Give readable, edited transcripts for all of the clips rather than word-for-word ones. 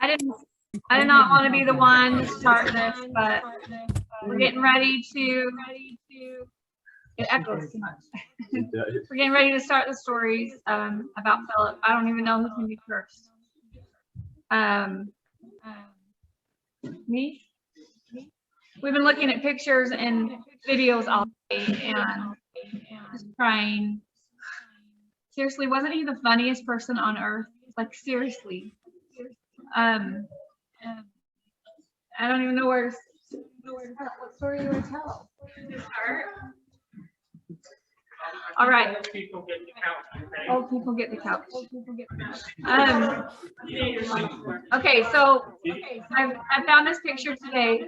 I did not want to be the one to start this, but we're getting ready to. It echoes too much. We're getting ready to start the stories about Philip. I don't even know who's going to be first. Me? We've been looking at pictures and videos all day and just crying. Seriously, wasn't he the funniest person on earth? Like, seriously. I don't even know where to start. What story do I tell? To start? All right. Old people get the couch. Old people get the couch. Okay, so I found this picture today.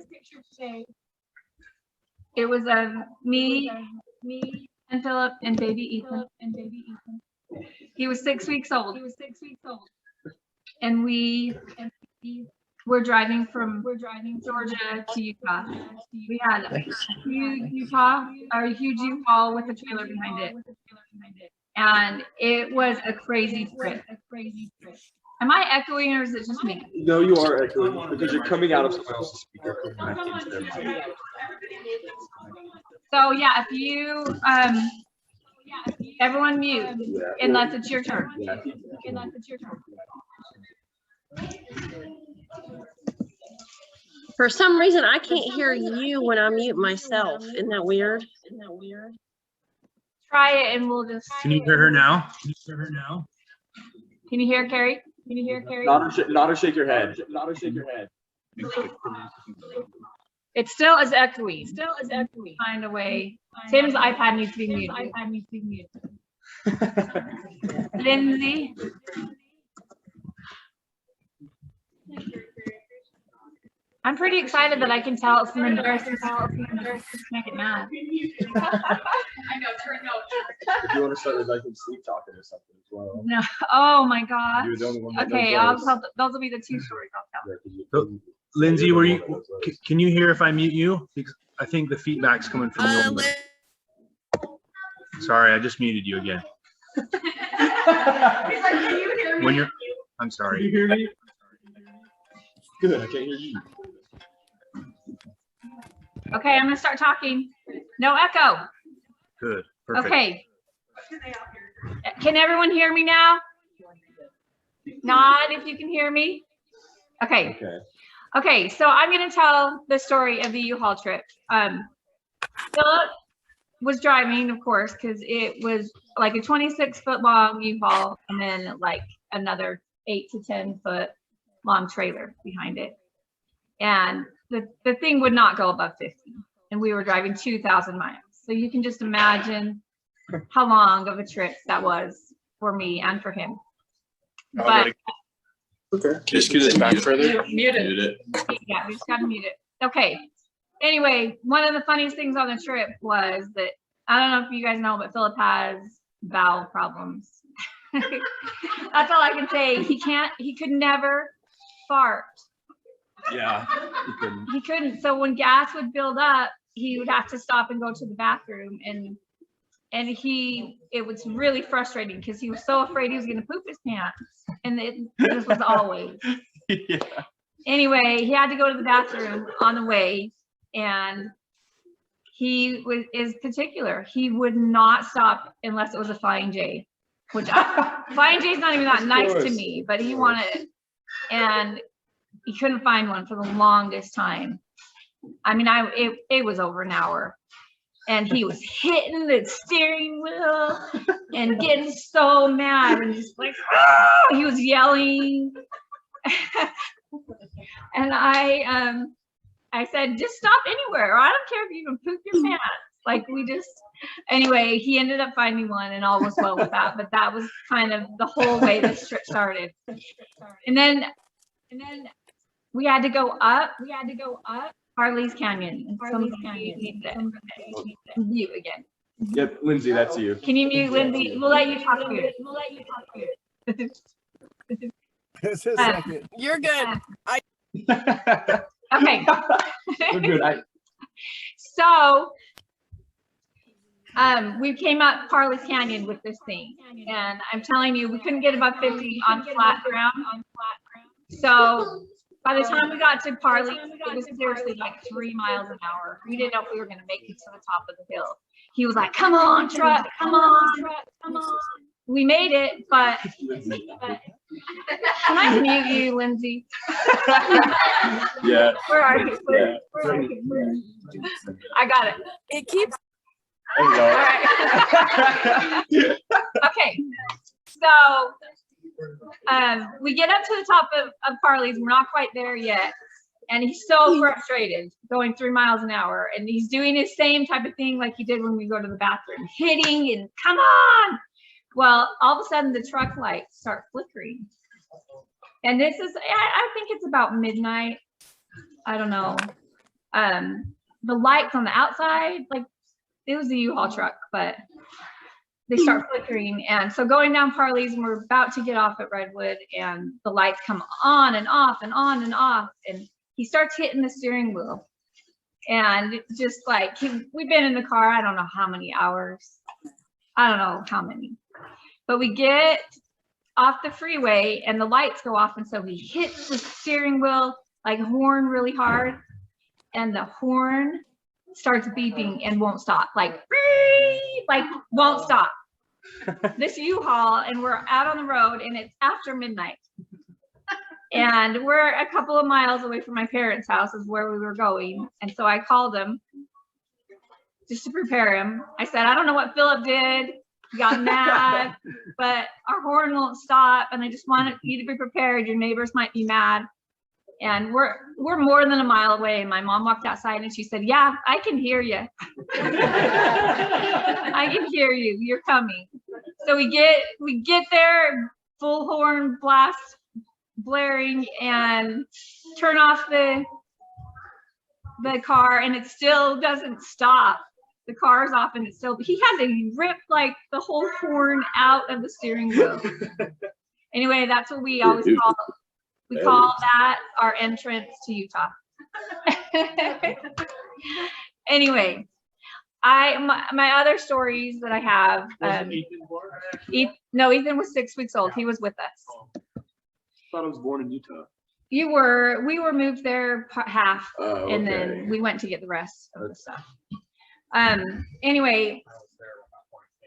It was of me and Philip and baby Ethan. He was 6 weeks old. And we were driving from Georgia to Utah. We had a huge U-Haul with a trailer behind it. And it was a crazy trip. Am I echoing or is it just me? No, you are echoing because you're coming out of someone else's speaker. So yeah, if you everyone mute unless it's your turn. For some reason, I can't hear you when I mute myself. Isn't that weird? Try it and we'll just. Can you hear her now? Can you hear Carrie? Not or shake your head. It still is echoey. Find a way. Tim's iPad needs to be muted. Lindsay. I'm pretty excited that I can tell it's some embarrassing stuff. Make it mad. I know, turn no. If you want to start with like sleep talking or something as well. No. Oh my God. You're the only one that Okay, knows I'll tell. Those will be the two stories I'll tell. So, Lindsay, can you hear if I mute you? Because I think the feedback's coming from you. Sorry, I just muted you again. He's like, can you hear me? I'm sorry. Can you hear me? Good, I can't hear you. Okay, I'm gonna start talking. No echo. Good. Perfect. Okay. Can everyone hear me now? Nod if you can hear me. Okay. Okay, so I'm gonna tell the story of the U-Haul trip. Philip was driving, of course, because it was like a 26-foot long U-Haul and then like another 8 to 10 foot long trailer behind it. And the thing would not go above 50. And we were driving 2,000 miles. So you can just imagine how long of a trip that was for me and for him. But okay. Can you scoot this back further? Mute it. Yeah, we just got to mute it. Okay. Anyway, one of the funniest things on the trip was that, I don't know if you guys know, but Philip has bowel problems. That's all I can say. He could never fart. Yeah, He couldn't. So when gas would build up, he would have to stop and go to the bathroom. And it was really frustrating because he was so afraid he was going to poop his pants. And this was always. Yeah. Anyway, he had to go to the bathroom on the way. And he is particular. He would not stop unless it was a Flying J, which Flying J is not even that nice to me, but he wanted it. And he couldn't find one for the longest time. I mean, it was over an hour. And he was hitting the steering wheel and getting so mad and just like, oh, he was yelling. And I said, just stop anywhere. Or I don't care if you even poop your pants. Like anyway, he ended up finding one and all was well with that. But that was kind of the whole way this trip started. And then we had to go up Harley's Canyon. Mute again. Yep, Lindsay, that's you. Can you mute Lindsay? We'll let you talk through it. Just a second. You're good. Okay. We're good. So we came up Harley's Canyon with this thing, and I'm telling you, we couldn't get above 50 on flat ground. So by the time we got to Parley, it was seriously like 3 miles an hour. We didn't know if we were going to make it to the top of the hill. He was like, come on, truck, come on, truck, come on. We made it, but can I mute you, Lindsay? Yeah. Where are you? Yeah. Where are you? I got it. It keeps. All right. Okay. So we get up to the top of Parley's. We're not quite there yet. And he's so frustrated going 3 miles an hour. And he's doing his same type of thing like he did when we go to the bathroom, hitting and come on. Well, all of a sudden the truck lights start flickering. And this is, I think it's about midnight. I don't know. The lights on the outside, like it was a U-Haul truck, but they start flickering. And so going down Parley's, and we're about to get off at Redwood, and the lights come on and off and on and off. And he starts hitting the steering wheel. And just like, we've been in the car, I don't know how many hours. I don't know how many. But we get off the freeway and the lights go off. And so he hits the steering wheel, like horn really hard. And the horn starts beeping and won't stop, like won't stop. This U-Haul, and we're out on the road, and it's after midnight. And we're a couple of miles away from my parents' house is where we were going. And so I called him just to prepare him. I said, I don't know what Philip did. He got mad, but our horn won't stop. And I just wanted you to be prepared. Your neighbors might be mad. And we're more than a mile away. And my mom walked outside and she said, yeah, I can hear you. I can hear you. You're coming. So we get there, full horn blast blaring, and turn off the car, and it still doesn't stop. The car's off and it's still, he had to rip like the whole horn out of the steering wheel. Anyway, that's what we always call, we call that our entrance to Utah. Anyway, my other stories that I have, Ethan was 6 weeks old. He was with us. I thought I was born in Utah. We were moved there half, Oh, and okay. then we went to get the rest of the stuff. Anyway,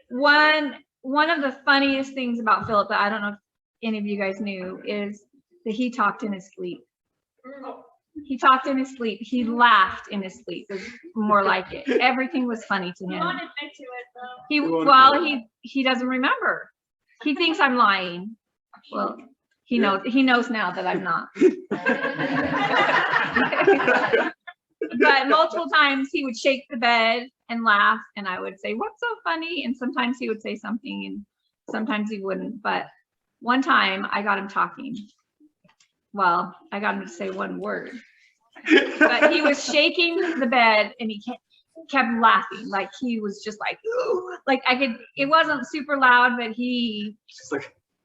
one of the funniest things about Philip that I don't know if any of you guys knew is that he talked in his sleep. He talked in his sleep. He laughed in his sleep. Is more like it. Everything was funny to him. He doesn't remember. He thinks I'm lying. Well, he knows now that I'm not. But multiple times he would shake the bed and laugh, and I would say, what's so funny? And sometimes he would say something, and sometimes he wouldn't. But one time I got him talking. Well, I got him to say one word. But he was shaking the bed, and he kept laughing. Like he was just like, ooh, like it wasn't super loud, but he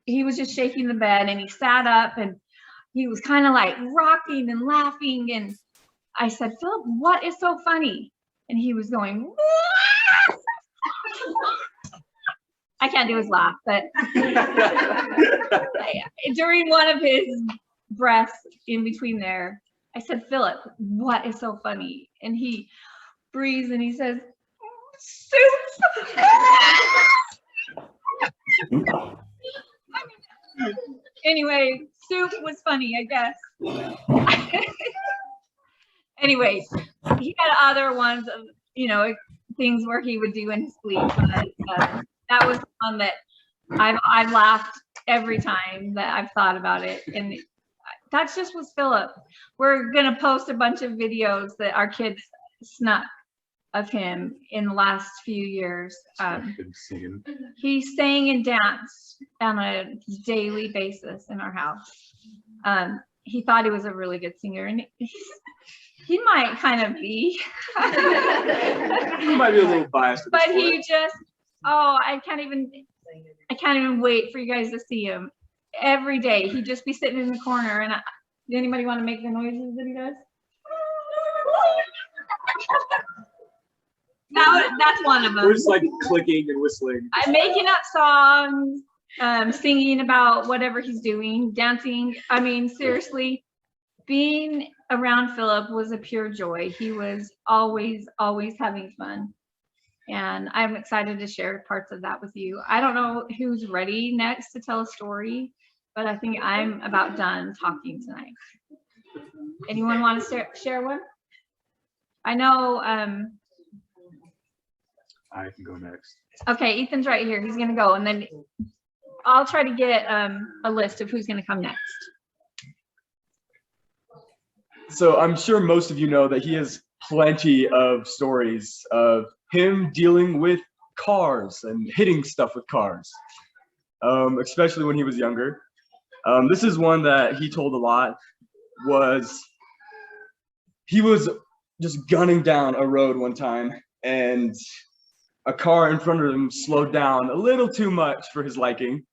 was just shaking the bed, and he sat up, and he was kind of like rocking and laughing. And I said, Philip, what is so funny? And he was going, what? I can't do his laugh, but during one of his breaths in between there, I said, Philip, what is so funny? And he breathes and he says, soup. Anyway, soup was funny, I guess. Anyway, he had other ones of, things where he would do in his sleep. But that was one that I've laughed every time that I've thought about it. And that's just was Philip. We're gonna post a bunch of videos that our kids snuck of him in the last few years. He sang and danced on a daily basis in our house. He thought he was a really good singer, and he might kind of be. He might be a little biased. But he just, I can't even wait for you guys to see him. Every day he'd just be sitting in the corner, and does anybody want to make the noises that he does? That's one of them. We're just like clicking and whistling. I'm making up songs. singing about whatever he's doing, dancing. I mean, seriously, being around Philip was a pure joy. He was always having fun. And I'm excited to share parts of that with you. I don't know who's ready next to tell a story, but I think I'm about done talking tonight. Anyone want to share one? I know. I can go next. Okay, Ethan's right here. He's going to go. And then I'll try to get a list of who's going to come next. So I'm sure most of you know that he has plenty of stories of him dealing with cars and hitting stuff with cars, especially when he was younger. This is one that he told a lot. He was just gunning down a road one time, and a car in front of him slowed down a little too much for his liking,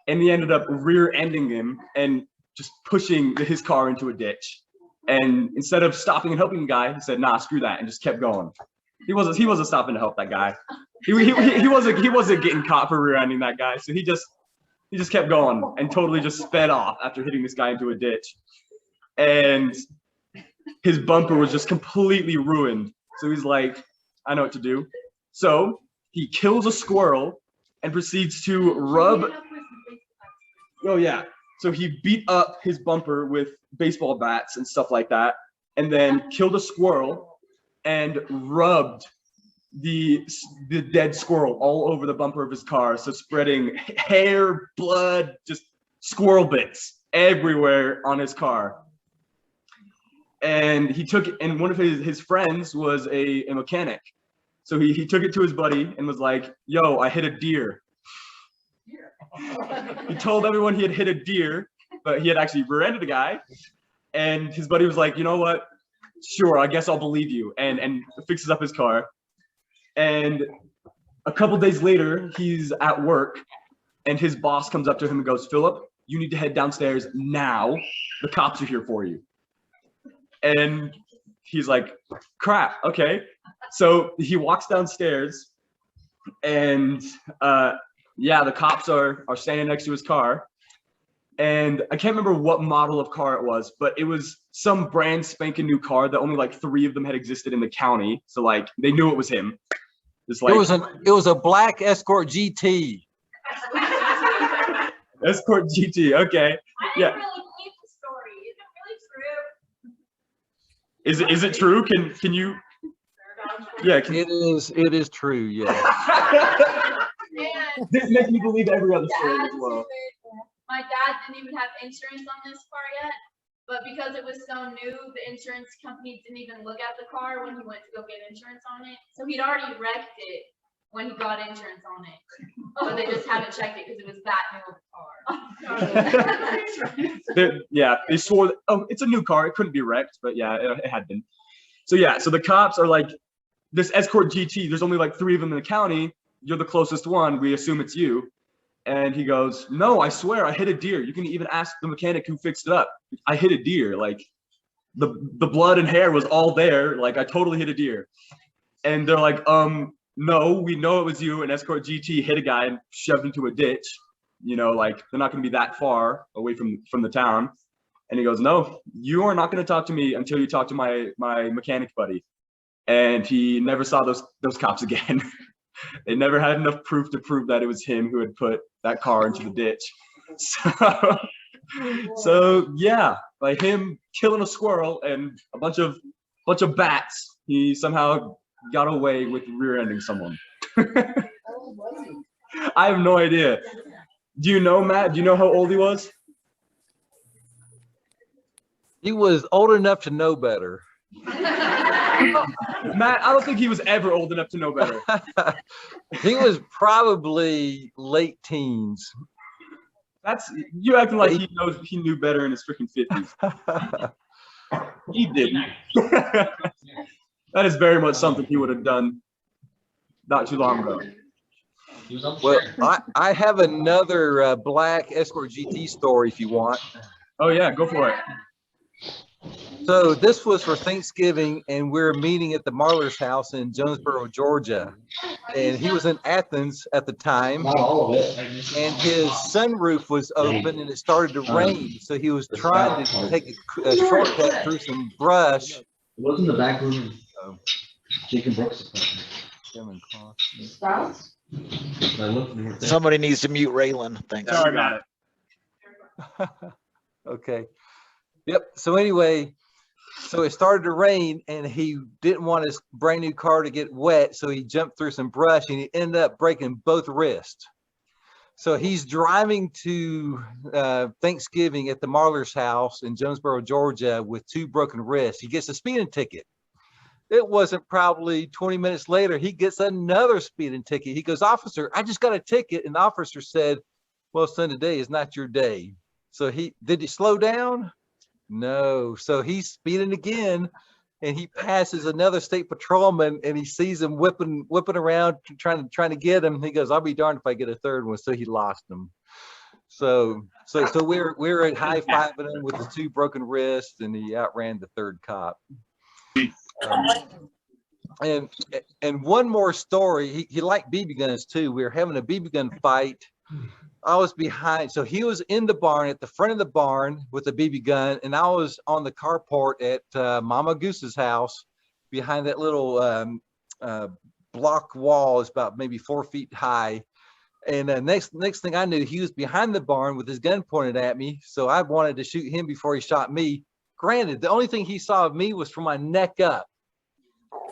and he ended up rear-ending him and just pushing his car into a ditch. And instead of stopping and helping the guy, he said, "Nah, screw that," and just kept going. He wasn't stopping to help that guy. He wasn't getting caught for rear-ending that guy, so he just kept going and totally just sped off after hitting this guy into a ditch. And his bumper was just completely ruined. So he's like, "I know what to do." So he kills a squirrel and proceeds to rub. Oh yeah. So he beat up his bumper with baseball bats and stuff like that, and then killed a squirrel and rubbed the dead squirrel all over the bumper of his car, so spreading hair, blood, just squirrel bits everywhere on his car. And and one of his friends was a mechanic. So he took it to his buddy and was like, "Yo, I hit a deer." He told everyone he had hit a deer, but he had actually rear-ended a guy. And his buddy was like, "You know what? Sure, I guess I'll believe you," and fixes up his car. And a couple days later, he's at work, and his boss comes up to him and goes, "Philip, you need to head downstairs now. The cops are here for you." And he's like, "Crap, okay." So he walks downstairs, and yeah, the cops are standing next to his car. And I can't remember what model of car it was, but it was some brand spanking new car that only like 3 of them had existed in the county. So like they knew it was him. It's like, it was a black Escort GT. Escort GT. Okay. Yeah. I really believe the story. Is Is it really true? it true? Can you? Yeah. It is true. Yeah. This makes me believe every other story as well. My dad didn't even have insurance on this car yet, but because it was so new, the insurance company didn't even look at the car when he went to go get insurance on it. So he'd already wrecked it when he got insurance on it, but they just haven't checked it because it was that new of a car. Yeah, they swore that, oh, it's a new car. It couldn't be wrecked, but yeah, it had been. So yeah, so the cops are like, "This Escort GT, there's only like 3 of them in the county. You're the closest one. We assume it's you." And he goes, "No, I swear I hit a deer. You can even ask the mechanic who fixed it up. I hit a deer. Like the blood and hair was all there. Like I totally hit a deer." And they're like, "No, we know it was you. An Escort GT hit a guy and shoved into a ditch. You know, like they're not going to be that far away from the town." And he goes, "No, you are not going to talk to me until you talk to my mechanic buddy." And he never saw those cops again. They never had enough proof to prove that it was him who had put that car into the ditch. So yeah, by him killing a squirrel and a bunch of bats, he somehow got away with rear-ending someone. I have no idea. Do you know, Matt? Do you know how old he was? He was old enough to know better. Matt, I don't think he was ever old enough to know better. He was probably late teens. You acting like he knew better in his freaking 50s. He didn't. That is very much something he would have done not too long ago. Well, I have another black Escort GT story if you want. Oh yeah, go for it. So this was for Thanksgiving, and we're meeting at the Marlar's house in Jonesboro, Georgia. And he was in Athens at the time. Not all of it. And his sunroof was open and it started to rain. So he was trying to take a shortcut through some brush. It was in the back room. Chicken Brooks. Somebody needs to mute Raylan. Thanks. Sorry about it. Okay. Yep. So anyway, so it started to rain and he didn't want his brand new car to get wet. So he jumped through some brush and he ended up breaking both wrists. So he's driving to Thanksgiving at the Marlar's house in Jonesboro, Georgia with 2 broken wrists. He gets a speeding ticket. It wasn't probably 20 minutes later, he gets another speeding ticket. He goes, "Officer, I just got a ticket." And the officer said, "Well, son, today is not your day." So did he slow down? No. So he's speeding again, and he passes another state patrolman, and he sees him whipping around, trying to get him. He goes, "I'll be darned if I get a third one." So he lost him. So we're at high-fiving him with the 2 broken wrists, and he outran the 3rd cop. And one more story. He liked BB guns too. We were having a BB gun fight. I was behind, so he was in the barn at the front of the barn with a BB gun, and I was on the carport at Mama Goose's house behind that little block wall. It's about maybe 4 feet high. And next thing I knew, he was behind the barn with his gun pointed at me. So I wanted to shoot him before he shot me. Granted, the only thing he saw of me was from my neck up.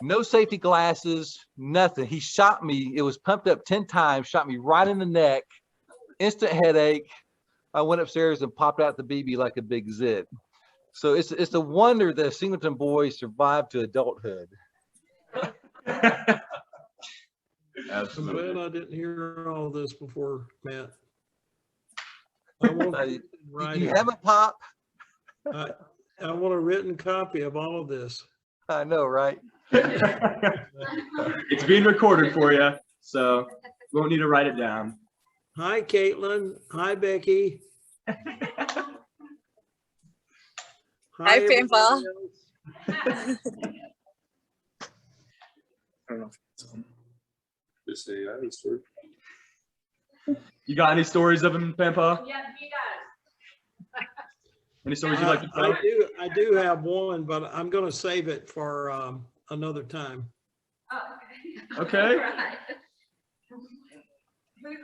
No safety glasses, nothing. He shot me. It was pumped up 10 times, shot me right in the neck. Instant headache. I went upstairs and popped out the BB like a big zit. So it's a wonder that Singleton boys survived to adulthood. I'm glad I didn't hear all this before, Matt. You haven't, Pop? I want a written copy of all of this. I know, right? It's being recorded for you, so you won't need to write it down. Hi, Caitlin. Hi, Becky. Hi, Pampa. Just say I have a story. You got any stories of him, Pampa? Yeah, he does. Any stories you'd like to tell? I do have one, but I'm going to save it for another time. Oh, Okay. Right. Who's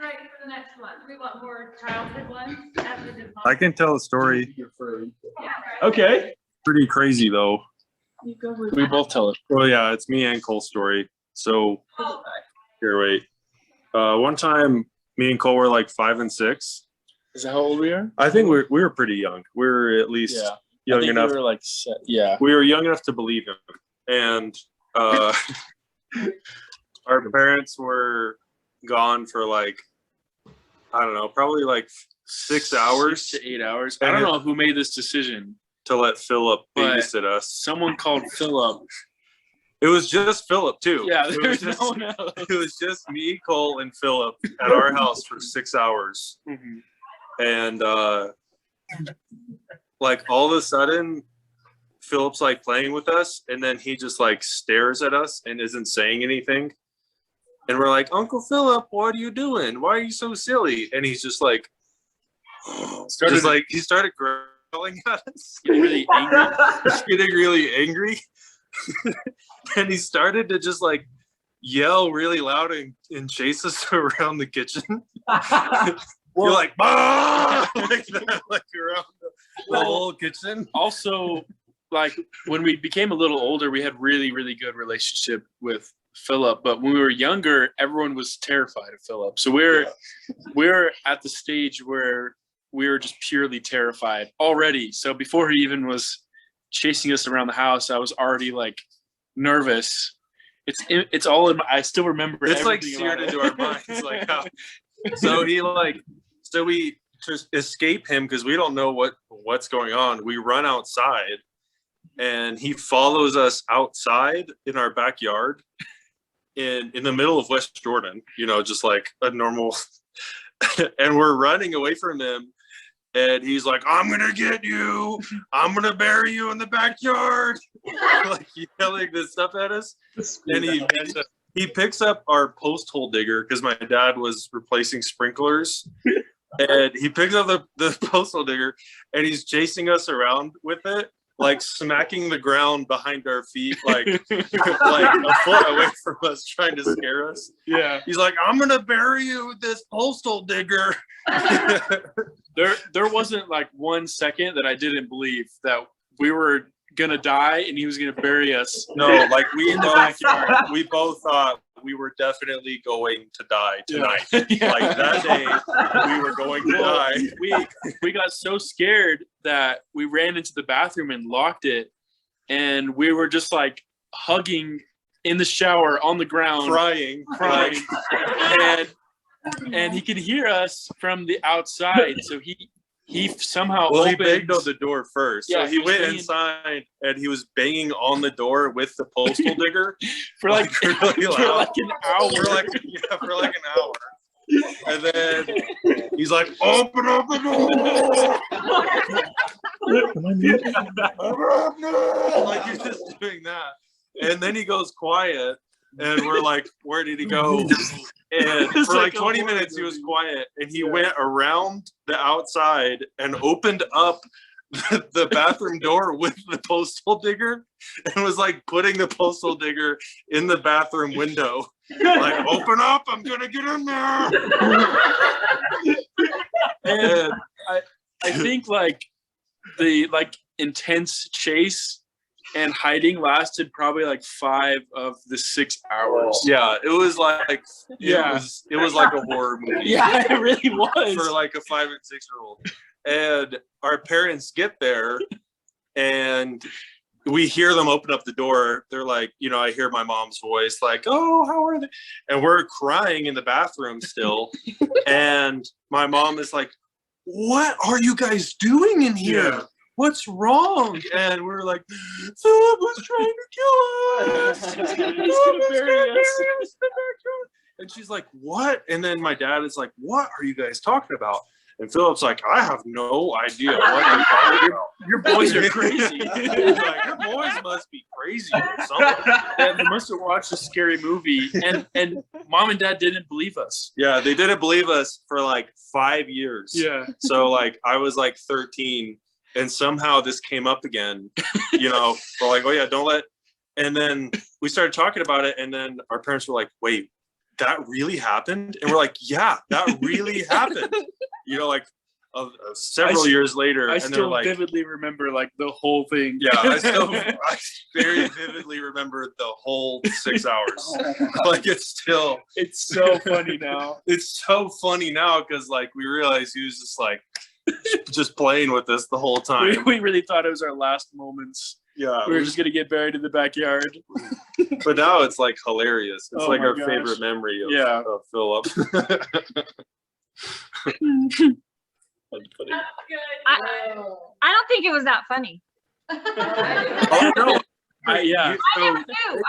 ready for the next one? We want more childhood ones. I can tell a story. Yeah, right. Okay. Pretty crazy though. We both tell it. Well, yeah, it's me and Cole's story. So here, wait. One time, me and Cole were like 5 and 6. Is that how old we are? I think we were pretty young. We were at least young enough. We were like, yeah. We were young enough to believe him, and our parents were gone for like, I don't know, probably like 6 hours 6 to 8 hours. I don't know who made this decision to let Philip babysit us. Someone called Philip. It was just Philip too. Yeah, there was no one else. It was just me, Cole, and Philip at our house for 6 hours. Mm-hmm. And like all of a sudden, Philip's like playing with us, and then he just like stares at us and isn't saying anything. And we're like, "Uncle Philip, what are you doing? Why are you so silly?" And he's just like, he started growling at us, getting really angry. Getting really angry. And he started to just like yell really loud and chase us around the kitchen. You're like, "Ah!" like that, like around the whole kitchen. Also, like when we became a little older, we had really, really good relationship with Philip. But when we were younger, everyone was terrified of Philip. So we're at the stage where we were just purely terrified already. So before he even was chasing us around the house, I was already like nervous. It's all in my, I still remember. It's like seared into our minds. Like how, so we to escape him because we don't know what's going on. We run outside, and he follows us outside in our backyard, in the middle of West Jordan. You know, just like a normal. And we're running away from him, And he's like, I'm gonna get you. I'm gonna bury you in the backyard. Like yelling this stuff at us. And he picks up our post hole digger because my dad was replacing sprinklers. And he picks up the post hole digger and he's chasing us around with it, like smacking the ground behind our feet, like a foot away from us, trying to scare us. Yeah. He's like, I'm gonna bury you with this postal digger. There wasn't like 1 second that I didn't believe that we were gonna die and he was gonna bury us. No, like we both thought we were definitely going to die tonight. Yeah. Like that day we were going to die. We got so scared that we ran into the bathroom and locked it, and we were just like hugging in the shower on the ground, crying. And he could hear us from the outside, so he somehow he opened. banged on the door first. Yeah, so he went inside and he was banging on the door with the postal digger for like really for like an hour. For like an hour. And then he's like, open up the door. Like he's just doing that. And then he goes quiet and we're like, where did he go? And for like 20 minutes he was quiet and he went around the outside and opened up the bathroom door with the postal digger and was like putting the postal digger in the bathroom window. Like, open up, I'm gonna get in there. And I think like the intense chase and hiding lasted probably like 5 of the 6 hours. Yeah, it was like it was like a horror movie. Yeah, it really was for like a 5 and 6-year-old. And our parents get there and we hear them open up the door. They're like, I hear my mom's voice like, oh, how are they? And we're crying in the bathroom still. And my mom is like, what are you guys doing in here? Yeah. What's wrong? And we're like, Philip was trying to kill us. And she's like, what? And then my dad is like, what are you guys talking about? And Philip's like, I have no idea what you're talking about. Your boys are crazy. Like, your boys must be crazy or something. Yeah, they must have watched a scary movie. And mom and dad didn't believe us. Yeah, they didn't believe us for like 5 years. Yeah. So like I was like 13 and somehow this came up again. We're like, oh yeah, don't let. And then we started talking about it and then our parents were like, wait, that really happened? And we're like, yeah, that really happened. Several years later. I and still like, vividly remember like the whole thing. Yeah, I very vividly remember the whole 6 hours. Like it's so funny now. It's so funny now because like we realized he was just playing with us the whole time. We really thought it was our last moments. Yeah, we were just gonna get buried in the backyard. But now it's like hilarious. It's like our gosh. favorite memory of Philip. I don't think it was that funny. Oh no. I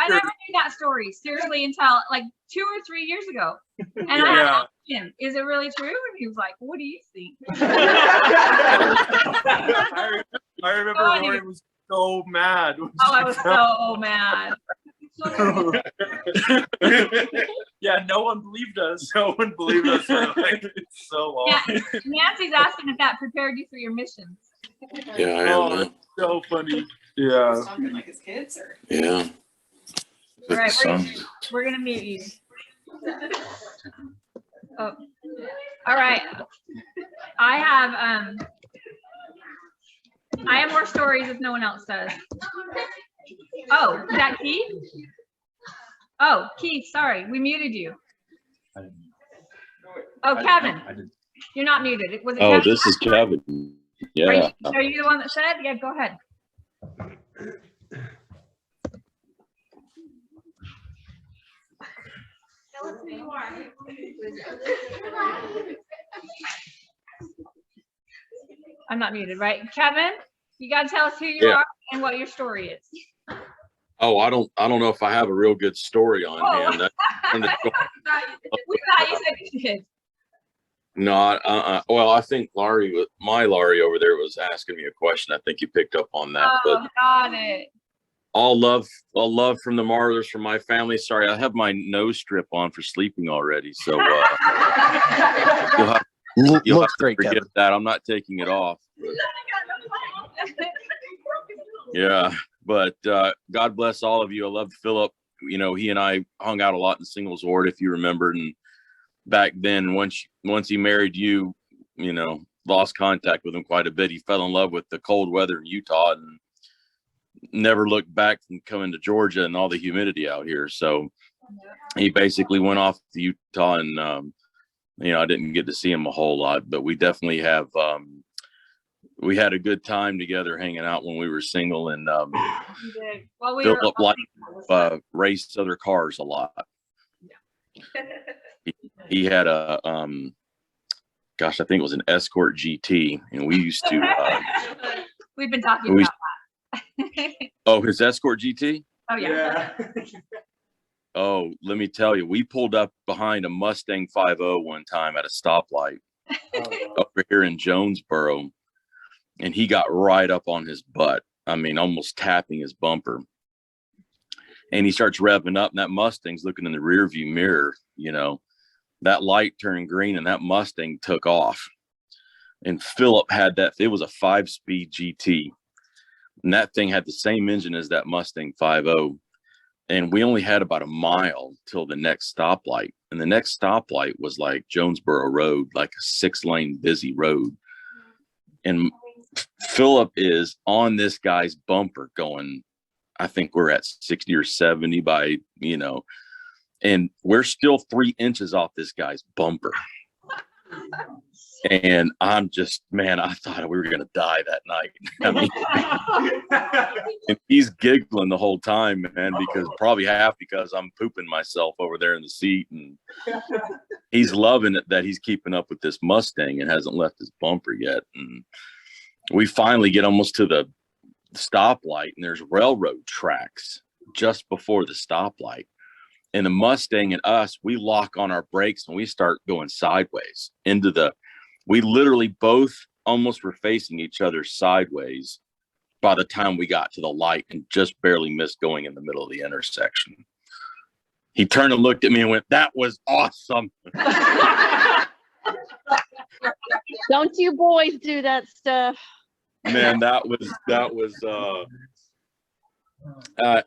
never knew that story seriously until like 2 or 3 years ago. And I had asked him, is it really true? And he was like, what do you think? I remember Rory was so mad. I was so mad. Yeah, no one believed us. No one believed us for like so long. Yeah, Nancy's asking if that prepared you for your missions. Yeah, I am. So funny. Yeah. Something like his kids or. Yeah. All right, we're gonna mute you. Oh. All right. I have more stories if no one else does. Oh, is that Keith? Oh, Keith, sorry, we muted you. Oh, Kevin, you're not muted. Was it Oh, Kevin? this is Kevin. Yeah. Are you the one that said? Yeah, go ahead. Tell us who you are. I'm not muted, right? Kevin, you gotta tell us who you are and what your story is. Oh, I don't know if I have a real good story on hand. We thought you said you did. No, well, I think my Laurie over there was asking me a question. I think you picked up on that. Oh, got it. All love from the Marlers, from my family. Sorry, I have my nose strip on for sleeping already. So you'll have to forget that. I'm not taking it off. Yeah, but God bless all of you. I love Philip. You know, he and I hung out a lot in Singles Ward, if you remember. And back then, once he married you, you know, lost contact with him quite a bit. He fell in love with the cold weather in Utah and never looked back from coming to Georgia and all the humidity out here. So he basically went off to Utah, and you know, I didn't get to see him a whole lot, but we definitely have we had a good time together hanging out when we were single. And Philip liked raced other cars a lot. He had a gosh, I think it was an Escort GT, and we used to we've been talking about that. Oh, his Escort GT? Oh yeah. Oh, let me tell you, we pulled up behind a Mustang 5.0 one time at a stoplight over here in Jonesboro, and he got right up on his butt. I mean, almost tapping his bumper. And he starts revving up, and that Mustang's looking in the rear view mirror. You know, that light turned green, and that Mustang took off. And Philip had that. It was a 5-speed GT. And that thing had the same engine as that Mustang 5.0. And we only had about a mile till the next stoplight. And the next stoplight was like Jonesboro Road, like a 6-lane busy road. And Philip is on this guy's bumper going, I think we're at 60 or 70 by, you know, and we're still 3 inches off this guy's bumper. And I'm just, man, I thought we were going to die that night. I mean, and he's giggling the whole time, man, because I'm pooping myself over there in the seat. And he's loving it that he's keeping up with this Mustang and hasn't left his bumper yet. And we finally get almost to the stoplight, and there's railroad tracks just before the stoplight. And the Mustang and us, we lock on our brakes and we start going sideways into we literally both almost were facing each other sideways by the time we got to the light, and just barely missed going in the middle of the intersection. He turned and looked at me and went, "That was awesome." Don't you boys do that stuff? Man, that was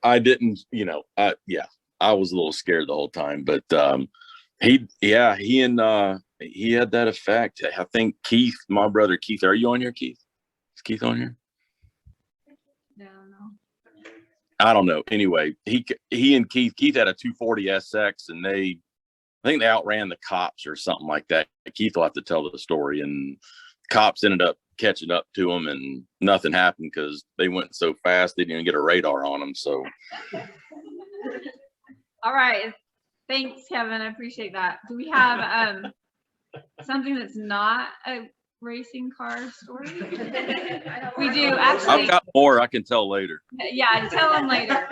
I didn't, you know, yeah, I was a little scared the whole time, but he had that effect. I think Keith, my brother Keith, are you on here, Keith? Is Keith on here? No. I don't know. Anyway, he and Keith had a 240 SX, and I think they outran the cops or something like that. Keith will have to tell the story, and cops ended up catching up to them, and nothing happened because they went so fast they didn't even get a radar on them. So all right, thanks, Kevin. I appreciate that. Do we have something that's not a racing car story? We do, actually. I've got more I can tell later. Yeah, tell them later.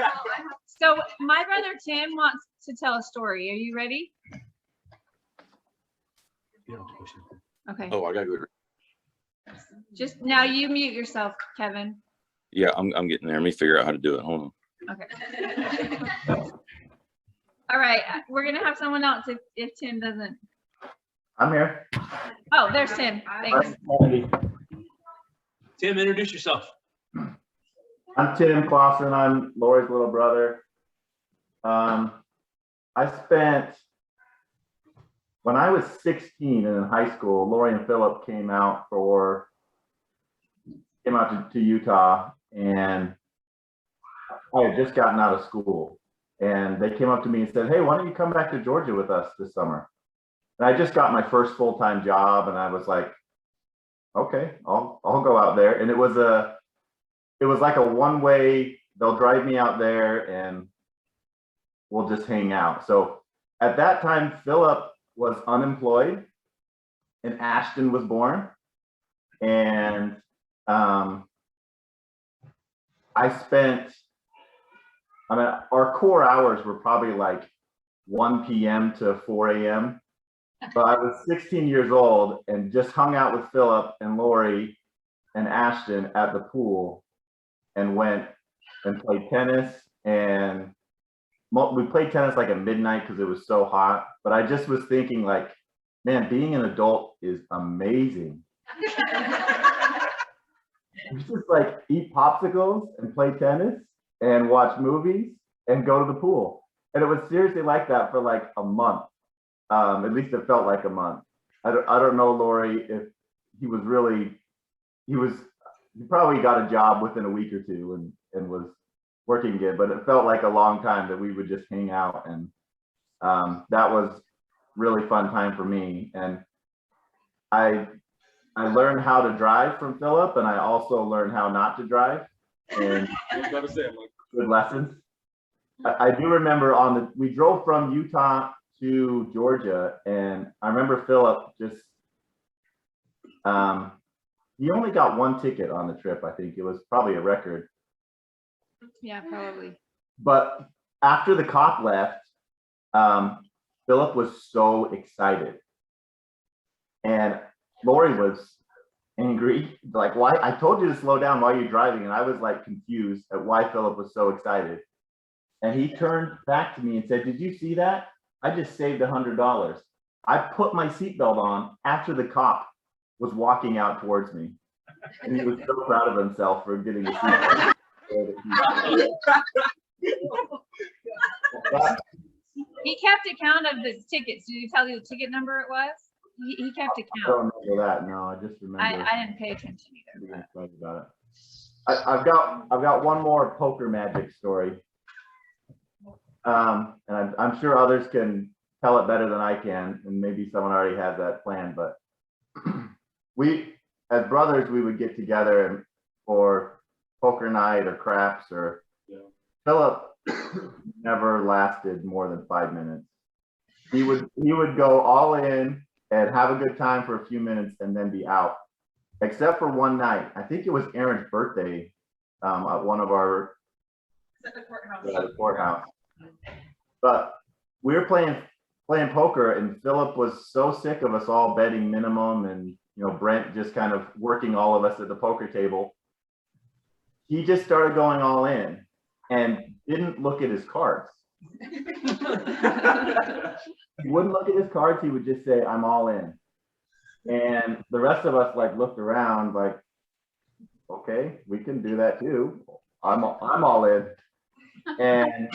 So my brother Tim wants to tell a story. Are you ready? Okay. Oh, I gotta go. Just now, you mute yourself, Kevin. Yeah, I'm getting there. Let me figure out how to do it. Hold on. Okay. All right, we're gonna have someone else if Tim doesn't. I'm here. Oh, there's Tim. Thanks. Tim, introduce yourself. I'm Tim Clausen. I'm Lori's little brother. When I was 16 and in high school, Lori and Philip came out to Utah, and I had just gotten out of school, and they came up to me and said, "Hey, why don't you come back to Georgia with us this summer?" And I just got my first full-time job, and I was like, "Okay, I'll go out there." And it was like a one-way. They'll drive me out there, and we'll just hang out. So at that time, Philip was unemployed, and Ashton was born, and our core hours were probably like 1 p.m. to 4 a.m. But I was 16 years old and just hung out with Philip and Lori and Ashton at the pool and went and played tennis. And we played tennis like at midnight because it was so hot. But I just was thinking like, man, being an adult is amazing. It's just like eat popsicles and play tennis and watch movies and go to the pool. And it was seriously like that for like a month. At least it felt like a month. I don't know, Lori, if he was really, he probably got a job within a week or two and was working again, but it felt like a long time that we would just hang out. And that was really fun time for me. And I learned how to drive from Philip, and I also learned how not to drive. And good lessons. I do remember we drove from Utah to Georgia, and I remember Philip just, he only got one ticket on the trip. I think it was probably a record. Yeah, probably. But after the cop left, Philip was so excited. And Lori was angry, like, why? I told you to slow down while you're driving. And I was like confused at why Philip was so excited. And he turned back to me and said, did you see that? I just saved $100. I put my seatbelt on after the cop was walking out towards me. And he was so proud of himself for getting the seatbelt. He kept account of the tickets. Did he tell you the ticket number it was? He kept account. I don't remember that. No, I just remember. I didn't pay attention either. About it. I've got one more poker magic story. And I'm sure others can tell it better than I can, and maybe someone already has that planned, but we, as brothers, we would get together and for poker night or craps, or Philip never lasted more than 5 minutes. He would go all in and have a good time for a few minutes and then be out, except for one night. I think it was Aaron's birthday at one of our the courthouse. But we were playing poker, and Philip was so sick of us all betting minimum, and Brent just kind of working all of us at the poker table. He just started going all in and didn't look at his cards. He wouldn't look at his cards. He would just say, I'm all in. And the rest of us like looked around like, okay, we can do that too. I'm all in. And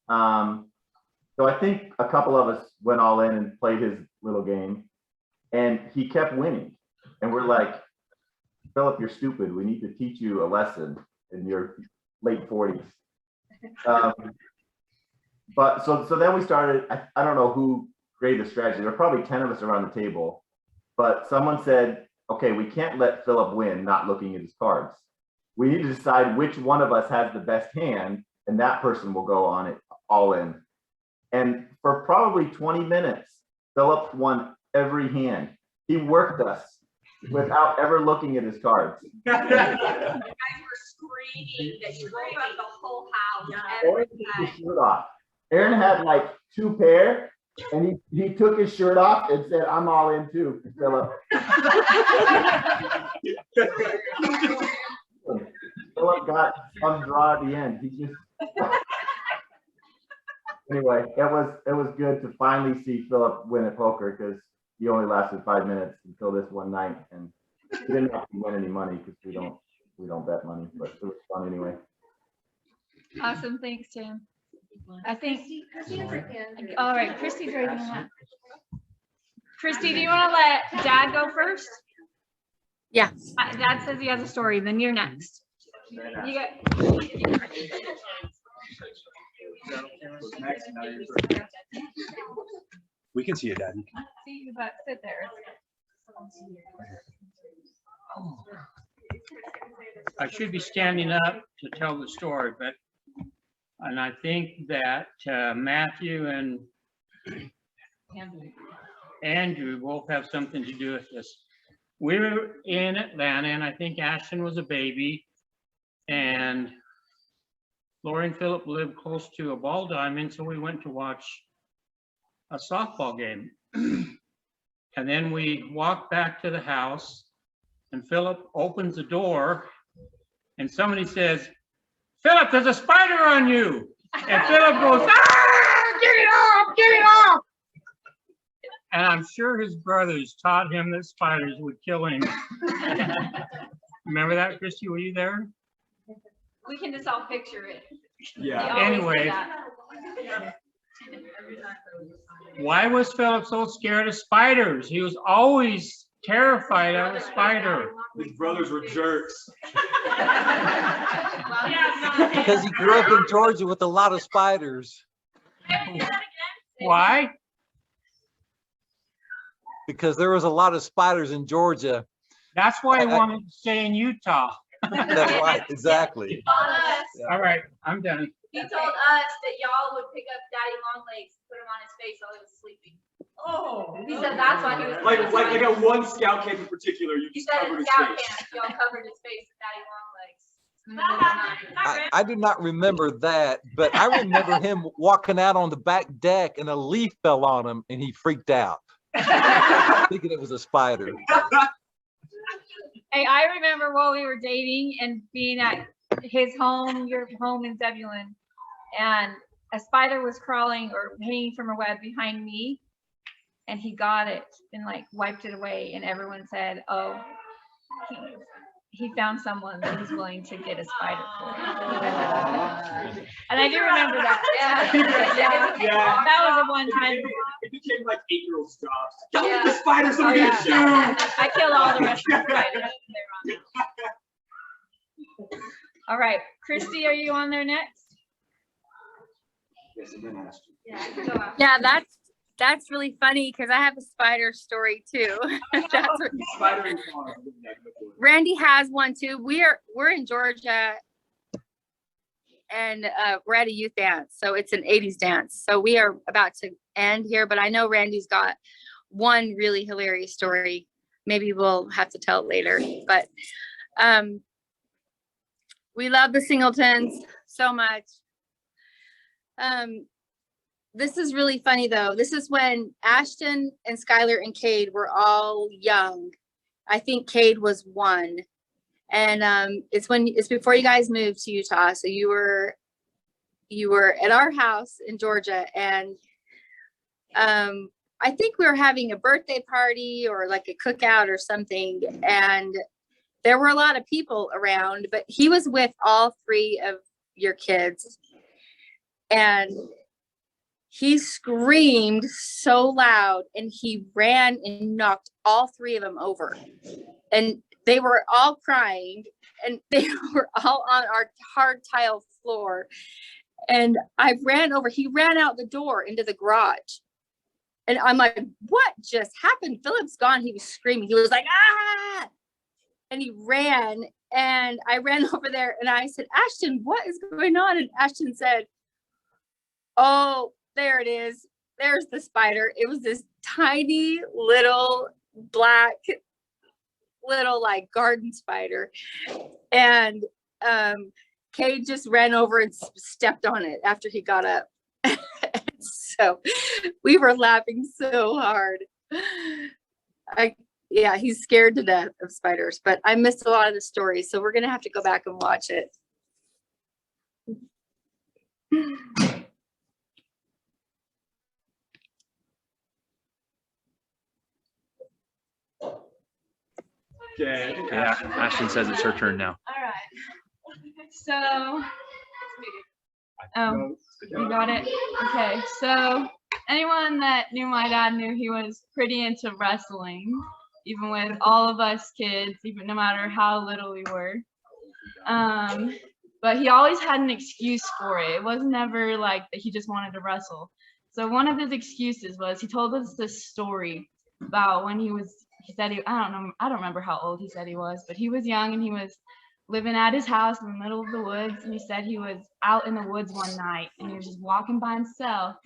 so I think a couple of us went all in and played his little game, and he kept winning. And we're like, Philip, you're stupid. We need to teach you a lesson in your late 40s. But so then we started, I don't know who created the strategy. There were probably 10 of us around the table, but someone said, okay, we can't let Philip win not looking at his cards. We need to decide which one of us has the best hand, and that person will go on it all in. And for probably 20 minutes, Philip won every hand. He worked us without ever looking at his cards. You guys were screaming that you woke up the whole house. Aaron took his shirt off. Aaron had like 2 pair, and he took his shirt off and said, I'm all in too, Philip. Philip got some draw at the end. He just anyway, it was good to finally see Philip win at poker, because he only lasted 5 minutes until this one night, and he didn't have to win any money because we don't bet money, but it was fun anyway. Awesome, thanks, Tim. I think. All right, Christy's raising her hand. Christy, do you want to let Dad go first? Yeah. Dad says he has a story. Then you're next. You got. We can see you, Dad. See you, but sit there. I should be standing up to tell the story, and I think that Matthew and Andrew both have something to do with this. We were in Atlanta, and I think Ashton was a baby, and Lori and Philip lived close to a ball diamond, so we went to watch a softball game. And then we walk back to the house, and Philip opens the door, and somebody says, "Philip, there's a spider on you." And Philip goes, "Ah, get it off, get it off." And I'm sure his brothers taught him that spiders would kill him. Remember that, Christy? Were you there? We can just all picture it. Yeah. Anyway, why was Philip so scared of spiders? He was always terrified of a spider. His brothers were jerks. Because he grew up in Georgia with a lot of spiders. Why? Because there was a lot of spiders in Georgia. That's why he wanted to stay in Utah. That's right, exactly. All right, I'm done. He told us that y'all would pick up Daddy Longlegs and put him on his face while he was sleeping. Oh. He said that's why he was. Like at one scout camp in particular, you He just said covered in his scout face. camp, y'all covered his face with Daddy Longlegs. I do not remember that, but I remember him walking out on the back deck and a leaf fell on him and he freaked out, thinking it was a spider. Hey, I remember while we were dating and being at his home, your home in Zebulon, and a spider was crawling or hanging from a web behind me, and he got it and like wiped it away, and everyone said, "Oh, he found someone that he's willing to get a spider for." And I do remember that. Yeah. That was a one time. It became like 8-year-old jobs. Go Yeah. get the spider so Oh, we yeah. can shoot. I killed all the rest of the spiders. All right, Christy, are you on there next? Yeah, that's really funny because I have a spider story too. That's what, Randy has one too. We're in Georgia, and we're at a youth dance, so it's an 80s dance. So we are about to end here, but I know Randy's got one really hilarious story. Maybe we'll have to tell it later. But we love the Singletons so much. This is really funny though. This is when Ashton and Skylar and Cade were all young. I think Cade was 1. And it's before you guys moved to Utah. So you were at our house in Georgia, and I think we were having a birthday party or like a cookout or something, and there were a lot of people around, but he was with all 3 of your kids, and he screamed so loud and he ran and knocked all 3 of them over, and they were all crying and they were all on our hard tile floor. And he ran out the door into the garage. And I'm like, what just happened? Philip's gone. He was screaming. He was like, ah! And he ran, and I ran over there and I said, Ashton, what is going on? And Ashton said, oh, there it is. There's the spider. It was this tiny little black little like garden spider. And Cade just ran over and stepped on it after he got up. So we were laughing so hard. Yeah, he's scared to death of spiders, but I missed a lot of the stories, so we're gonna have to go back and watch it. Okay. Yeah, Ashton says it's her turn now. All right. So, oh, you got it? Okay. So, anyone that knew my dad knew he was pretty into wrestling, even with all of us kids, even no matter how little we were. But he always had an excuse for it. It was never like that he just wanted to wrestle. So one of his excuses was he told us this story about when he said I don't remember how old he said he was, but he was young and he was living at his house in the middle of the woods. And he said he was out in the woods one night and he was just walking by himself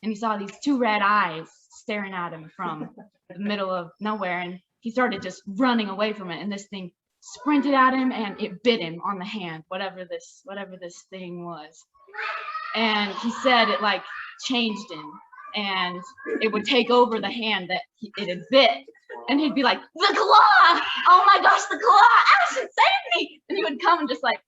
and he saw these 2 red eyes staring at him from the middle of nowhere. And he started just running away from it. And this thing sprinted at him and it bit him on the hand, whatever this thing was. And he said it like changed him. and it would take over the hand that it had bit. And he'd be like, the claw! Oh my gosh, the claw! Ashton, save me! And he would come and just like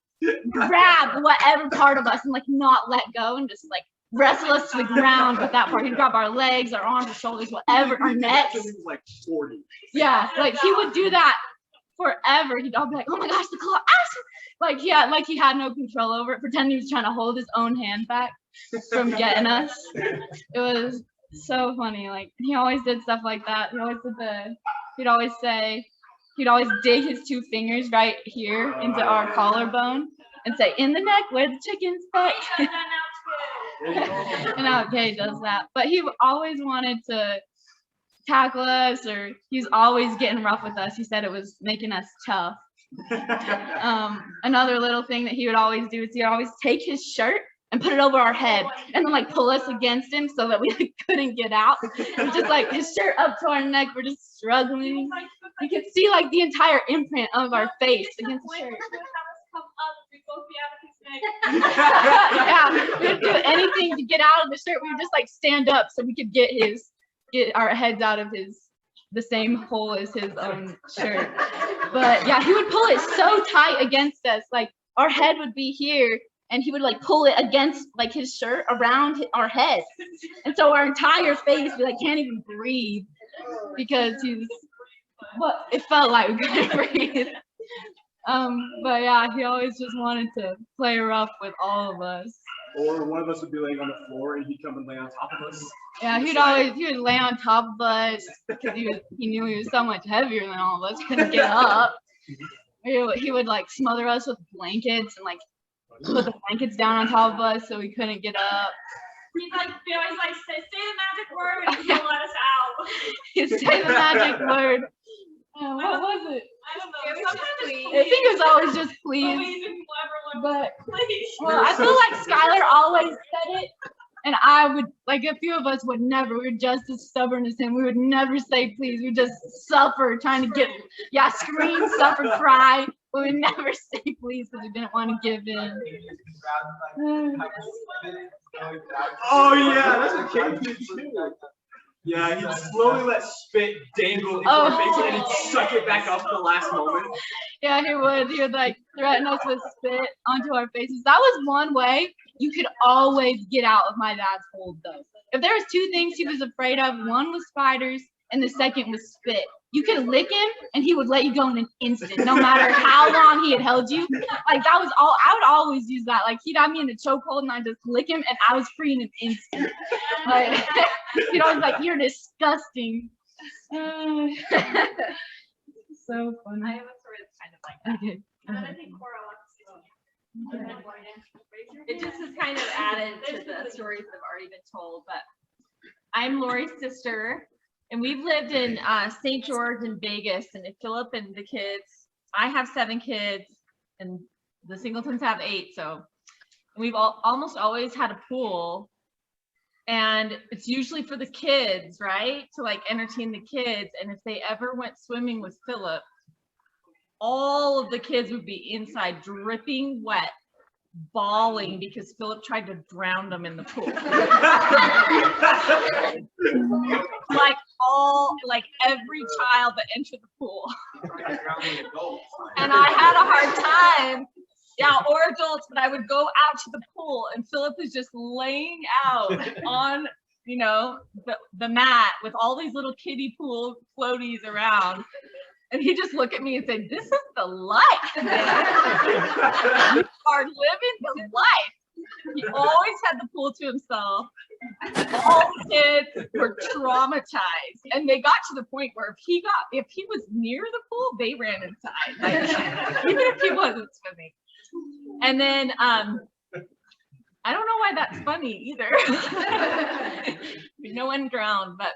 grab whatever part of us and like not let go and just like wrestle us to the ground with that part. He'd grab our legs, our arms, our shoulders, whatever, our necks. Like 40. Yeah, like he would do that forever. He'd all be like, oh my gosh, the claw! Ashton! Like he had no control over it, pretending he was trying to hold his own hand back from getting us. It was so funny. Like he always did stuff like that. He'd always dig his 2 fingers right here into our collarbone and say, in the neck where the chickens peck. And now Kay does that. But he always wanted to tackle us, or he's always getting rough with us. He said it was making us tough. Another little thing that he would always do is he'd always take his shirt and put it over our head and then like pull us against him so that we like, couldn't get out. Just like his shirt up to our neck, we're just struggling. You could see like the entire imprint of our face against the shirt. Yeah, we would do anything to get out of the shirt. We would just like stand up so we could get our heads out of the same hole as his own shirt. But yeah, he would pull it so tight against us, like our head would be here and he would like pull it against like his shirt around our head, and so our entire face, we like can't even breathe because it felt like we couldn't breathe. But yeah, he always just wanted to play rough with all of us. Or one of us would be laying on the floor and he'd come and lay on top of us. Yeah, he would lay on top of us because he knew he was so much heavier than all of us. Couldn't get up. He would like smother us with blankets and like put the blankets down on top of us so we couldn't get up. He's always like, say the magic word and he'll let us out. He'd say the magic word. What was it? I don't know. I think it was always just please. But well, I feel like Skylar always said it, and I would like a few of us would never. We were just as stubborn as him. We would never say please. We just suffer trying to scream, suffer, cry. We would never say please because we didn't want to give in. Oh yeah, that's what Kate did too. Yeah, he'd slowly let spit dangle into our face and he'd suck it back up at the last moment. Yeah, he would. He would like threaten us with spit onto our faces. That was one way you could always get out of my dad's hold though. If there was 2 things he was afraid of, one was spiders and the second was spit. You could lick him and he would let you go in an instant, no matter how long he had held you. Like that was all, I would always use that. Like he'd have me in a chokehold and I'd just lick him and I was free in an instant. Like, he'd always like, you're disgusting. So funny. I have a story that's kind of like that. Okay. But I think Cora wants to. It just is kind of added to the stories that have already been told, but I'm Lori's sister. And we've lived in St. George and Vegas, and Philip and the kids, I have 7 kids and the Singletons have 8. So we've almost always had a pool, and it's usually for the kids, right? To like entertain the kids. And if they ever went swimming with Philip, all of the kids would be inside dripping wet, bawling because Philip tried to drown them in the pool. like every child that entered the pool. And I had a hard time. Yeah, or adults, but I would go out to the pool and Philip is just laying out on, the mat with all these little kiddie pool floaties around. And he just looked at me and said, "This is the life, man. You are living the life." He always had the pool to himself. All the kids were traumatized, and they got to the point where if he was near the pool, they ran inside, like, even if he wasn't swimming. And then I don't know why that's funny either. No one drowned, but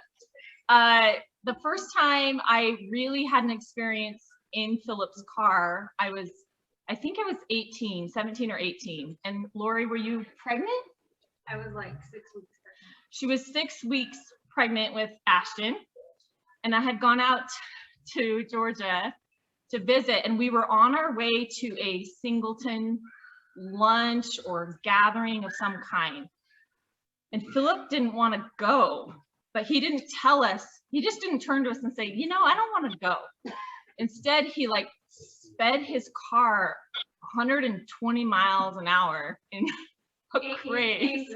the first time I really had an experience in Philip's car, I think I was 17 or 18. And Lori, were you pregnant? I was like 6 weeks pregnant. She was 6 weeks pregnant with Ashton. And I had gone out to Georgia to visit, and we were on our way to a Singleton lunch or gathering of some kind. And Philip didn't want to go, but he didn't tell us. He just didn't turn to us and say, you know, I don't want to go. Instead, he like sped his car 120 miles an hour in a craze.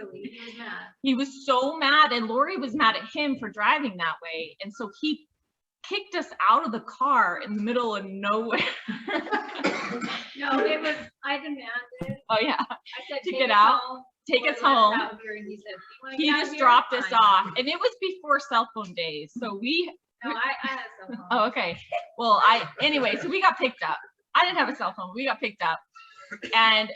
He was so mad, and Lori was mad at him for driving that way. And so he kicked us out of the car in the middle of nowhere. No, it was, I demanded. Oh yeah. I said, to get out, take us home. He said, He just dropped us off, and it was before cell phone days. So we. No, I had a cell phone. Oh, okay. Well, anyway, so we got picked up. I didn't have a cell phone. We got picked up, and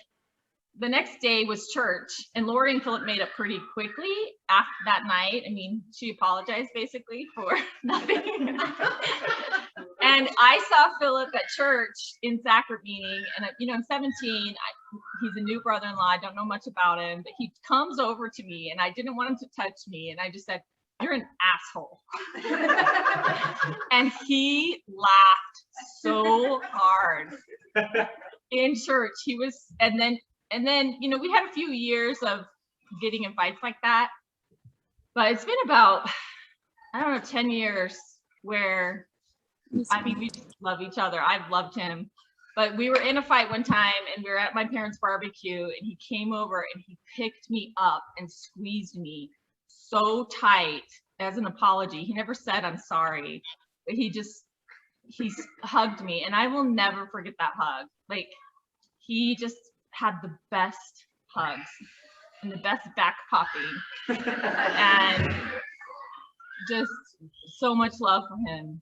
the next day was church, and Lori and Philip made up pretty quickly after that night. I mean, she apologized basically for nothing. And I saw Philip at church in sacrament meeting, and you know, I'm 17. He's a new brother-in-law. I don't know much about him, but he comes over to me, and I didn't want him to touch me, and I just said, "You're an asshole." And he laughed so hard in church. He was, and then, you know, we had a few years of getting in fights like that, but it's been about, I don't know, 10 years where, I mean, we just love each other. I've loved him, but we were in a fight one time, and we were at my parents' barbecue, and he came over and he picked me up and squeezed me so tight as an apology. He never said I'm sorry, but he hugged me, and I will never forget that hug. Like, he just had the best hugs and the best back popping and just so much love for him.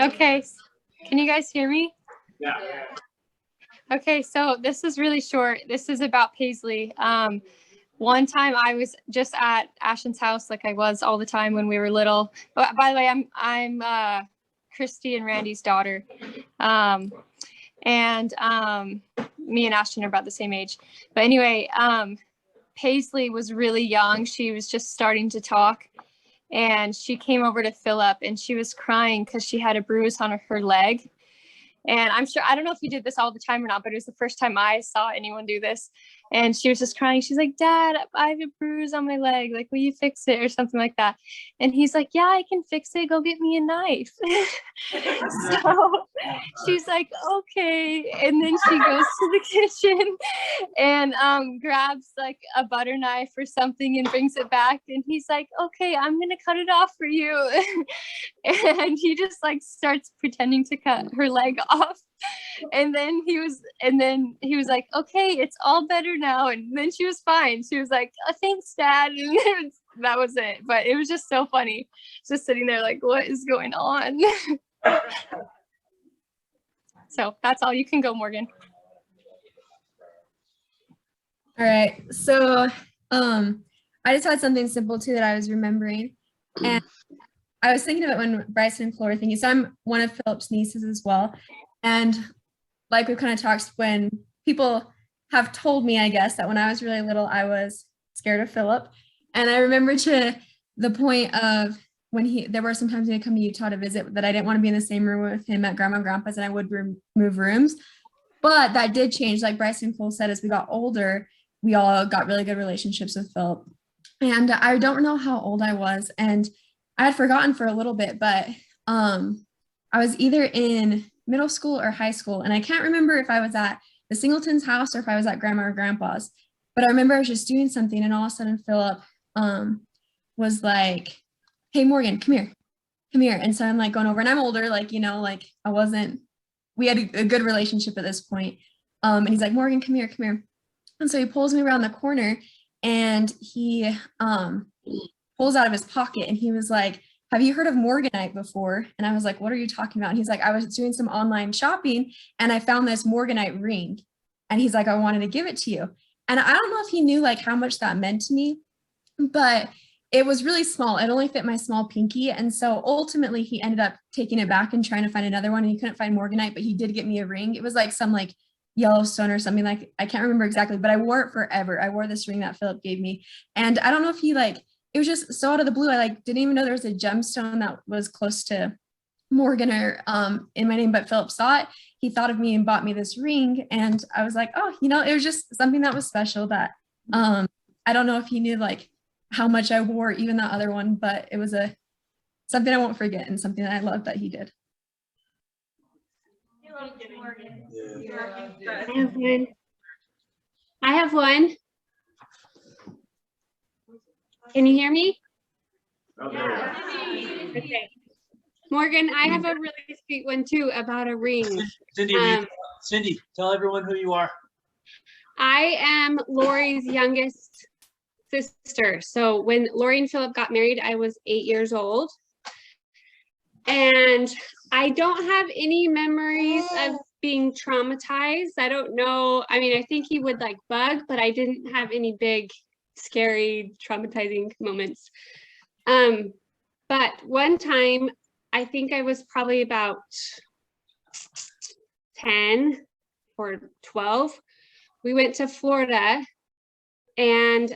Okay, can you guys hear me? Yeah. Okay, so this is really short. This is about Paisley. One time I was just at Ashton's house, like I was all the time when we were little. But by the way, I'm Christy and Randy's daughter. Me and Ashton are about the same age. But anyway, Paisley was really young. She was just starting to talk. And she came over to Philip, and she was crying because she had a bruise on her leg. And I'm sure, I don't know if you did this all the time or not, but it was the first time I saw anyone do this. And she was just crying. She's like, "Dad, I have a bruise on my leg. Like, will you fix it?" Or something like that. And he's like, "Yeah, I can fix it. Go get me a knife." So she's like, "Okay." And then she goes to the kitchen and grabs like a butter knife or something and brings it back. And he's like, "Okay, I'm going to cut it off for you." And he just like starts pretending to cut her leg off. And then he was like, "Okay, it's all better now." And then she was fine. She was like, "Oh, thanks, Dad." And that was it. But it was just so funny, just sitting there like, what is going on? So that's all. You can go, Morgan. All right. So I just had something simple too that I was remembering. And I was thinking of it when Bryson and Chloe were thinking. So I'm one of Philip's nieces as well. And like we've kind of talked, when people have told me, I guess, that when I was really little, I was scared of Philip. And I remember to the point of when there were some times when he'd come to Utah to visit that I didn't want to be in the same room with him at Grandma and Grandpa's, and I would move rooms. But that did change. Like Bryson and Cole said, as we got older, we all got really good relationships with Philip. And I don't know how old I was, and I had forgotten for a little bit, but I was either in middle school or high school, and I can't remember if I was at the Singleton's house or if I was at Grandma or Grandpa's, but I remember I was just doing something, and all of a sudden Philip was like, "Hey, Morgan, come here. And so I'm like going over, and I'm older, like, you know, like we had a good relationship at this point. And he's like, "Morgan, come here. And so he pulls me around the corner, and he pulls out of his pocket, and he was like, "Have you heard of Morganite before?" And I was like, "What are you talking about?" And he's like, "I was doing some online shopping, and I found this Morganite ring." And he's like, "I wanted to give it to you." And I don't know if he knew like how much that meant to me, but it was really small. It only fit my small pinky. And so ultimately he ended up taking it back and trying to find another one, and he couldn't find Morganite, but he did get me a ring. It was like some like Yellowstone or something, like I can't remember exactly, but I wore it forever. I wore this ring that Philip gave me. And I don't know if he like, it was just so out of the blue. I like didn't even know there was a gemstone that was close to Morgan or in my name, but Philip saw it. He thought of me and bought me this ring. And I was like, oh, you know, it was just something that was special that I don't know if he knew like how much I wore even the other one, but it was something I won't forget and something that I love that he did. I have one. Can you hear me? Okay. Morgan, I have a really sweet one too about a ring. Cindy, tell everyone who you are. I am Lori's youngest sister. So when Lori and Philip got married, I was 8 years old. And I don't have any memories of being traumatized. I don't know. I mean, I think he would like bug, but I didn't have any big, scary, traumatizing moments. But one time, I think I was probably about 10 or 12. We went to Florida and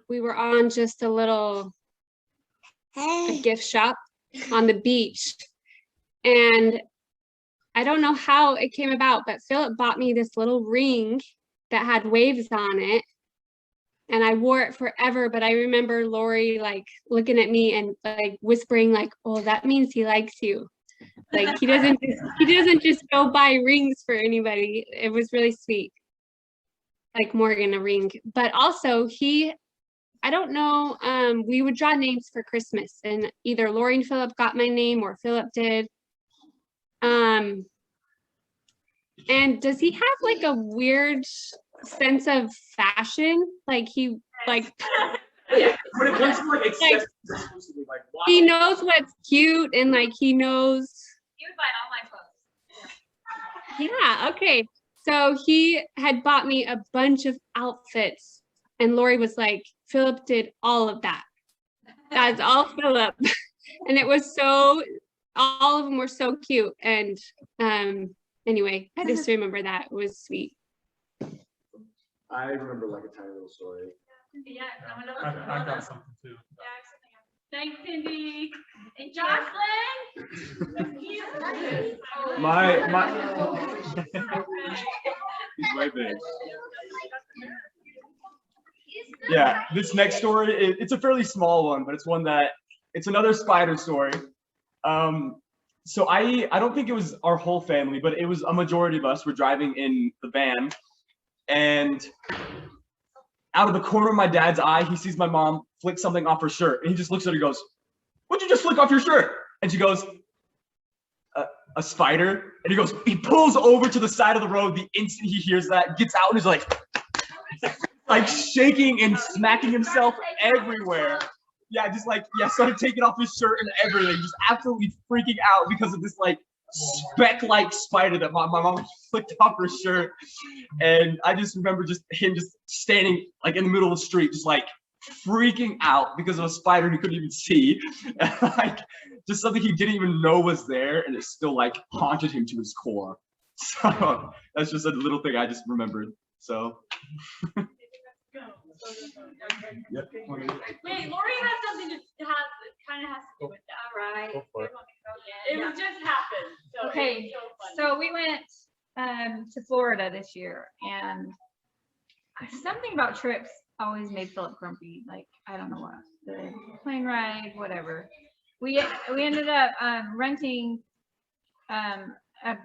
we were on just a gift shop on the beach. And I don't know how it came about, but Philip bought me this little ring that had waves on it. And I wore it forever, but I remember Lori like looking at me and like whispering like, oh, that means he likes you. Like he doesn't just go buy rings for anybody. It was really sweet. Like Morgan, a ring. But also I don't know, we would draw names for Christmas and either Lori and Philip got my name or Philip did. And does he have like a weird sense of fashion? Like he like yeah, when it comes to like accessories, like wow. He knows what's cute and like he knows. He would buy all my clothes. Yeah, okay. So he had bought me a bunch of outfits and Lori was like, Philip did all of that. That's all Philip. And it was all of them were so cute. And anyway, I just remember that. It was sweet. I remember like a tiny little story. Yeah, I got something too. Thanks, Cindy. And Jocelyn. My yeah, this next story, it's a fairly small one, but it's one that it's another spider story. So I don't think it was our whole family, but it was a majority of us were driving in the van, and out of the corner of my dad's eye, he sees my mom flick something off her shirt, and he just looks at her and goes, "What'd you just flick off your shirt?" And she goes, a spider. And he pulls over to the side of the road the instant he hears that, gets out and is like shaking and smacking himself everywhere. Yeah, just started taking off his shirt and everything, just absolutely freaking out because of this like speck-like spider that my mom flicked off her shirt. And I just remember him standing like in the middle of the street, just like freaking out because of a spider he couldn't even see. Like just something he didn't even know was there, and it still like haunted him to his core. So that's just a little thing I just remembered. So yep. Wait, Lori has something kind of has to do with that, right? It just happened. So okay, so we went to Florida this year, and something about trips always made Philip grumpy. Like I don't know what, the plane ride, whatever. We ended up renting a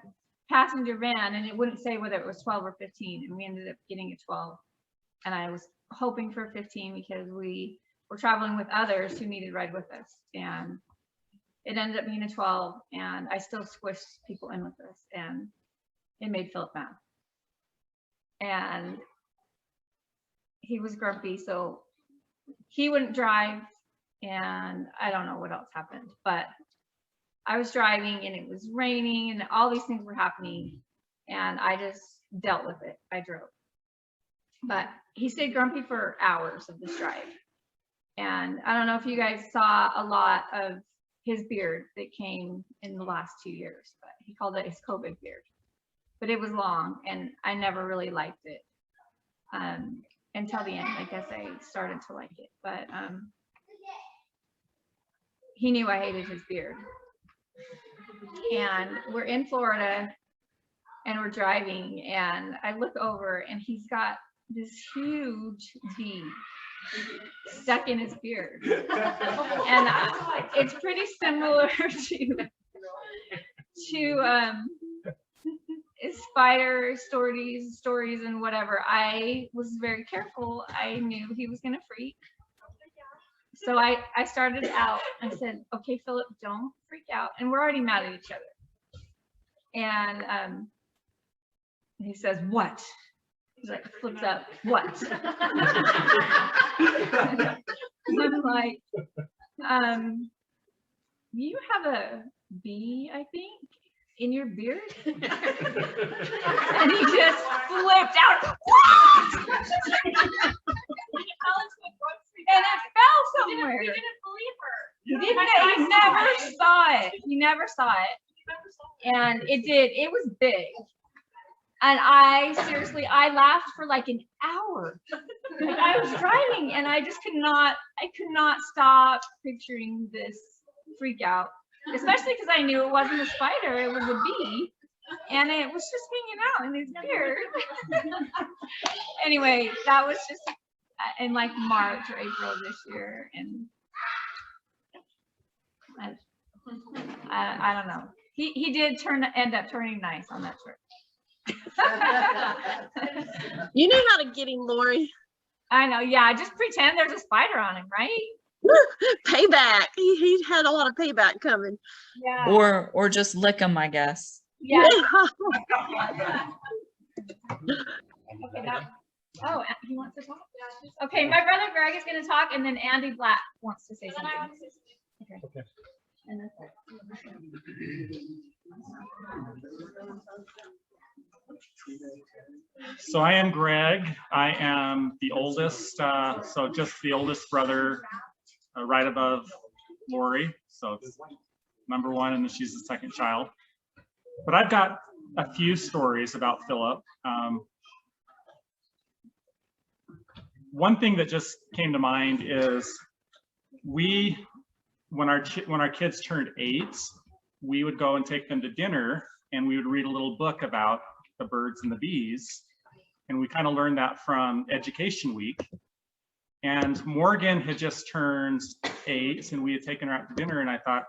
passenger van, and it wouldn't say whether it was 12 or 15, and we ended up getting a 12. And I was hoping for 15 because we were traveling with others who needed ride with us, and it ended up being a 12, and I still squished people in with us, and it made Philip mad. And he was grumpy, so he wouldn't drive, and I don't know what else happened, but I was driving and it was raining and all these things were happening, and I just dealt with it. I drove. But he stayed grumpy for hours of this drive. And I don't know if you guys saw a lot of his beard that came in the last 2 years, but he called it his COVID beard. But it was long, and I never really liked it until the end. I guess I started to like it, but he knew I hated his beard. And we're in Florida and we're driving, and I look over and he's got this huge bee stuck in his beard. And it's pretty similar to spider stories and whatever. I was very careful. I knew he was gonna freak. So I started out, I said, okay, Philip, don't freak out. And we're already mad at each other. And he says, what? He's like, flips up, what? And I'm like, you have a bee, I think, in your beard? And he just flipped out. What? And it fell somewhere. We didn't believe her. He never saw it. He never saw it. And it was big. And I laughed for like an hour. Like I was driving and I could not stop picturing this freak out. Especially because I knew it wasn't a spider, it was a bee. And it was just hanging out in his beard. Anyway, that was just in like March or April this year. And I don't know. He did end up turning nice on that trip. You knew how to get him, Lori. I know. Yeah, just pretend there's a spider on him, right? Payback. He had a lot of payback coming. Yeah. Or just lick them, I guess. Yeah. Okay, he wants to talk. Okay, my brother Greg is going to talk, and then Andy Black wants to say something. Okay. And that's it. So I am Greg. I am the oldest, so just the oldest brother, right above Lori. So it's number one, and then she's the second child. But I've got a few stories about Philip. One thing that just came to mind is when our kids turned 8, we would go and take them to dinner, and we would read a little book about the birds and the bees. And we kind of learned that from Education Week. And Morgan had just turned 8, and we had taken her out to dinner, and I thought,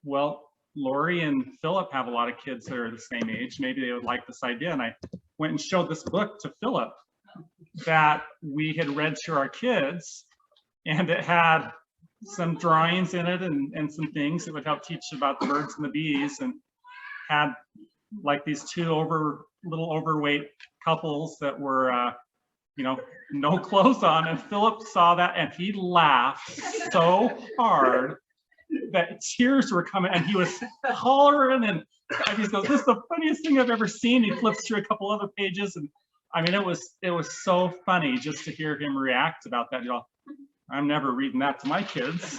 well, Lori and Philip have a lot of kids that are the same age. Maybe they would like this idea. And I went and showed this book to Philip that we had read to our kids, and it had some drawings in it and some things that would help teach about the birds and the bees, and had like these two little overweight couples that were no clothes on. And Philip saw that and he laughed so hard that tears were coming, and he was hollering, and he goes, this is the funniest thing I've ever seen. He flips through a couple other pages, and I mean, it was so funny just to hear him react about that. I'm never reading that to my kids.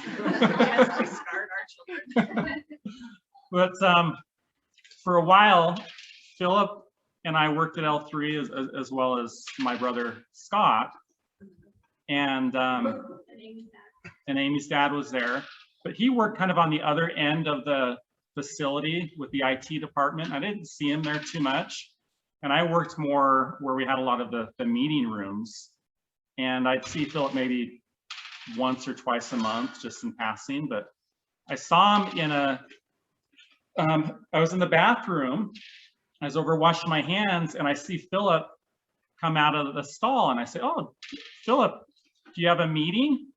But for a while, Philip and I worked at L3 as well as my brother Scott, and Amy's dad was there. But he worked kind of on the other end of the facility with the IT department. I didn't see him there too much. And I worked more where we had a lot of the meeting rooms. And I'd see Philip maybe once or twice a month, just in passing. But I saw him I was in the bathroom. I was over washing my hands, and I see Philip come out of the stall. And I say, oh, Philip, do you have a meeting?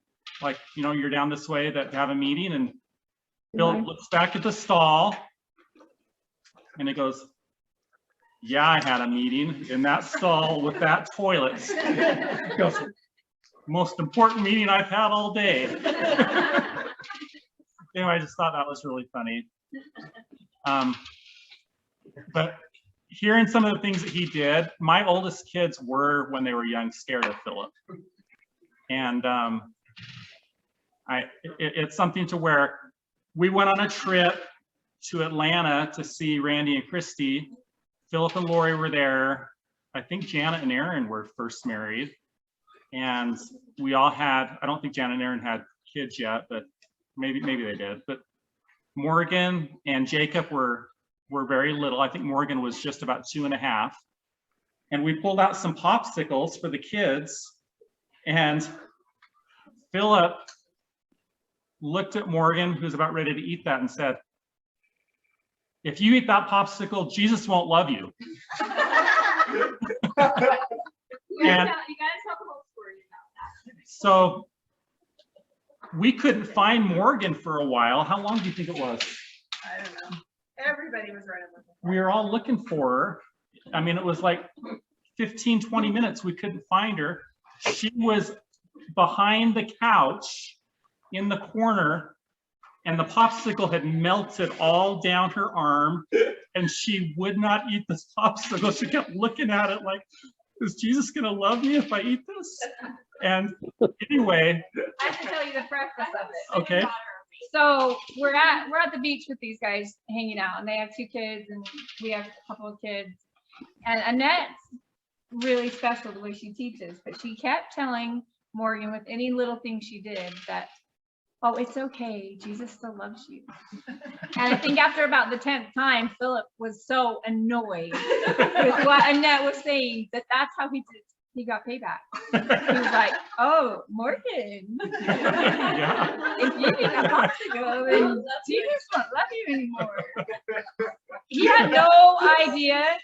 Like, you're down this way to have a meeting. And Philip looks back at the stall, and he goes, yeah, I had a meeting in that stall with that toilet. He goes, most important meeting I've had all day. Anyway, I just thought that was really funny. But hearing some of the things that he did, my oldest kids were, when they were young, scared of Philip. And it's something to where we went on a trip to Atlanta to see Randy and Christy. Philip and Lori were there. I think Janet and Aaron were first married. And we all had, I don't think Janet and Aaron had kids yet, but maybe they did. But Morgan and Jacob were very little. I think Morgan was just about 2.5. And we pulled out some popsicles for the kids. And Philip looked at Morgan, who's about ready to eat that, and said, "If you eat that popsicle, Jesus won't love you." And so we couldn't find Morgan for a while. How long do you think it was? I don't know. Everybody was running looking for We were all looking for her. I mean, it was like 15, 20 minutes. We couldn't find her. She was behind the couch in the corner, and the popsicle had melted all down her arm, and she would not eat this popsicle. She kept looking at it like, is Jesus gonna love me if I eat this? And anyway, I have to tell you the preface of it. okay. So we're at the beach with these guys hanging out, and they have 2 kids, and we have a couple of kids. And Annette's really special the way she teaches, but she kept telling Morgan with any little thing she did that, oh, it's okay, Jesus still loves you. And I think after about the 10th time, Philip was so annoyed with what Annette was saying that that's how he got payback. He was like, oh, Morgan, if you need a popsicle, then Jesus won't love you anymore. He had no idea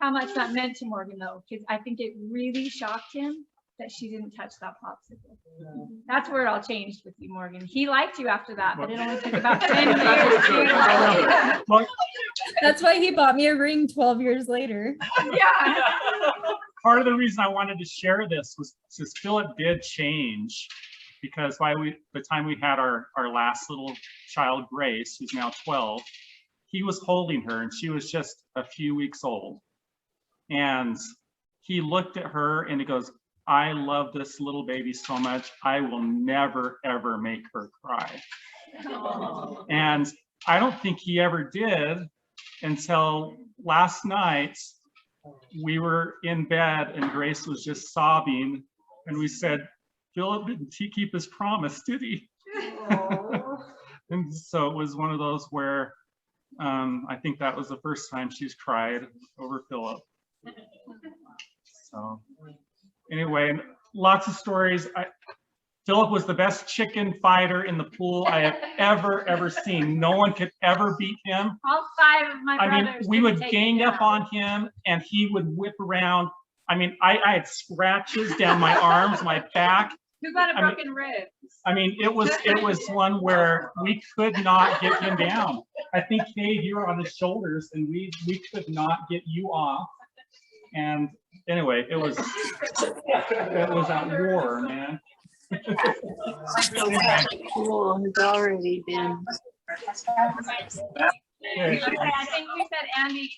how much that meant to Morgan, though, because I think it really shocked him that she didn't touch that popsicle. That's where it all changed with you, Morgan. He liked you after that, but it only took about 10 years to like you. That's why he bought me a ring 12 years later. Yeah. Part of the reason I wanted to share this was because Philip did change, because by the time we had our last little child, Grace, who's now 12, he was holding her and she was just a few weeks old. And he looked at her and he goes, I love this little baby so much. I will never, ever make her cry. Oh. And I don't think he ever did until last night. We were in bed and Grace was just sobbing. And we said, Philip, didn't he keep his promise, did he? And so it was one of those where I think that was the first time she's cried over Philip. So anyway, lots of stories. Philip was the best chicken fighter in the pool I have ever seen. No one could ever beat him. All 5 of my brothers. I mean, we would gang up on him and he would whip around. I mean, I had scratches down my arms, my back. Who got a broken rib? I mean, it was one where we could not get him down. I think, Kay, you were on his shoulders and we could not get you off. And anyway, it was at war, man. Cool, has already been. Okay, I think we said Andy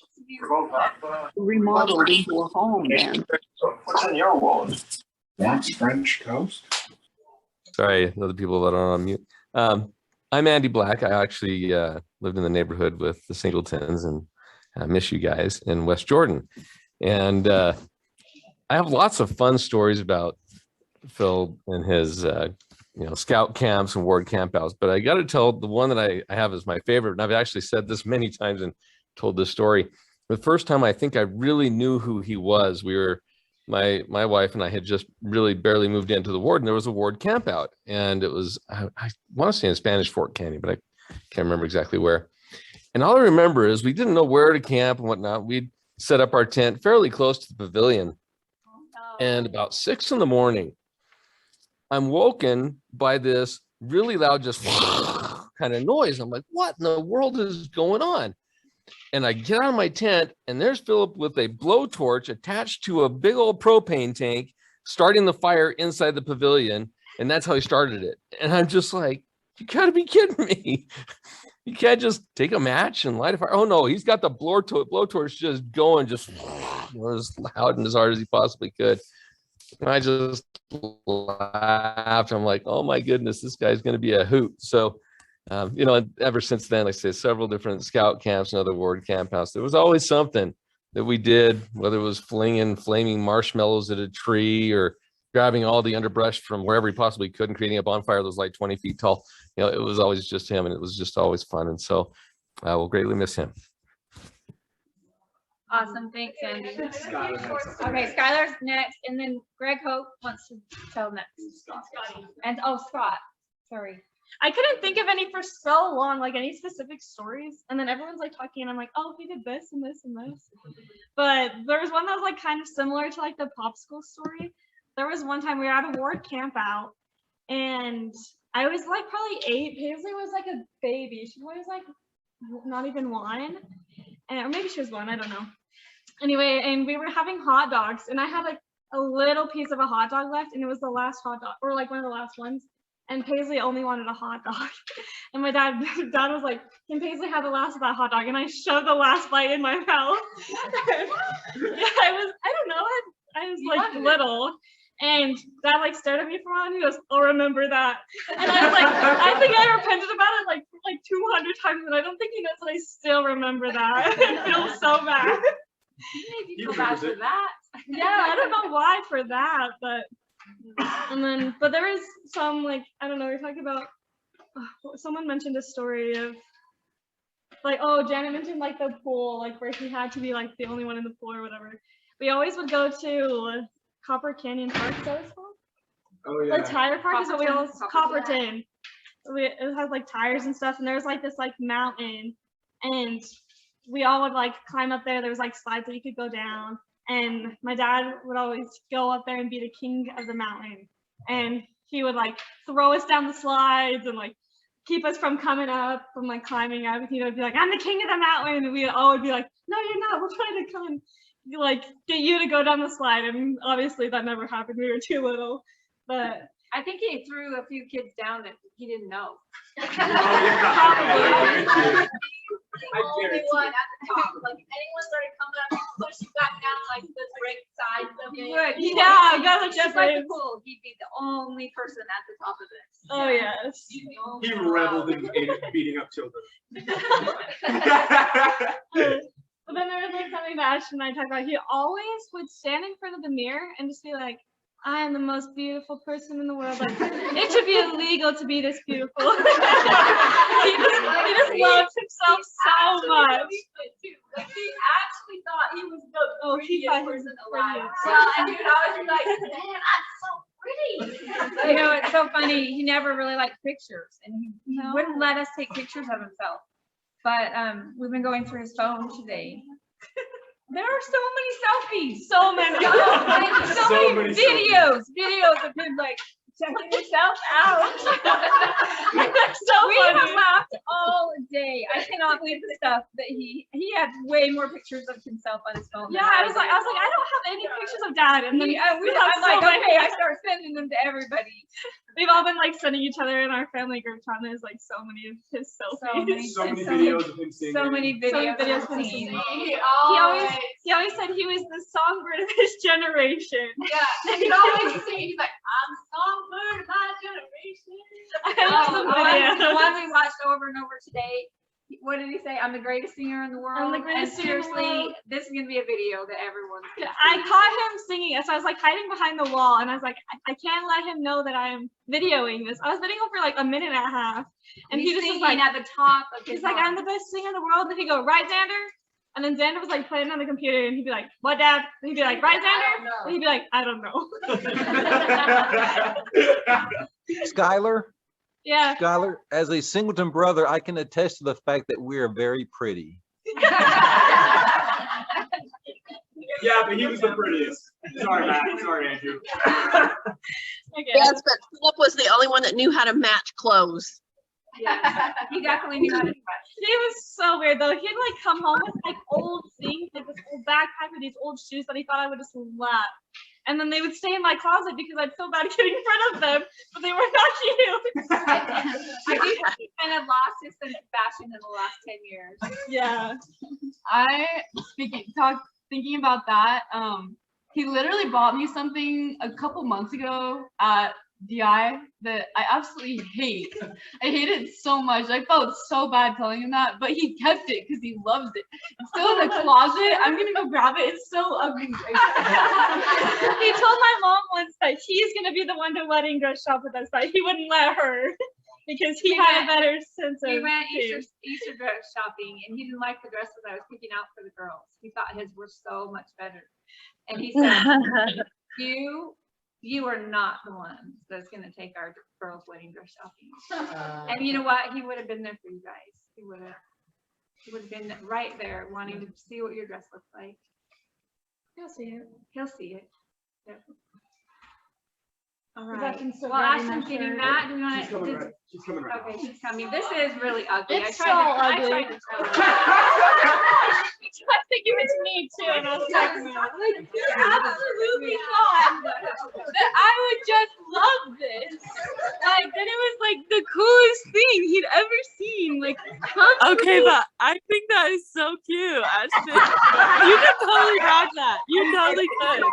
Remodeled into a home then. What's in your wallet? That's French toast. Sorry, other people that are on mute. I'm Andy Black. I actually lived in the neighborhood with the Singletons, and I miss you guys in West Jordan. And I have lots of fun stories about Phil and his scout camps and ward campouts, but I got to tell the one that I have is my favorite, and I've actually said this many times and told this story. The first time I think I really knew who he was, my wife and I had just really barely moved into the ward, and there was a ward campout, and it was, I want to say in Spanish Fort Canyon, but I can't remember exactly where. And all I remember is we didn't know where to camp and whatnot. We'd set up our tent fairly close to the pavilion, and about 6 in the morning, I'm woken by this really loud, just kind of noise. I'm like, what in the world is going on? And I get out of my tent, and there's Philip with a blowtorch attached to a big old propane tank, starting the fire inside the pavilion. And that's how he started it. And I'm just like, you gotta be kidding me. You can't just take a match and light a fire. Oh no, he's got the blowtorch just going, just as loud and as hard as he possibly could. And I just laughed. I'm like, oh my goodness, this guy's going to be a hoot. So, ever since then, like I say, several different scout camps and other ward campouts, there was always something that we did, whether it was flinging flaming marshmallows at a tree or grabbing all the underbrush from wherever he possibly could and creating a bonfire that was like 20 feet tall. You know, it was always just him, and it was just always fun. And so we'll greatly miss him. Awesome. Thanks, Andy. Okay, Skylar's next, and then Greg Hope wants to tell next. And Scott. Sorry. I couldn't think of any for so long, like any specific stories. And then everyone's like talking, and I'm like, oh, he did this and this and this. But there was one that was like kind of similar to like the popsicle story. There was one time we were at a ward camp out, and I was like probably 8. Paisley was like a baby. She was like not even 1. And, or maybe she was 1, I don't know. Anyway, and we were having hot dogs, and I had like a little piece of a hot dog left, and it was the last hot dog, or like one of the last ones. And Paisley only wanted a hot dog. And my dad was like, can Paisley have the last of that hot dog? And I shoved the last bite in my mouth. Yeah, I don't know, I was like little. And Dad like stared at me for a while, and he goes, "Oh, remember that." And I was like, I think I repented about it like 200 times, and I don't think he knows that I still remember that. I feel so bad. You feel bad for that. Yeah, I don't know why for that, but there is some like, I don't know, we're talking about, someone mentioned a story of like, Janet mentioned like the pool, like where he had to be like the only one in the pool or whatever. We always would go to Copper Canyon Park, is that what it's called? Oh yeah. The tire park is what we always, Copperton. Copperton. It has like tires and stuff, and there's like this like mountain, and we all would like climb up there. There was like slides that you could go down, and my dad would always go up there and be the king of the mountain, and he would like throw us down the slides and like keep us from coming up, from like climbing up. He would be like, "I'm the king of the mountain," and we all would be like, "No, you're not. We're trying to come like get you to go down the slide." And obviously that never happened. We were too little, but I think he threw a few kids down that he didn't know. The only one at the top. Like if anyone started coming up, he'd push you back down like the break sides of it. Yeah, that's just like the pool. He'd be the only person at the top of it. Oh yes. He reveled in beating up children. But then there was like something that Ashton and I talked about. He always would stand in front of the mirror and just be like, "I am the most beautiful person in the world. Like, it should be illegal to be this beautiful." he just loves himself so much. Like, he actually thought he was the prettiest person alive. Yeah, and you'd always be like, "Man, I'm so pretty." You know, it's so funny. He never really liked pictures, and he wouldn't let us take pictures of himself. But we've been going through his phone today. There are so many selfies. So many. so many videos of him like checking himself out. So we funny. have laughed all day. I cannot believe the stuff that he had way more pictures of himself on his phone. Yeah, I was like, I don't have any pictures of Dad, and then I'm like, okay, I start sending them to everybody. We've all been like sending each other in our family group chat. There's like so many of his selfies. So many videos of him singing. So many videos of him singing. He always said he was the songbird of his generation. Yeah, and he'd always sing. He's like, "I'm the songbird of my generation." The one we watched over and over today. What did he say? "I'm the greatest singer in the world." I'm the greatest singer in the world. This is gonna be a video that everyone's gonna I caught him singing it, so I was like hiding behind the wall, and I was like, I can't let him know that I am videoing this. I was videoing for like a minute and a half, and he just was like at the top of his he's like, "I'm the best singer in the world." And then he'd go, "Right, Xander?" And then Xander was like playing on the computer, and he'd be like, "What, Dad?" And he'd be like, "Right, Xander?" And he'd be like, "I don't know." Skylar, Yeah. Skylar, as a Singleton brother, I can attest to the fact that we are very pretty. Yeah, but he was the prettiest. Sorry, Matt. Sorry, Andrew. Yes, but Philip was the only one that knew how to match clothes. Yeah, he definitely knew how to do He was so weird though. He'd like come home with like old things, like this old backpack with these old shoes that he thought I would just love. And then they would stay in my closet because I'd feel bad getting rid of them, but they were not cute. I think he kind of lost his sense of fashion in the last 10 years. Yeah. Thinking about that, he literally bought me something a couple months ago at DI that I absolutely hate. I hate it so much. I felt so bad telling him that, but he kept it because he loves it. It's still in the closet. I'm gonna go grab it. It's so ugly. He told my mom once that he's gonna be the one to wedding dress shop with us, but he wouldn't let her because he had a better sense of. We went taste. Easter dress shopping, and he didn't like the dresses I was picking out for the girls. He thought his were so much better, and he said, "You are not the one that's going to take our girls' wedding dress shopping." And you know what? He would have been there for you guys. He would have been right there, wanting to see what your dress looks like. He'll see it. He'll see it. Yep. All right. Well, Ashton's getting that. Do you want She's coming right. She's coming right. Okay, she's coming. This is really ugly. It's I ugly. tried to tell her. He tried to give it to me too, and I was like, no. Absolutely not. That I would just love this. Like that it was like the coolest thing he'd ever seen. Like Okay, but I think that is so cute, Ashton. You can totally rock that. You totally could.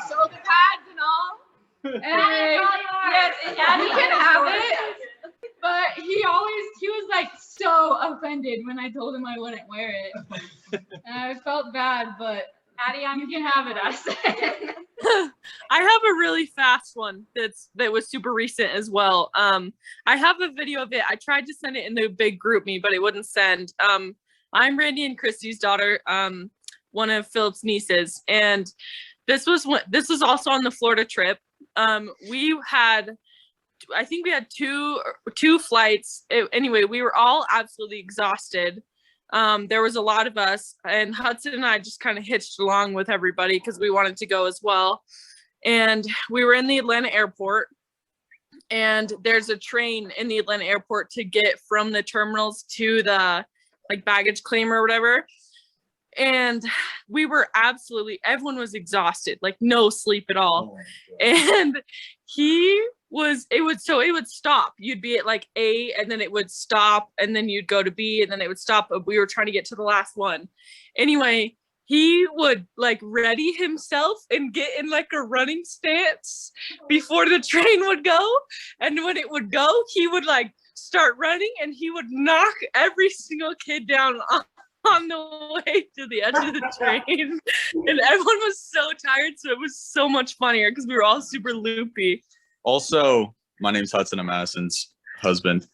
shoulder pads and all. And yes, and he can have it. But he was like so offended when I told him I wouldn't wear it. And I felt bad, but Addie, you can have it, I said. I have a really fast one that was super recent as well. I have a video of it. I tried to send it in the big group me, but it wouldn't send. I'm Randy and Christy's daughter, one of Philip's nieces, and this was also on the Florida trip. I think we had two flights. Anyway, we were all absolutely exhausted. There was a lot of us, and Hudson and I just kind of hitched along with everybody because we wanted to go as well. And we were in the Atlanta airport, and there's a train in the Atlanta airport to get from the terminals to the baggage claim or whatever. And we were everyone was exhausted, like no sleep at all. And it would stop. You'd be at like A, and then it would stop, and then you'd go to B, and then it would stop. But we were trying to get to the last one. Anyway, he would like ready himself and get in like a running stance before the train would go. And when it would go, he would like start running, and he would knock every single kid down on the way to the edge of the train. And everyone was so tired, so it was so much funnier because we were all super loopy. Also, my name's Hudson. I'm Madison's husband.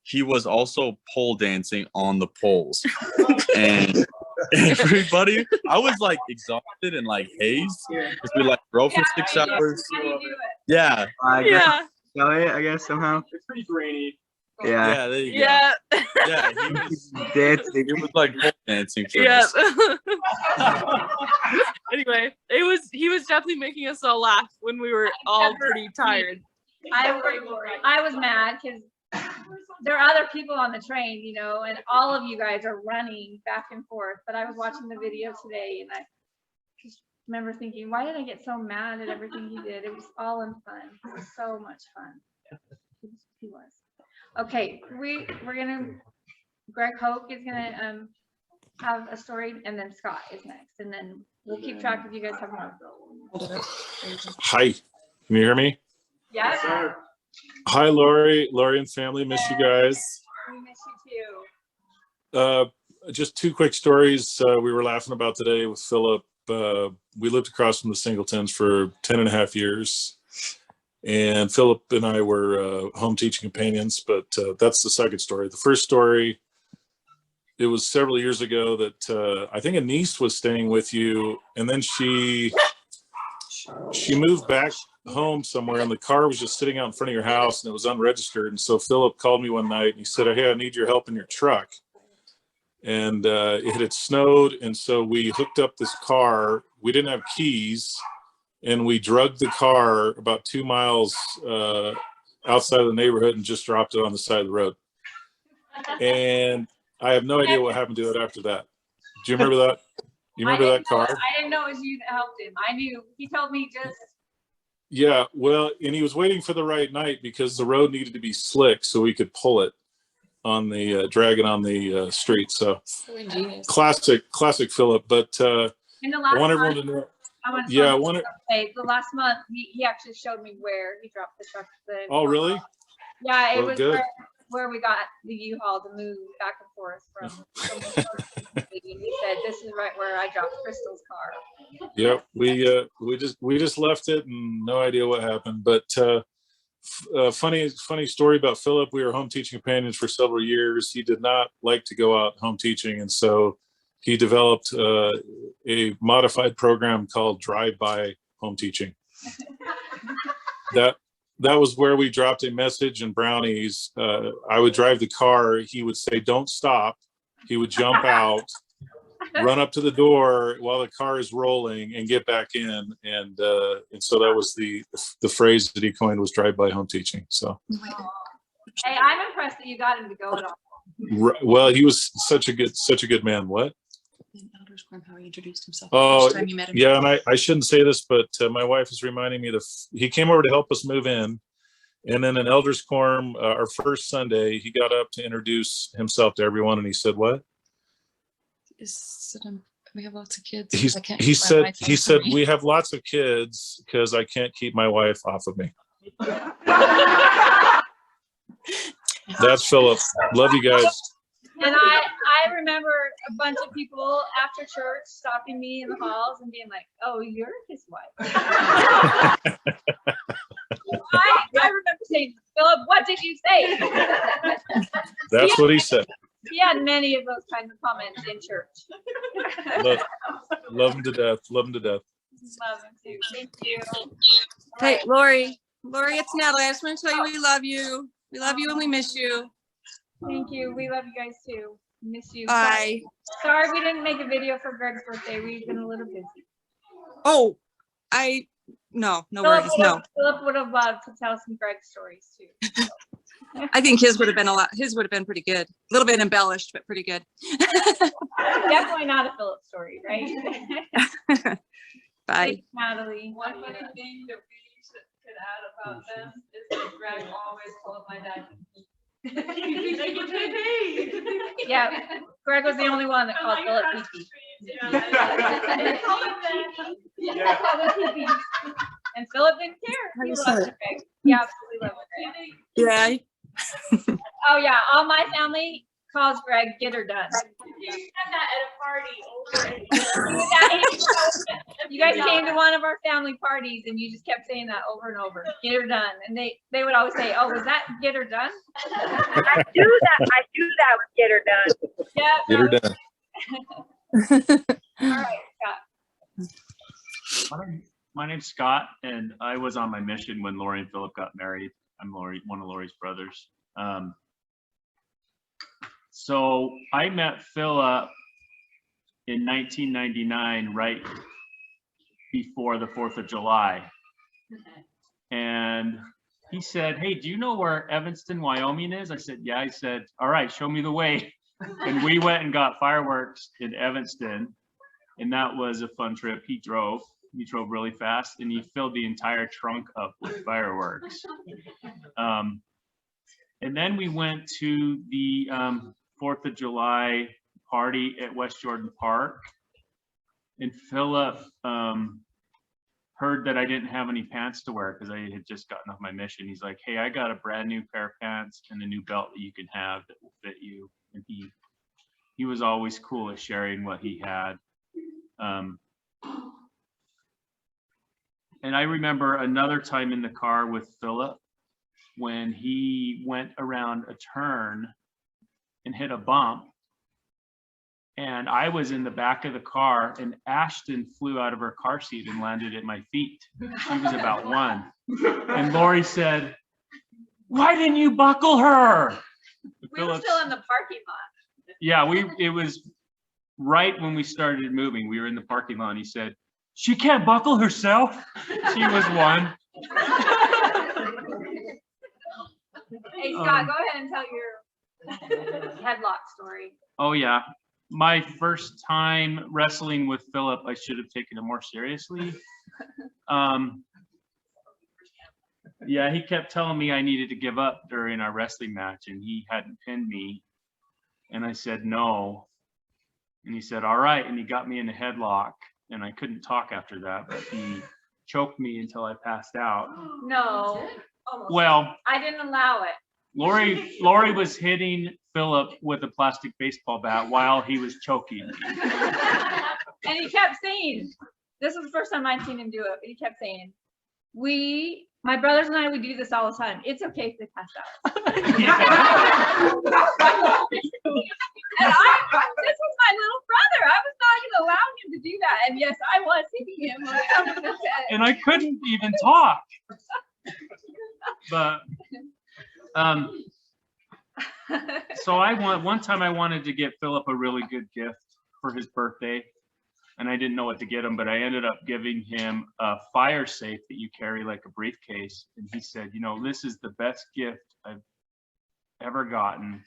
He was also pole dancing on the poles. And everybody, I was like exhausted and like hazed because we like drove for 6 hours. Yeah. I guess somehow. It's pretty grainy. Yeah. There you go. Yeah. Yeah, he was dancing. It was like pole dancing for Yeah. us. Anyway, he was definitely making us all laugh when we were all pretty tired. I was mad because there are other people on the train, you know, and all of you guys are running back and forth. But I was watching the video today, and I just remember thinking, why did I get so mad at everything he did? It was all in fun. It was so much fun. He was. Okay, we're gonna. Greg Hoke is gonna have a story, and then Scott is next, and then we'll keep track if you guys have more. Hi, can you hear me? Yes. Hi, Lori and family. Miss you guys. We miss you too. Just two quick stories we were laughing about today with Philip. We lived across from the Singletons for 10.5 years. And Philip and I were home teaching companions, but that's the second story. The first story, it was several years ago that I think a niece was staying with you, and then she moved back home somewhere, and the car was just sitting out in front of your house, and it was unregistered. And so Philip called me one night, and he said, "Hey, I need your help in your truck." And it had snowed, and so we hooked up this car. We didn't have keys. And we drugged the car about 2 miles outside of the neighborhood and just dropped it on the side of the road. And I have no idea what happened to it after that. Do you remember that? You remember that car? I didn't know it was you that helped him. I knew. He told me just. Yeah, well, and he was waiting for the right night because the road needed to be slick so we could pull it on the drag it on the street. So classic Philip. But I want everyone to know. I want to Yeah, I want to. say the last month he actually showed me where he dropped the truck. Oh, really? Yeah, it Well, was good. where we got the U-Haul to move back and forth from he said, this is right where I dropped Crystal's car. Yep, we just left it and no idea what happened. But funny story about Philip. We were home teaching companions for several years. He did not like to go out home teaching, and so he developed a modified program called drive-by home teaching. That was where we dropped a message and brownies. I would drive the car. He would say, "Don't stop." He would jump out, run up to the door while the car is rolling, and get back in. And so that was the phrase that he coined, was drive-by home teaching. So, hey, I'm impressed that you got him to go at all. well, he was such a good man. What? How he introduced himself. Oh, Time you met him. yeah, and I shouldn't say this, but my wife is reminding me that he came over to help us move in, and then in Elders Quorum, our first Sunday, he got up to introduce himself to everyone, and he said, "What?" We have lots of kids. He said we have lots of kids because I can't keep my wife off of me. That's Philip. Love you guys. And I remember a bunch of people after church stopping me in the halls and being like, "Oh, you're his wife." I remember saying, "Philip, what did you say?" That's what he said. He had many of those kinds of comments in church. Love him to death. Love him to death. Love him too. Thank you. Hey, Lori, it's Natalie. I just want to tell you we love you. We love you and we miss you. Thank you. We love you guys too. Miss you. Bye. Sorry we didn't make a video for Greg's birthday. We've been a little busy. Oh, no worries. No. Philip would have loved to tell some Greg stories too. I think his would have been pretty good. A little bit embellished, but pretty good. Definitely not a Philip story, right? Bye. Thanks, Natalie. One funny thing that we could add about them is that Greg always told my dad. Yeah, Greg was the only one that called Philip Pee-Pee. And Philip didn't care. He loved Greg. He absolutely loved Greg. Yeah. Oh yeah, all my family calls Greg "Get Her Done." You said that at a party over. You guys came to one of our family parties and you just kept saying that over and over. "Get her done." And they would always say, "Oh, was that get her done?" I do that with "Get Her Done." Yeah. Get her done. All right, Scott. My name's Scott, and I was on my mission when Lori and Philip got married. I'm one of Lori's brothers. So I met Philip in 1999, right before the 4th of July. And he said, "Hey, do you know where Evanston, Wyoming is?" I said, "Yeah." He said, "All right, show me the way." And we went and got fireworks in Evanston. And that was a fun trip. He drove really fast, and he filled the entire trunk up with fireworks. And then we went to the 4th of July party at West Jordan Park, and Philip heard that I didn't have any pants to wear because I had just gotten off my mission. He's like, "Hey, I got a brand new pair of pants and a new belt that you can have that will fit you." And he was always cool at sharing what he had. And I remember another time in the car with Philip when he went around a turn and hit a bump, and I was in the back of the car, and Ashton flew out of her car seat and landed at my feet. She was about 1. And Lori said, "Why didn't you buckle her?" We were still in the parking lot. Yeah, it was right when we started moving. We were in the parking lot, and he said, "She can't buckle herself." She was 1. Hey, Scott, go ahead and tell your headlock story. Oh yeah, my first time wrestling with Philip, I should have taken it more seriously. Yeah, he kept telling me I needed to give up during our wrestling match, and he hadn't pinned me. And I said no. And he said, "All right." And he got me in a headlock. and I couldn't talk after that, but he choked me until I passed out. No. Well, I didn't allow it. Lori was hitting Philip with a plastic baseball bat while he was choking me. And he kept saying, this was the first time I'd seen him do it, but he kept saying, my brothers and I would do this all the time. It's okay if they pass out. And this was my little brother. I was not going to allow him to do that. And yes, I was hitting him on top of his head. And I couldn't even talk. But so one time I wanted to get Philip a really good gift for his birthday, and I didn't know what to get him, but I ended up giving him a fire safe that you carry like a briefcase. And he said, you know, this is the best gift I've ever gotten,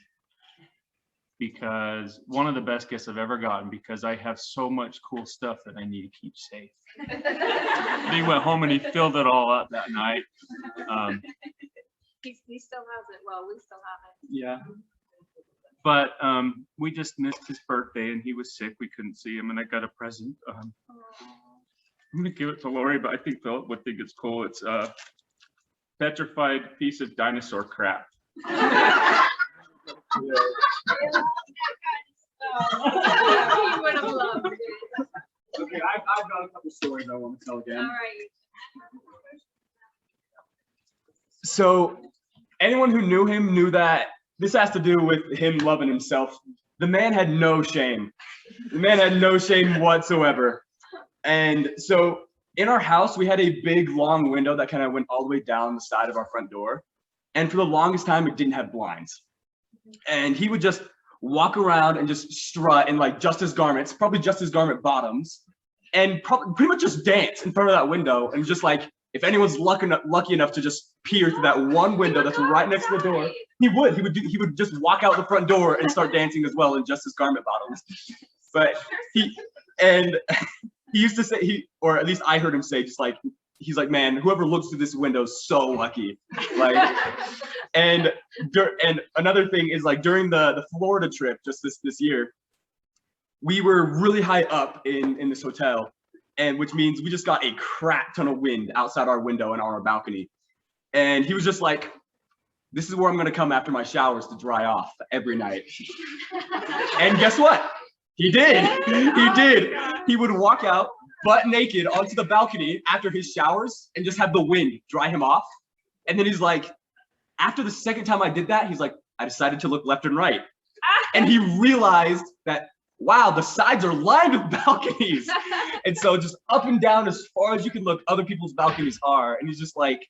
because one of the best gifts I've ever gotten, because I have so much cool stuff that I need to keep safe. And he went home and he filled it all up that night. He still has it. Well, we still have it. Yeah. But we just missed his birthday and he was sick. We couldn't see him, and I got a present. I'm gonna give it to Lori, but I think Philip would think it's cool. It's a petrified piece of dinosaur crap. He would have loved it. Okay, I've got a couple stories I want to tell again. All right. So anyone who knew him knew that this has to do with him loving himself. The man had no shame. The man had no shame whatsoever. And so in our house, we had a big, long window that kind of went all the way down the side of our front door. And for the longest time, it didn't have blinds. And he would just walk around and just strut in like just his garments, probably just his garment bottoms, and probably pretty much just dance in front of that window. And just like, if anyone's lucky enough to just peer through that one window that's right next to the door, he would just walk out the front door and start dancing as well in just his garment bottoms. But he used to say, or at least I heard him say, just like, he's like, man, whoever looks through this window is so lucky. Like, and another thing is, like, during the Florida trip just this year, we were really high up in this hotel, and which means we just got a crap ton of wind outside our window and on our balcony. And he was just like, this is where I'm gonna come after my showers to dry off every night. And guess what? He did. He did. He would walk out butt naked onto the balcony after his showers and just have the wind dry him off. And then he's like, after the second time I did that, he's like, I decided to look left and right. And he realized that, wow, the sides are lined with balconies. And so just up and down as far as you can look, other people's balconies are. And he's just like,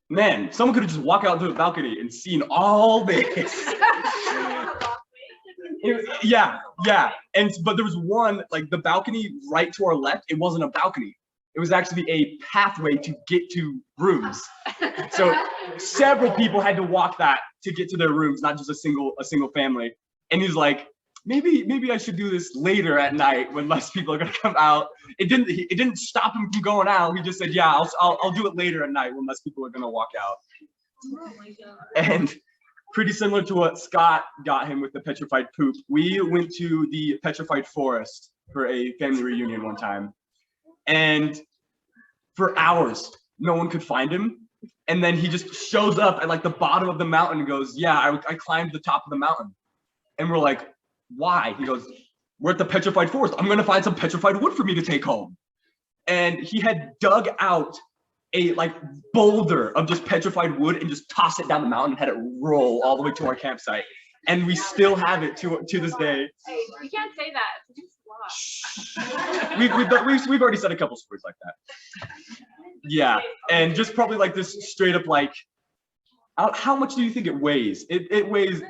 man, someone could have just walked out to the balcony and seen all this. Yeah. But there was one, like the balcony right to our left, it wasn't a balcony. It was actually a pathway to get to rooms. So several people had to walk that to get to their rooms, not just a single family. And he's like, maybe I should do this later at night when less people are gonna come out. It didn't stop him from going out. He just said, yeah, I'll do it later at night when less people are gonna walk out. Oh my God. And pretty similar to what Scott got him with the petrified poop, we went to the petrified forest for a family reunion one time. And for hours, no one could find him. And then he just shows up at like the bottom of the mountain and goes, yeah, I climbed the top of the mountain. And we're like, why? He goes, we're at the petrified forest. I'm gonna find some petrified wood for me to take home. And he had dug out a like boulder of just petrified wood and just tossed it down the mountain and had it roll all the way to our campsite. And we still have it to this day. Hey, you can't say that. We've already said a couple stories like that. Yeah, and just probably like this straight up like, how much do you think it weighs? It weighs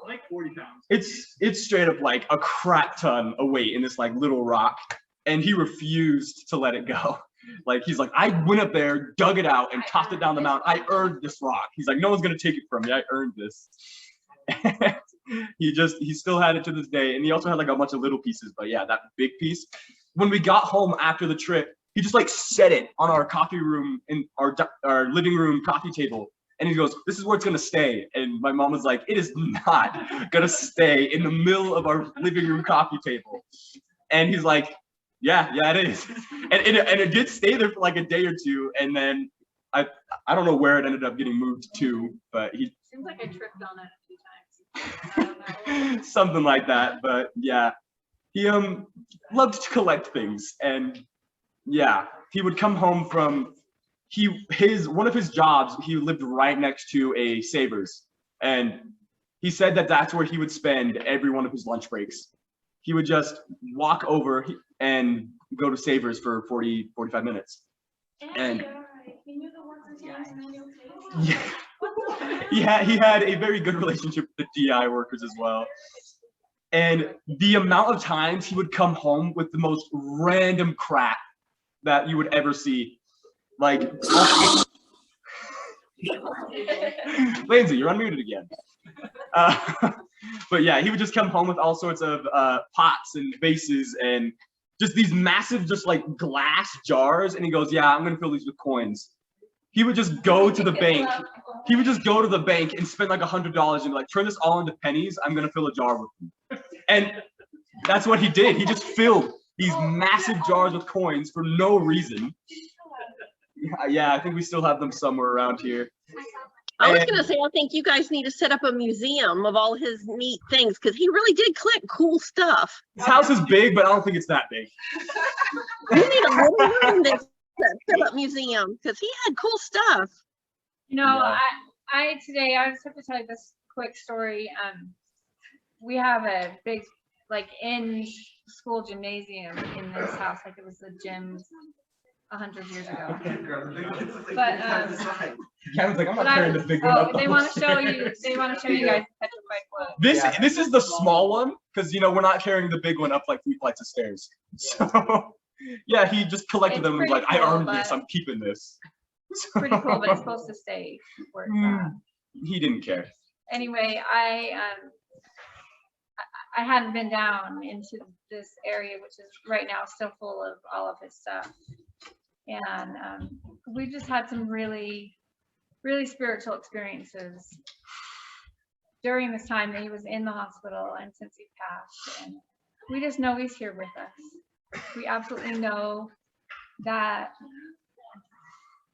like 40 pounds. It's straight up like a crap ton of weight in this like little rock, and he refused to let it go. Like he's like, I went up there, dug it out, and tossed it down the mountain. I earned this rock. He's like, no one's gonna take it from me. I earned this. He still had it to this day, and he also had like a bunch of little pieces. But yeah, that big piece. When we got home after the trip, he just like set it on our coffee room in our living room coffee table, and he goes, "This is where it's gonna stay." And my mom was like, "It is not gonna stay in the middle of our living room coffee table." And he's like, Yeah, it is. And it did stay there for like a day or two, and then I don't know where it ended up getting moved to, but he Seems like I tripped on it a few times. I don't know. something like that. But yeah, he loved to collect things, and yeah, he would come home from one of his jobs. He lived right next to a Savers, and he said that that's where he would spend every one of his lunch breaks. He would just walk over and go to Savers for 45 minutes. And yeah, he had a very good relationship with the DI workers as well. And the amount of times he would come home with the most random crap that you would ever see. Like, Lindsay, you're unmuted again. But yeah, he would just come home with all sorts of pots and vases and just these massive, just like glass jars. And he goes, yeah, I'm going to fill these with coins. He would just go to the bank. He would just go to the bank and spend like $100 and be like, turn this all into pennies. I'm going to fill a jar with them. And that's what he did. He just filled these massive jars with coins for no reason. Yeah, I think we still have them somewhere around here. I was going to say, I think you guys need to set up a museum of all his neat things, because he really did collect cool stuff. His house is big, but I don't think it's that big. You need a little room that's a Philip museum, because he had cool stuff. You know, I today, I just have to tell you this quick story. We have a big, like, in school gymnasium in this house, like it was the gym 100 years ago. But Kevin's like, I'm not carrying the big one up. They want to show you. They want to show you guys the petrified wood. This is the small one, because we're not carrying the big one up like 3 flights of stairs. So yeah, he just collected them and was like, I earned this. I'm keeping this. Pretty cool, but it's supposed to stay where it's at. He didn't care. Anyway, I hadn't been down into this area, which is right now still full of all of his stuff. And we just had some really, really spiritual experiences during this time that he was in the hospital and since he passed. And we just know he's here with us. We absolutely know that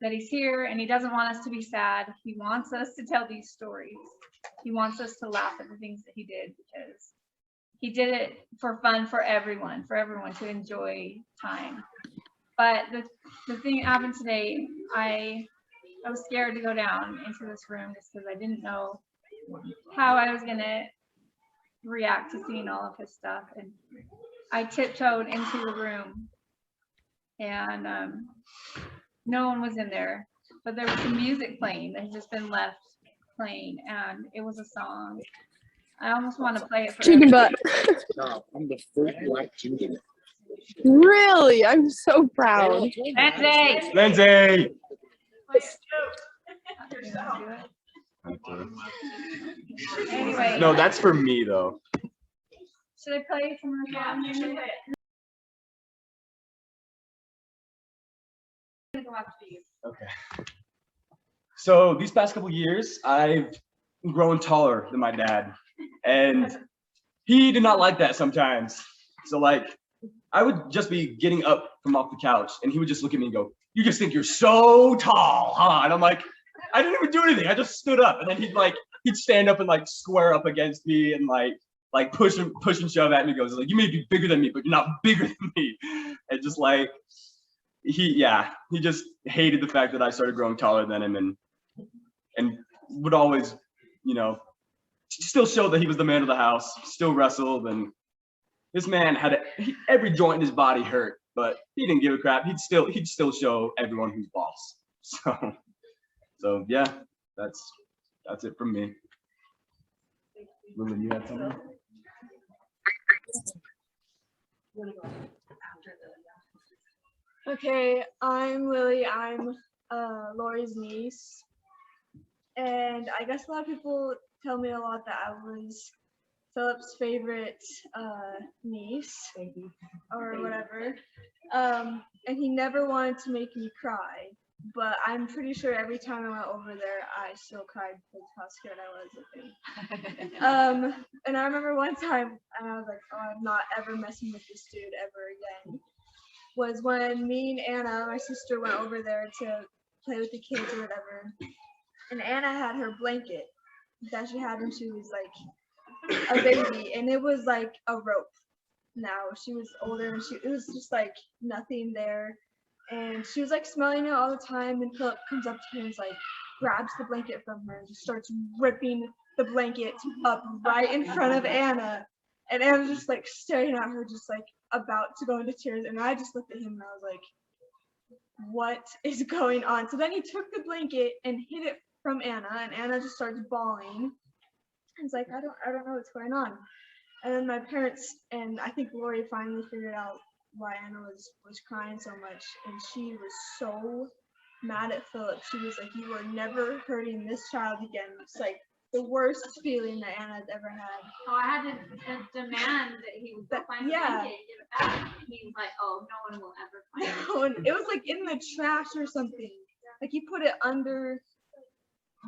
he's here, and he doesn't want us to be sad. He wants us to tell these stories. He wants us to laugh at the things that he did, because he did it for fun for everyone to enjoy time. But the thing that happened today, I was scared to go down into this room just because I didn't know how I was gonna react to seeing all of his stuff. And I tiptoed into the room, and no one was in there, but there was some music playing that had just been left playing, and it was a song. I almost want to play it for Chicken butt. No, I'm the first black chicken. Really? I'm so proud. Lindsay! Anyway. No, that's for me though. Should I play from her phone? You should play it. Go after you. Okay. So these past couple years, I've grown taller than my dad, and he did not like that sometimes. So like, I would just be getting up from off the couch, and he would just look at me and go, "You just think you're so tall, huh?" And I'm like, I didn't even do anything. I just stood up, and then he'd stand up and like square up against me and like push and shove at me. He goes like, "You may be bigger than me, but you're not bigger than me." And just like he just hated the fact that I started growing taller than him, and would always, still show that he was the man of the house, still wrestled, and this man had every joint in his body hurt, but he didn't give a crap. He'd still show everyone who's boss. So yeah, that's it from me. Lily, you had something? Okay, I'm Lily. I'm Lori's niece. And I guess a lot of people tell me a lot that I was Philip's favorite niece or whatever. And he never wanted to make me cry. But I'm pretty sure every time I went over there, I still cried because how scared I was of him. And I remember one time, and I was like, "Oh, I'm not ever messing with this dude ever again." was when me and Anna, my sister, went over there to play with the kids or whatever. And Anna had her blanket that she had when she was like a baby, and it was like a rope. Now she was older, and it was just like nothing there, and she was like smelling it all the time. And Philip comes up to her and is like, grabs the blanket from her and just starts ripping the blanket up right in front of Anna, and Anna's just like staring at her, just like about to go into tears. And I just looked at him and I was like, what is going on? So then he took the blanket and hid it from Anna, and Anna just starts bawling. It's like, I don't know what's going on. And then my parents and I think Lori finally figured out why Anna was crying so much, and she was so mad at Philip. She was like, you are never hurting this child again. It's like the worst feeling that Anna had ever had. Oh, I had to demand that he would go find the blanket and give it back. And he was like, oh, no one will ever find it. No, and it was like in the trash or something. Like he put it under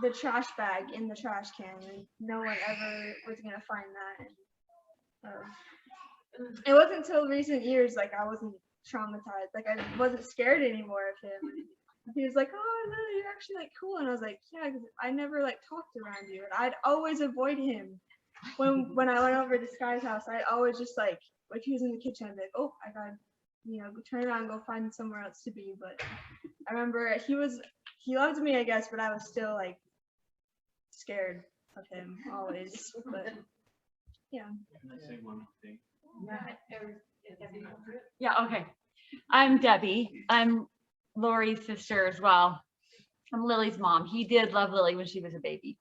the trash bag in the trash can, and no one ever was gonna find that. And, it wasn't until recent years like I wasn't traumatized. Like I wasn't scared anymore of him. He was like, oh no, you're actually like cool. And I was like, yeah, because I never like talked around you, and I'd always avoid him. When I went over to Sky's house, I'd always just like if he was in the kitchen, I'd be like, oh, I gotta, go turn around and go find somewhere else to be. But I remember he loved me, I guess, but I was still like scared of him always. But yeah. Can I say one thing? Yeah, okay. I'm Debbie. I'm Lori's sister as well. I'm Lily's mom. He did love Lily when she was a baby.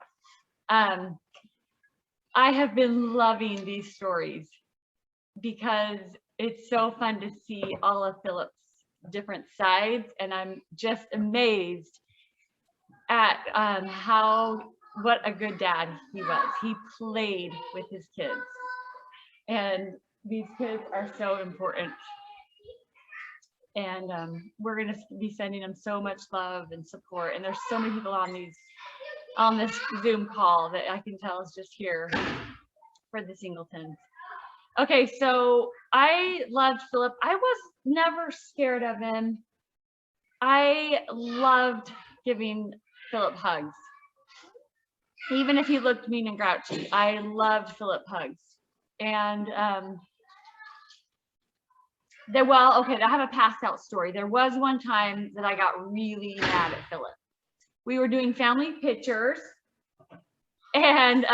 I have been loving these stories because it's so fun to see all of Philip's different sides, and I'm just amazed at what a good dad he was. He played with his kids, and these kids are so important. And we're going to be sending them so much love and support. And there's so many people on this Zoom call that I can tell is just here for the Singletons. Okay, so I loved Philip. I was never scared of him. I loved giving Philip hugs. Even if he looked mean and grouchy, I loved Philip hugs. And I have a passed out story. There was one time that I got really mad at Philip. We were doing family pictures, and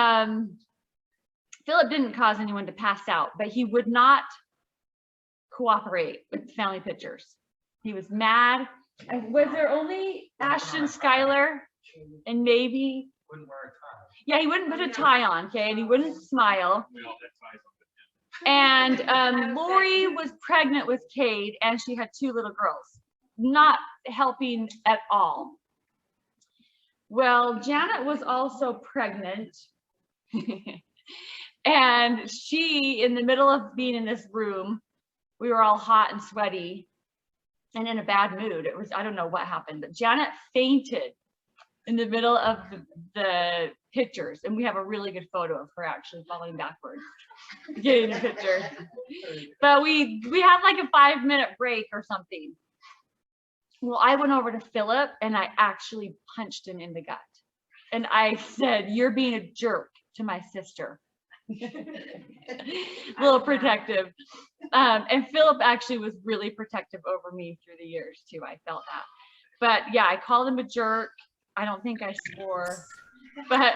Philip didn't cause anyone to pass out, but he would not cooperate with family pictures. He was mad. Was there only Ashton, Skylar, and maybe? Wouldn't wear a tie. Yeah, he wouldn't put a tie on, okay, and he wouldn't smile. We all had ties on. And Lori was pregnant with Cade, and she had 2 little girls, not helping at all. Well, Janet was also pregnant, and she, in the middle of being in this room, we were all hot and sweaty and in a bad mood. It was, I don't know what happened, but Janet fainted in the middle of the pictures, and we have a really good photo of her actually falling backwards getting a picture. But we had like a 5-minute break or something. Well, I went over to Philip and I actually punched him in the gut, and I said, you're being a jerk to my sister. A little protective. And Philip actually was really protective over me through the years too. I felt that. But yeah, I called him a jerk. I don't think I swore, but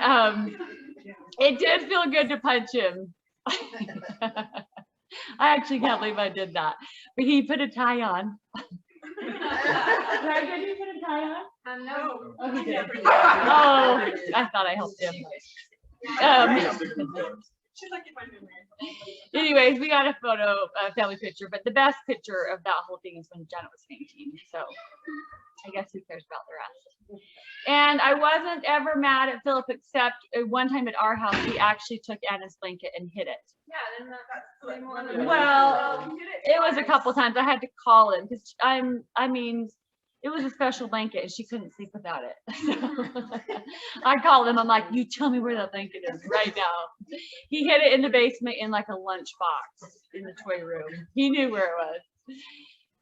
it did feel good to punch him. I actually can't believe I did that, but he put a tie on. Did he put a tie on? No. Oh, he did. Oh, I thought I helped him. Anyways, we got a photo, a family picture, but the best picture of that whole thing is when Janet was fainting. So I guess who cares about the rest? And I wasn't ever mad at Philip, except one time at our house, he actually took Anna's blanket and hid it. Yeah, then that's the same one. Well, it was a couple times. I had to call him because it was a special blanket and she couldn't sleep without it. I called him. I'm like, you tell me where that blanket is right now. He hid it in the basement in like a lunch box in the toy room. He knew where it was.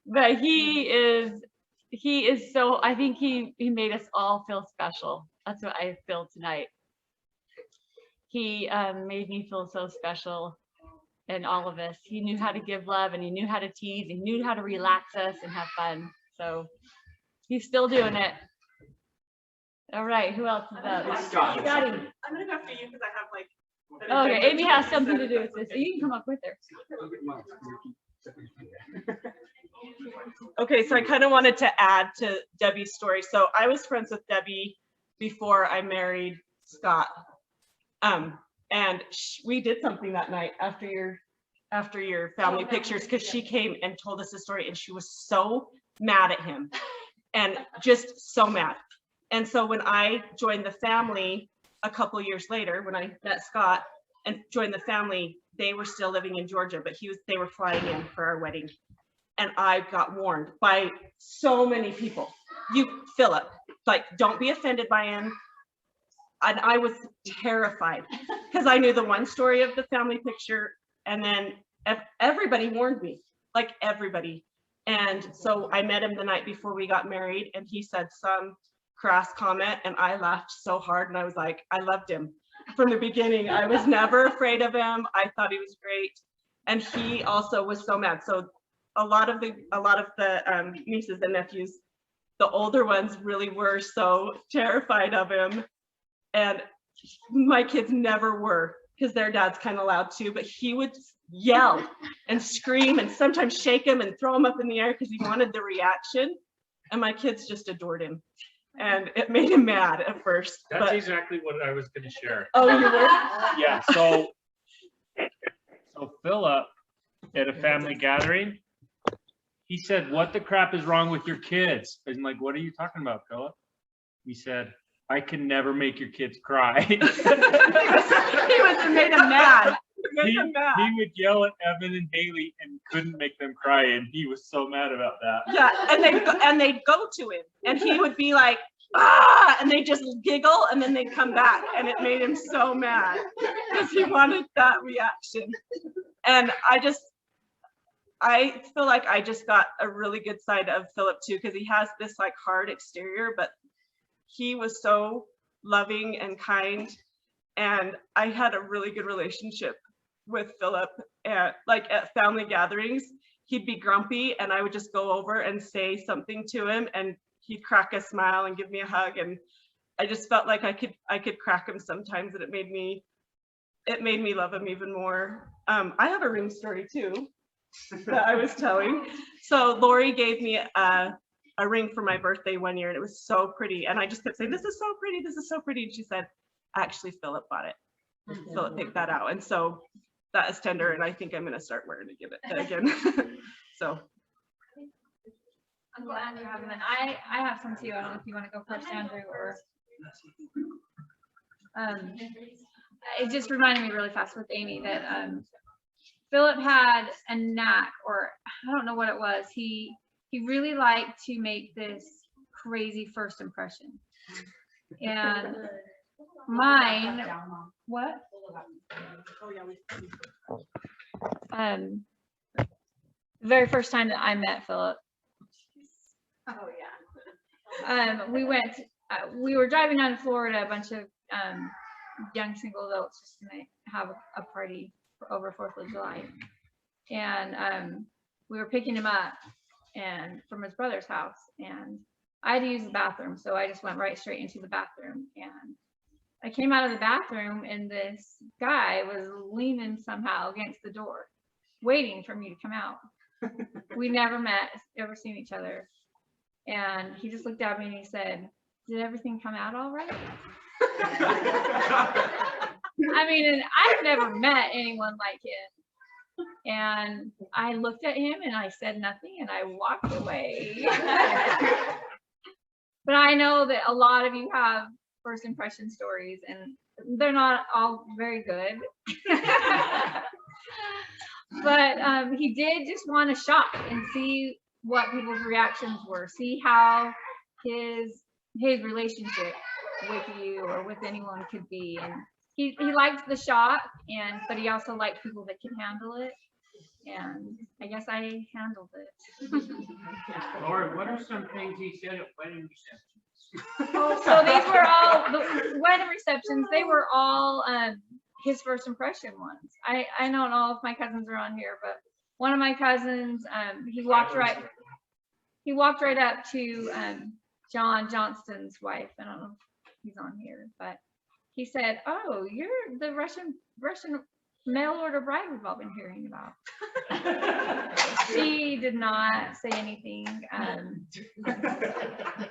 But he is so, I think he made us all feel special. That's what I feel tonight. He made me feel so special, and all of us. He knew how to give love, and he knew how to tease, and he knew how to relax us and have fun. So he's still doing it. All right, who else is up? You got him. I'm gonna go after you because I have like. Okay, Amy has something to do with this. So you can come up with her. Okay, so I kind of wanted to add to Debbie's story. So I was friends with Debbie before I married Scott. And we did something that night after your family pictures, because she came and told us the story, and she was so mad at him, and just so mad. And so when I joined the family a couple years later, when I met Scott and joined the family, they were still living in Georgia, but they were flying in for our wedding. And I got warned by so many people. Philip, like, don't be offended by him. And I was terrified because I knew the one story of the family picture, and then everybody warned me, like everybody. And so I met him the night before we got married, and he said some crass comment, and I laughed so hard, and I was like, I loved him from the beginning. I was never afraid of him. I thought he was great, and he also was so mad. So a lot of the nieces and nephews, the older ones, really were so terrified of him. And my kids never were, because their dad's kind of loud too, but he would yell and scream and sometimes shake him and throw him up in the air because he wanted the reaction. And my kids just adored him. And it made him mad at first. That's exactly what I was going to share. Oh, you were? Yeah. So Philip, at a family gathering, he said, "What the crap is wrong with your kids?" I'm like, "What are you talking about, Philip?" He said, "I can never make your kids cry." He made him mad. He would yell at Evan and Haley and couldn't make them cry, and he was so mad about that. Yeah, and they'd go to him, and he would be like, "Ah!" and they just giggle, and then they'd come back, and it made him so mad because he wanted that reaction. And I feel like I just got a really good side of Philip too, because he has this like hard exterior, but he was so loving and kind, and I had a really good relationship with Philip. At family gatherings, he'd be grumpy, and I would just go over and say something to him, and he'd crack a smile and give me a hug, and I just felt like I could crack him sometimes, and it made me love him even more. I have a ring story too that I was telling. So Lori gave me a ring for my birthday one year, and it was so pretty, and I just kept saying, "This is so pretty, this is so pretty," and she said, "Actually, Philip bought it. Philip picked that out." And so that is tender, and I think I'm gonna start wearing it again. So I'm glad you have them. I have some too. I don't know if you want to go first, Andrew, or it just reminded me really fast with Amy that Philip had a knack, or I don't know what it was. He really liked to make this crazy first impression. And mine, what? The very first time that I met Philip. Oh yeah. We were driving down to Florida, a bunch of young single adults just gonna have a party over 4th of July. And we were picking him up and from his brother's house, and I had to use the bathroom, so I just went right straight into the bathroom. And I came out of the bathroom, and this guy was leaning somehow against the door, waiting for me to come out. We never met, ever seen each other. And he just looked at me and he said, "Did everything come out all right?" I mean, and I've never met anyone like him. And I looked at him and I said nothing, and I walked away. But I know that a lot of you have first impression stories, and they're not all very good. But he did just want to shop and see what people's reactions were, see how his relationship with you or with anyone could be. And he liked the shock, but he also liked people that could handle it. And I guess I handled it. Laura, what are some things he said at wedding receptions? Oh, so these were all the wedding receptions. They were all his first impression ones. I don't know if my cousins are on here, but one of my cousins, he walked right up to John Johnston's wife. I don't know if he's on here, but he said, "Oh, you're the Russian mail order bride we've all been hearing about." She did not say anything.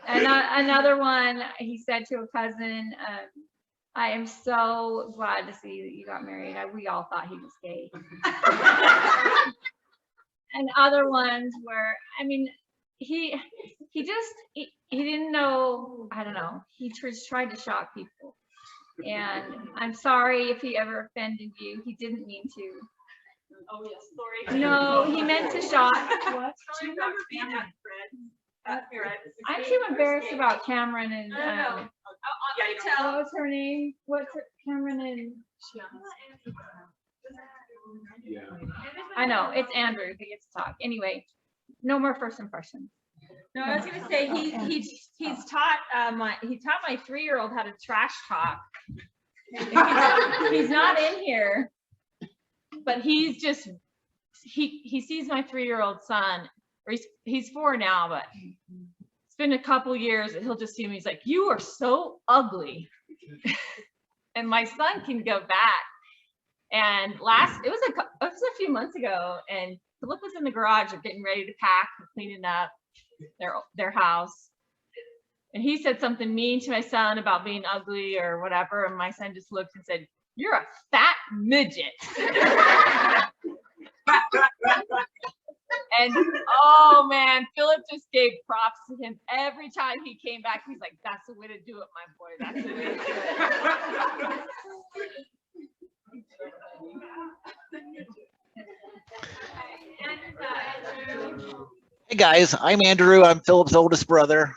Another one, he said to a cousin, "I am so glad to see that you got married. We all thought he was gay." And other ones were, I mean, he didn't know, I don't know, he tried to shock people. And I'm sorry if he ever offended you. He didn't mean to. Oh yes, sorry. No, he meant to shock. What? Do you remember being at Fred? I'm too embarrassed about Cameron and No. Yeah, you what tell. was her name? What's her, Cameron and I know it's Andrew who gets to talk. Anyway, no more first impressions. No, I was gonna say he's taught my 3-year-old how to trash talk. He's not in here, but he's just he sees my 3-year-old son, or he's 4 now, but it's been a couple years and he'll just see him. He's like, "You are so ugly," and my son can go back. And it was a few months ago, and Philip was in the garage getting ready to pack and cleaning up their house, and he said something mean to my son about being ugly or whatever, and my son just looked and said, "You're a fat midget." And oh man, Philip just gave props to him every time he came back. He's like, "That's the way to do it, my boy. That's the way to do it." Hey guys, I'm Andrew. I'm Philip's oldest brother,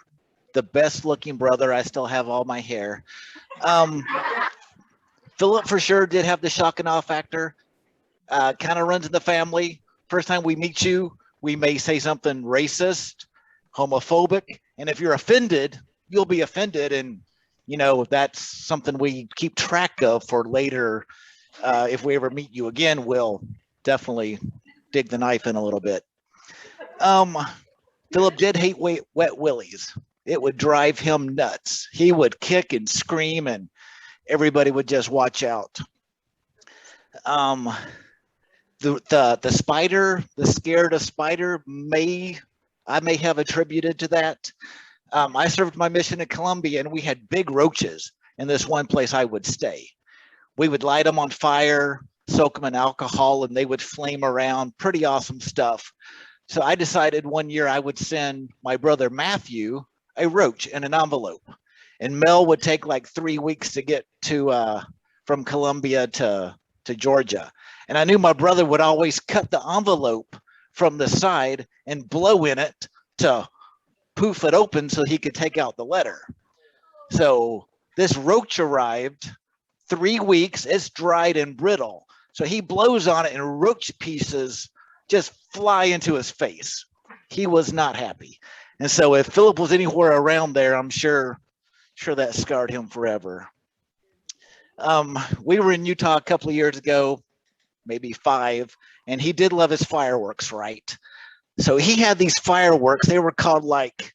the best looking brother. I still have all my hair. Philip for sure did have the shock and awe factor. Kind of runs in the family. First time we meet you, we may say something racist, homophobic, and if you're offended, you'll be offended, and you know that's something we keep track of for later. If we ever meet you again, we'll definitely dig the knife in a little bit. Philip did hate wet willies. It would drive him nuts. He would kick and scream, and everybody would just watch out. The spider, the scared of spider, I may have attributed to that. I served my mission in Colombia, and we had big roaches in this one place I would stay. We would light them on fire, soak them in alcohol, and they would flame around. Pretty awesome stuff. So I decided one year I would send my brother Matthew a roach in an envelope. And Mel would take like 3 weeks to get to from Columbia to Georgia. And I knew my brother would always cut the envelope from the side and blow in it to poof it open so he could take out the letter. So this roach arrived, 3 weeks, it's dried and brittle. So he blows on it and roach pieces just fly into his face. He was not happy. And so if Philip was anywhere around there, I'm sure that scarred him forever. We were in Utah a couple of years ago, maybe 5, and he did love his fireworks, right? So he had these fireworks. They were called like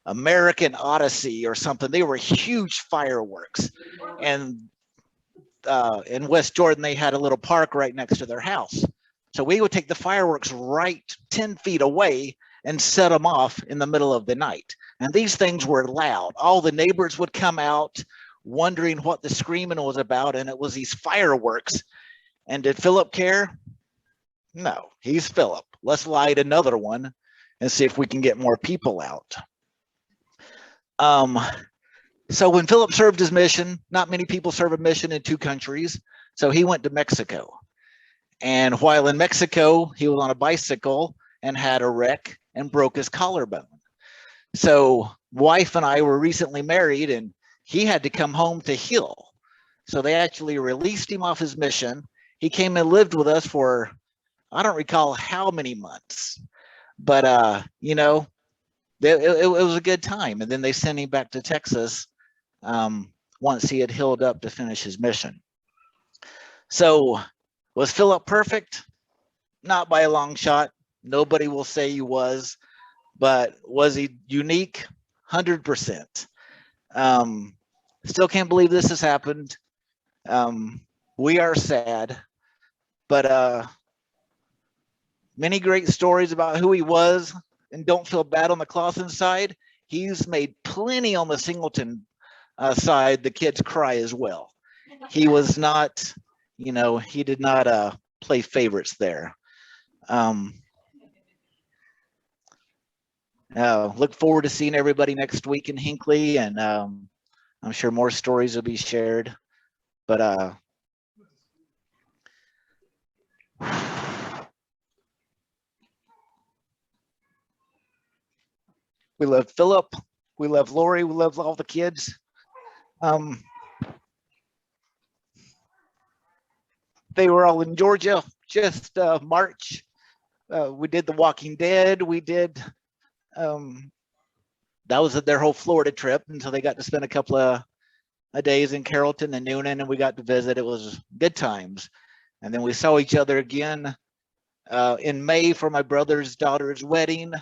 American Odyssey or something. They were huge fireworks. And in West Jordan, they had a little park right next to their house. So we would take the fireworks right 10 feet away and set them off in the middle of the night. And these things were loud. All the neighbors would come out wondering what the screaming was about, and it was these fireworks. And did Philip care? No, he's Philip. Let's light another one and see if we can get more people out. So when Philip served his mission, not many people serve a mission in 2 countries. So he went to Mexico. And while in Mexico, he was on a bicycle and had a wreck and broke his collarbone. So wife and I were recently married, and he had to come home to heal. So they actually released him off his mission. He came and lived with us for I don't recall how many months, but you know, it was a good time. And then they sent him back to Texas once he had healed up to finish his mission. So was Philip perfect? Not by a long shot. Nobody will say he was, but was he unique? 100%. Still can't believe this has happened. We are sad, but many great stories about who he was, and don't feel bad on the Clausen side. He's made plenty on the Singleton side. The kids cry as well. He was not, you know, he did not play favorites there. Look forward to seeing everybody next week in Hinckley, and I'm sure more stories will be shared. But we love Philip, we love Lori, we love all the kids. They were all in Georgia just March. We did The Walking Dead. We did, that was their whole Florida trip. And so they got to spend a couple of days in Carrollton and Noonan, and we got to visit. It was good times. And then we saw each other again in May for my brother's daughter's wedding.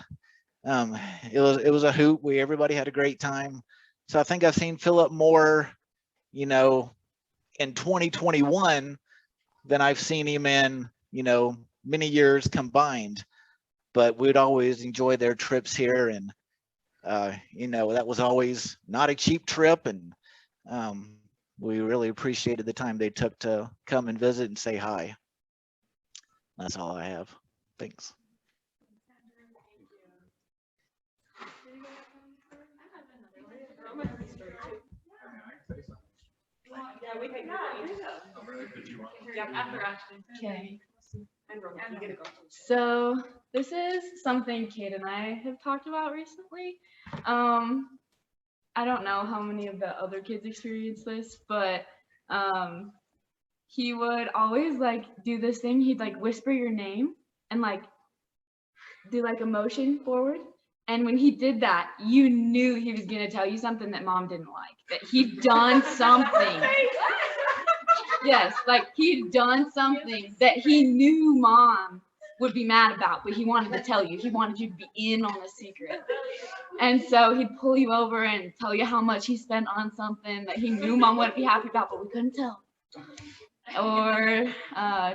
It was a hoot. Everybody had a great time. So I think I've seen Philip more, you know, in 2021 than I've seen him in, you know, many years combined. But we'd always enjoy their trips here, and you know, that was always not a cheap trip, and we really appreciated the time they took to come and visit and say hi. That's all I have. Thanks. Okay. So this is something Kate and I have talked about recently. I don't know how many of the other kids experience this, but he would always like do this thing. He'd like whisper your name and like do like a motion forward. And when he did that, you knew he was gonna tell you something that mom didn't like, that he'd done something. Yes, like he'd done something that he knew mom would be mad about, but he wanted to tell you. He wanted you to be in on the secret. And so he'd pull you over and tell you how much he spent on something that he knew mom wouldn't be happy about, but we couldn't tell. Or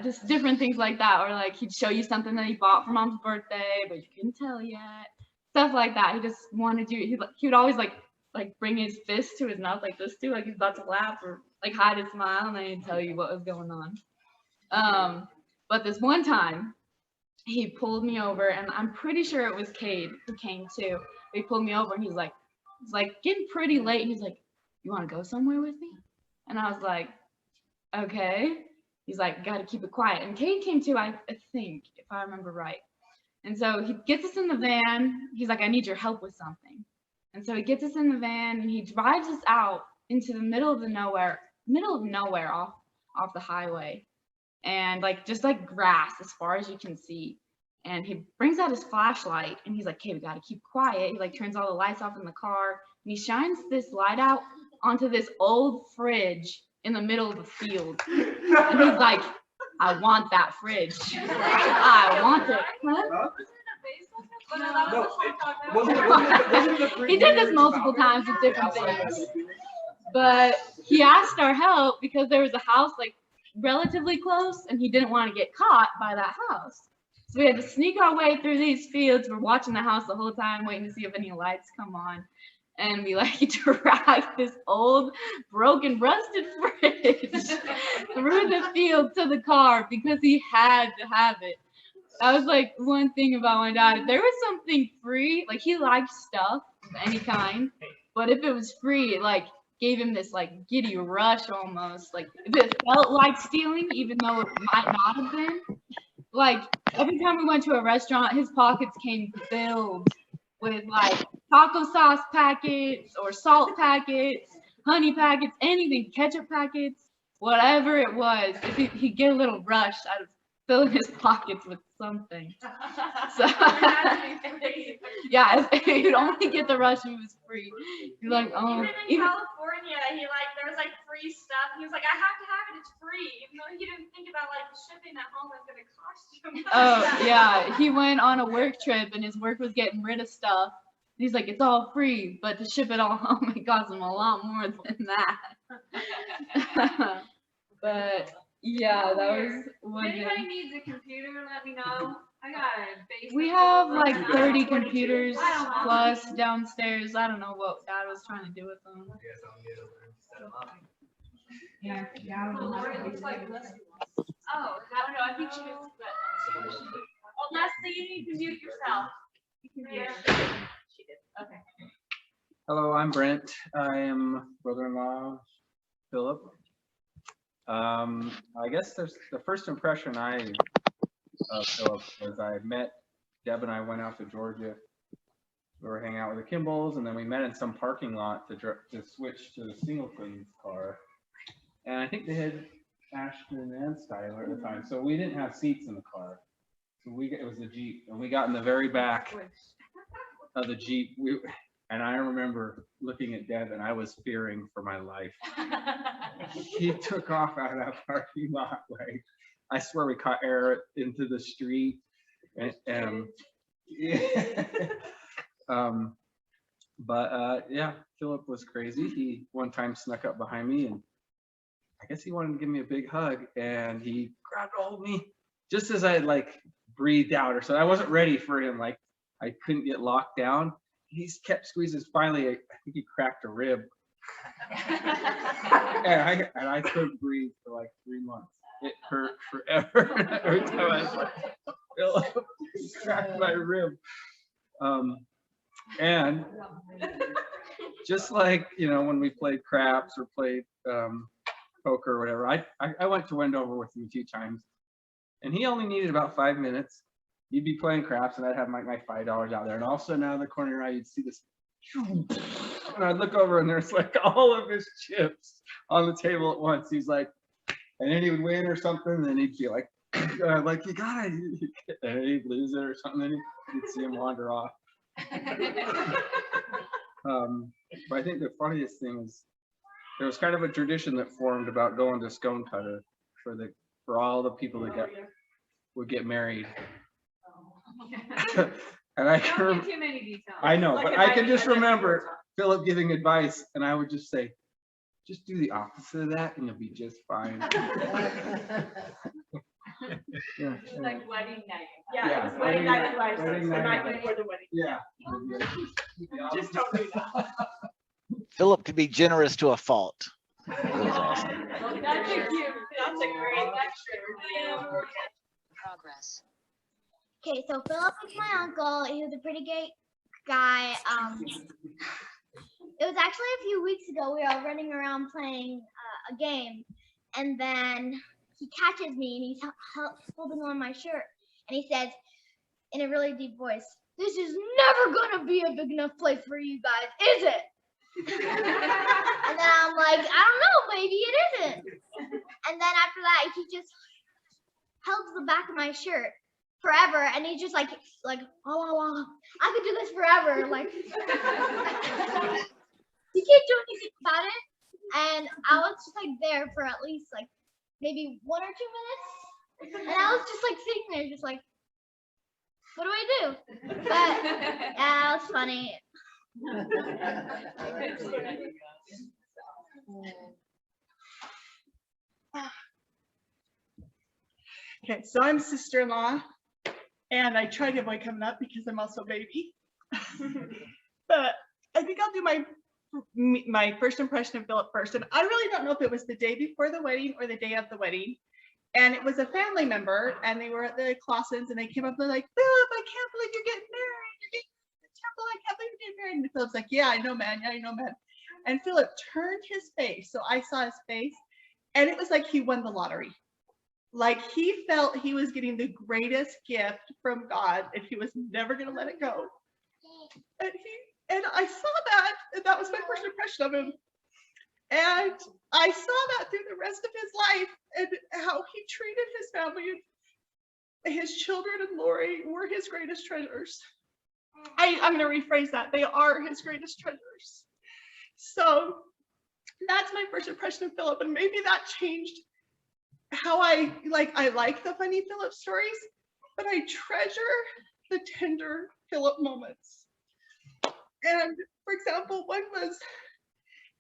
just different things like that. Or like he'd show you something that he bought for mom's birthday, but you couldn't tell yet. Stuff like that. He just wanted you. He would always like bring his fist to his mouth like this too, like he's about to laugh, or like hide a smile, and then he'd tell you what was going on. But this one time, he pulled me over, and I'm pretty sure it was Cade who came too. He pulled me over, and he's like getting pretty late. He's like, "You want to go somewhere with me?" And I was like, "Okay." He's like, "Got to keep it quiet." And Cade came too, I think, if I remember right. And so he gets us in the van. He's like, "I need your help with something." And so he gets us in the van, and he drives us out into the middle of nowhere off the highway, and like just like grass as far as you can see. And he brings out his flashlight, and he's like, "Okay, we got to keep quiet." He like turns all the lights off in the car, and he shines this light out onto this old fridge in the middle of the field. And he's like, "I want that fridge. I want it." Huh? He did this multiple times with different things. But he asked our help because there was a house like relatively close, and he didn't want to get caught by that house. So we had to sneak our way through these fields. We're watching the house the whole time, waiting to see if any lights come on. And we like dragged this old, broken, rusted fridge through the field to the car because he had to have it. That was like one thing about my dad. If there was something free, like he liked stuff of any kind, but if it was free, it like gave him this like giddy rush almost. Like if it felt like stealing, even though it might not have been. Like every time we went to a restaurant, his pockets came filled with like taco sauce packets or salt packets, honey packets, anything, ketchup packets, whatever it was. If he'd get a little rush out of filling his pockets with something. So yeah, if you'd only get the rush, it was free. You're like, oh, Even in California, he like there was like free stuff. He was like, I have to have it. It's free, even though he didn't think about like the shipping at home was gonna cost him. oh yeah, he went on a work trip and his work was getting rid of stuff. He's like, it's all free, but to ship it all home, it costs him a lot more than that. But yeah, that was one If anybody thing. needs a computer, let me know. I got a basic. We have like program. 30 computers plus downstairs. I don't know what Dad was trying to do with them. Yeah, yeah. It looks like this. Oh, I don't know. I think she was. Oh, Leslie, you can mute yourself. You can mute. She did. Okay. Hello, I'm Brent. I am brother-in-law Philip. I guess there's the first impression of Philip was I met Deb and I went out to Georgia. We were hanging out with the Kimballs, and then we met in some parking lot to switch to the Singleton's car. And I think they had Ashton and Skylar at the time, so we didn't have seats in the car. So it was a Jeep, and we got in the very back of the Jeep. And I remember looking at Deb, and I was fearing for my life. He took off out of that parking lot. Like, I swear we caught air into the street. And yeah. Yeah, Philip was crazy. He one time snuck up behind me, and I guess he wanted to give me a big hug, and he grabbed a hold of me just as I like breathed out or so. I wasn't ready for him. Like, I couldn't get locked down. He kept squeezing. Finally, I think he cracked a rib. and I couldn't breathe for like 3 months. It hurt forever. Every time I was like, Philip, he cracked my rib. And just like, you know, when we played craps or played poker or whatever, I went to Wendover with him a few times, and he only needed about 5 minutes. He'd be playing craps, and I'd have my $5 out there, and all of a sudden out of the corner of your eye, you'd see this, and I'd look over, and there's like all of his chips on the table at once. He's like, and then he would win or something, and then he'd be like, like, you got it, and then he'd lose it or something, and you'd see him wander off. But I think the funniest thing is there was kind of a tradition that formed about going to Scone Cutter for all the people that would get married. And I can Don't give too many details. I know, Like but a I can night- just remember Philip giving advice, and I would just say, just do the opposite of that, and you'll be just fine. Yeah. Like wedding night. Yeah, It was wedding night advice. wedding The night. night before the wedding. Yeah. Just don't do that. Philip could be generous to a fault. It was awesome. That's a great lecture. Progress. Okay, so Philip is my uncle. He was a pretty gay guy. It was actually a few weeks ago. We were all running around playing a game, and then he catches me, and he's holding on my shirt, and he says in a really deep voice, "This is never gonna be a big enough play for you guys, is it?" And then I'm like, I don't know, maybe it isn't. And then after that, he just held the back of my shirt forever, and he just like, oh, I could do this forever. Like, he can't do anything about it. And I was just like there for at least like maybe 1 or 2 minutes, and I was just like sitting there, just like, what do I do? But yeah, that was funny. Okay, so I'm sister-in-law, and I try to avoid coming up because I'm also a baby. But I think I'll do my first impression of Philip first. And I really don't know if it was the day before the wedding or the day of the wedding. And it was a family member, and they were at the Clausens, and they came up and they're like, Philip, I can't believe you're getting married. You're getting in the temple. I can't believe you're getting married. And Philip's like, yeah, I know, man. Yeah, I know, man. And Philip turned his face. So I saw his face, and it was like he won the lottery. Like he felt he was getting the greatest gift from God, and he was never going to let it go. And I saw that, and that was my first impression of him. And I saw that through the rest of his life and how he treated his family. his children and Lori were his greatest treasures. I'm going to rephrase that. They are his greatest treasures. So that's my first impression of Philip, and maybe that changed how I like the funny Philip stories, but I treasure the tender Philip moments. And for example, one was,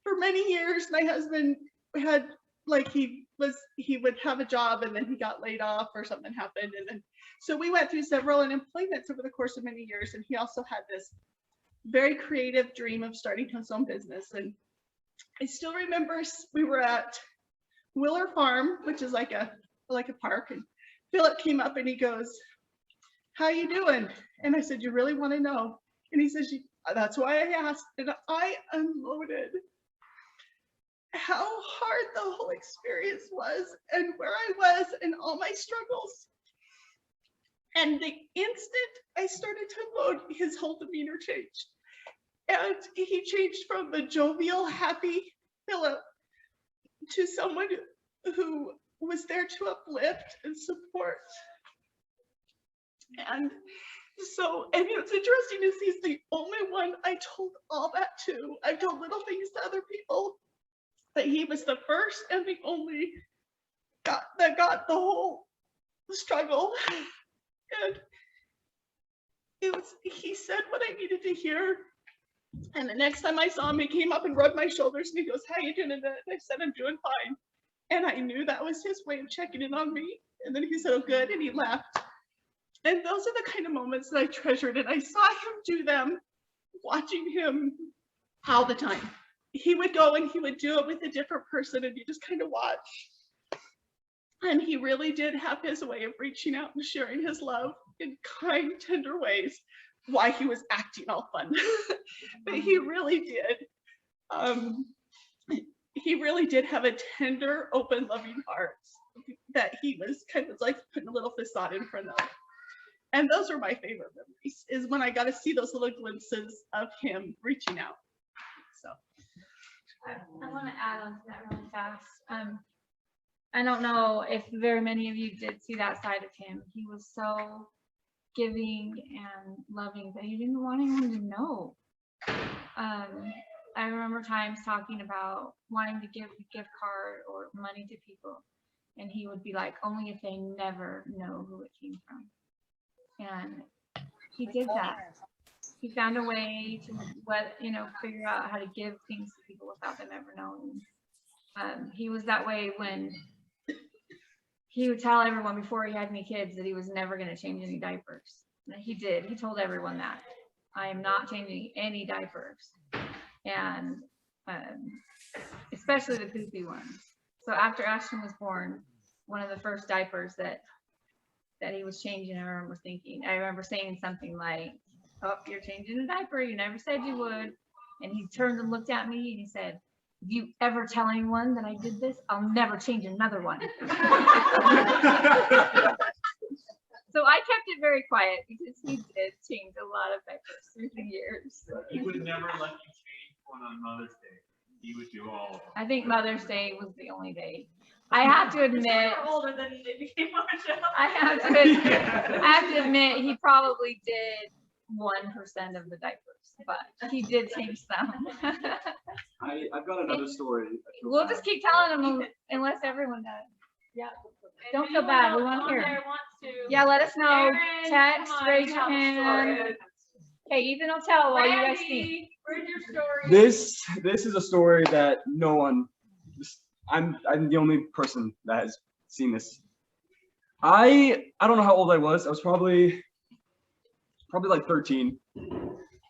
for many years, my husband had, like, he would have a job and then he got laid off or something happened. And then, so we went through several unemployments over the course of many years. And he also had this very creative dream of starting his own business. And I still remember we were at Willer Farm, which is like a park. And Philip came up and he goes, "How you doing?" And I said, "You really want to know?" And he says, "That's why I asked." And I unloaded how hard the whole experience was and where I was and all my struggles. And the instant I started to unload, his whole demeanor changed. And he changed from the jovial, happy Philip to someone who was there to uplift and support. And so, and it's interesting to see he's the only one I told all that to. I've told little things to other people, but he was the first and the only that got the whole struggle. And he said what I needed to hear. And the next time I saw him, he came up and rubbed my shoulders and he goes, "How you doing?" And I said, "I'm doing fine." And I knew that was his way of checking in on me. And then he said, "Oh, good," and he left. And those are the kind of moments that I treasured, and I saw him do them, watching him all the time. He would go and he would do it with a different person, and you just kind of watch. And he really did have his way of reaching out and sharing his love in kind, tender ways, while he was acting all fun. But he really did. He really did have a tender, open, loving heart that he was kind of like putting a little facade in front of. And those are my favorite memories, is when I got to see those little glimpses of him reaching out. So I want to add on to that really fast. I don't know if very many of you did see that side of him. He was so giving and loving that he didn't want anyone to know. I remember times talking about wanting to give a gift card or money to people, and he would be like, only if they never know who it came from. And he did that. He found a way to figure out how to give things to people without them ever knowing. He was that way when he would tell everyone before he had any kids that he was never going to change any diapers. And he did. He told everyone that. "I am not changing any diapers." And especially the poopy ones. So after Ashton was born, one of the first diapers that he was changing, I remember saying something like, "Oh, you're changing a diaper. You never said you would." And he turned and looked at me and he said, "If you ever tell anyone that I did this, I'll never change another one." So I kept it very quiet because he did change a lot of diapers through the years. He would never let you change one on Mother's Day. He would do all of them. I think Mother's Day was the only day. I have to admit, older than they became I have to admit, he probably did 1% of the diapers, but he did change some. I've got another story. We'll just keep telling them unless everyone does. Yeah. Don't feel bad. We want to hear. Yeah, let us know. Text, raise your hand. Okay, Ethan will tell while you guys speak. Where's your story? This is a story that no one. I'm the only person that has seen this. I don't know how old I was. I was probably like 13,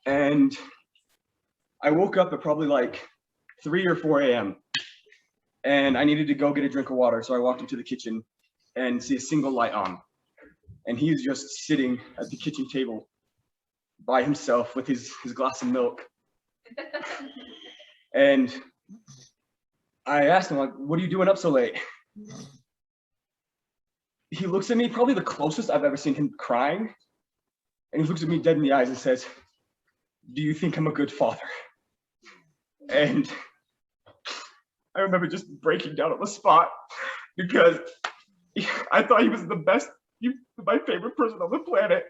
and I woke up at probably like 3 or 4 a.m. and I needed to go get a drink of water. So I walked into the kitchen and see a single light on, and he's just sitting at the kitchen table by himself with his glass of milk. And I asked him, like, "What are you doing up so late?" He looks at me, probably the closest I've ever seen him crying. And he looks at me dead in the eyes and says, "Do you think I'm a good father?" And I remember just breaking down on the spot because I thought he was the best You're my favorite person on the planet.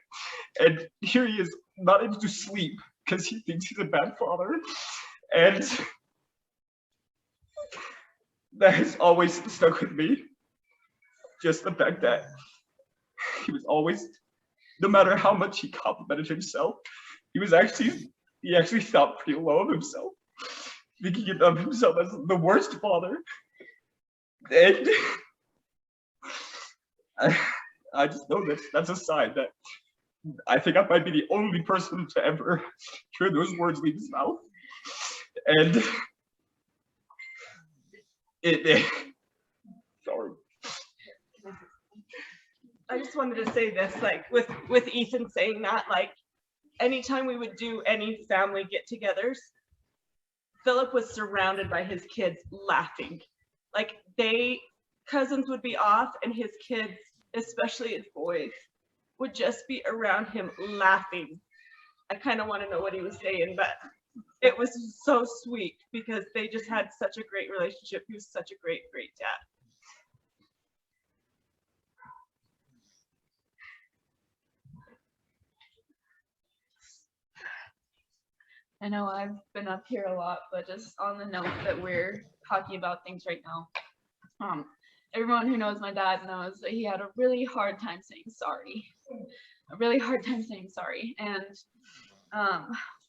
And here he is, not able to sleep because he thinks he's a bad father. And that has always stuck with me. Just the fact that he was always, no matter how much he complimented himself, he actually thought pretty low of himself, thinking of himself as the worst father. And I just know that's a sign that I think I might be the only person to ever hear those words leave his mouth. And sorry. I just wanted to say this, like with Ethan saying that, like anytime we would do any family get-togethers, Philip was surrounded by his kids laughing. Like cousins would be off and his kids, especially his boys, would just be around him laughing. I kind of want to know what he was saying, but it was so sweet because they just had such a great relationship. He was such a great dad. I know I've been up here a lot, but just on the note that we're talking about things right now, everyone who knows my dad knows that he had a really hard time saying sorry. And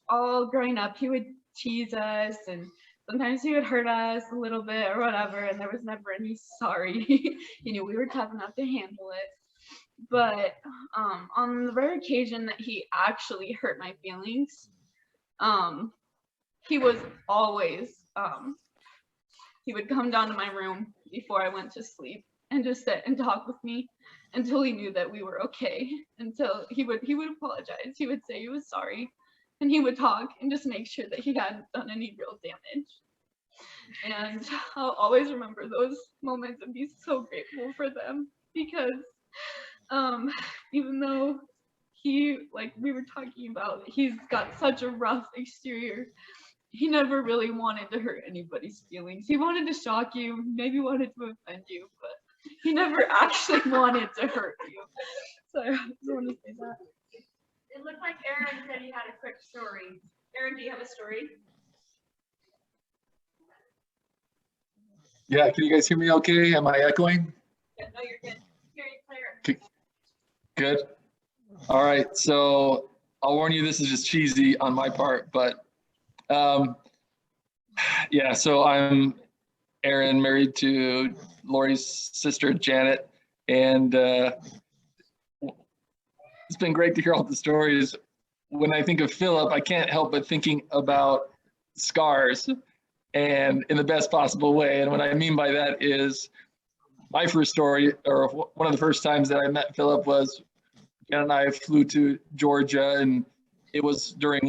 all growing up, he would tease us and sometimes he would hurt us a little bit or whatever, and there was never any sorry. He knew we were tough enough to handle it. But on the rare occasion that he actually hurt my feelings, he was always, he would come down to my room before I went to sleep and just sit and talk with me until he knew that we were okay. Until he would apologize. He would say he was sorry, and he would talk and just make sure that he hadn't done any real damage. And I'll always remember those moments and be so grateful for them because even though he, like we were talking about, he's got such a rough exterior, he never really wanted to hurt anybody's feelings. He wanted to shock you, maybe wanted to offend you, but he never actually wanted to hurt you. So I just want to say that. It looked like Aaron said he had a quick story. Aaron, do you have a story? Yeah, can you guys hear me okay? Am I echoing? Yeah, no, you're good. Hear you clear. Good. All right, so I'll warn you, this is just cheesy on my part, but yeah, so I'm Aaron, married to Lori's sister, Janet, and it's been great to hear all the stories. When I think of Philip, I can't help but thinking about scars, and in the best possible way. And what I mean by that is my first story, or one of the first times that I met Philip was Jen and I flew to Georgia, and it was during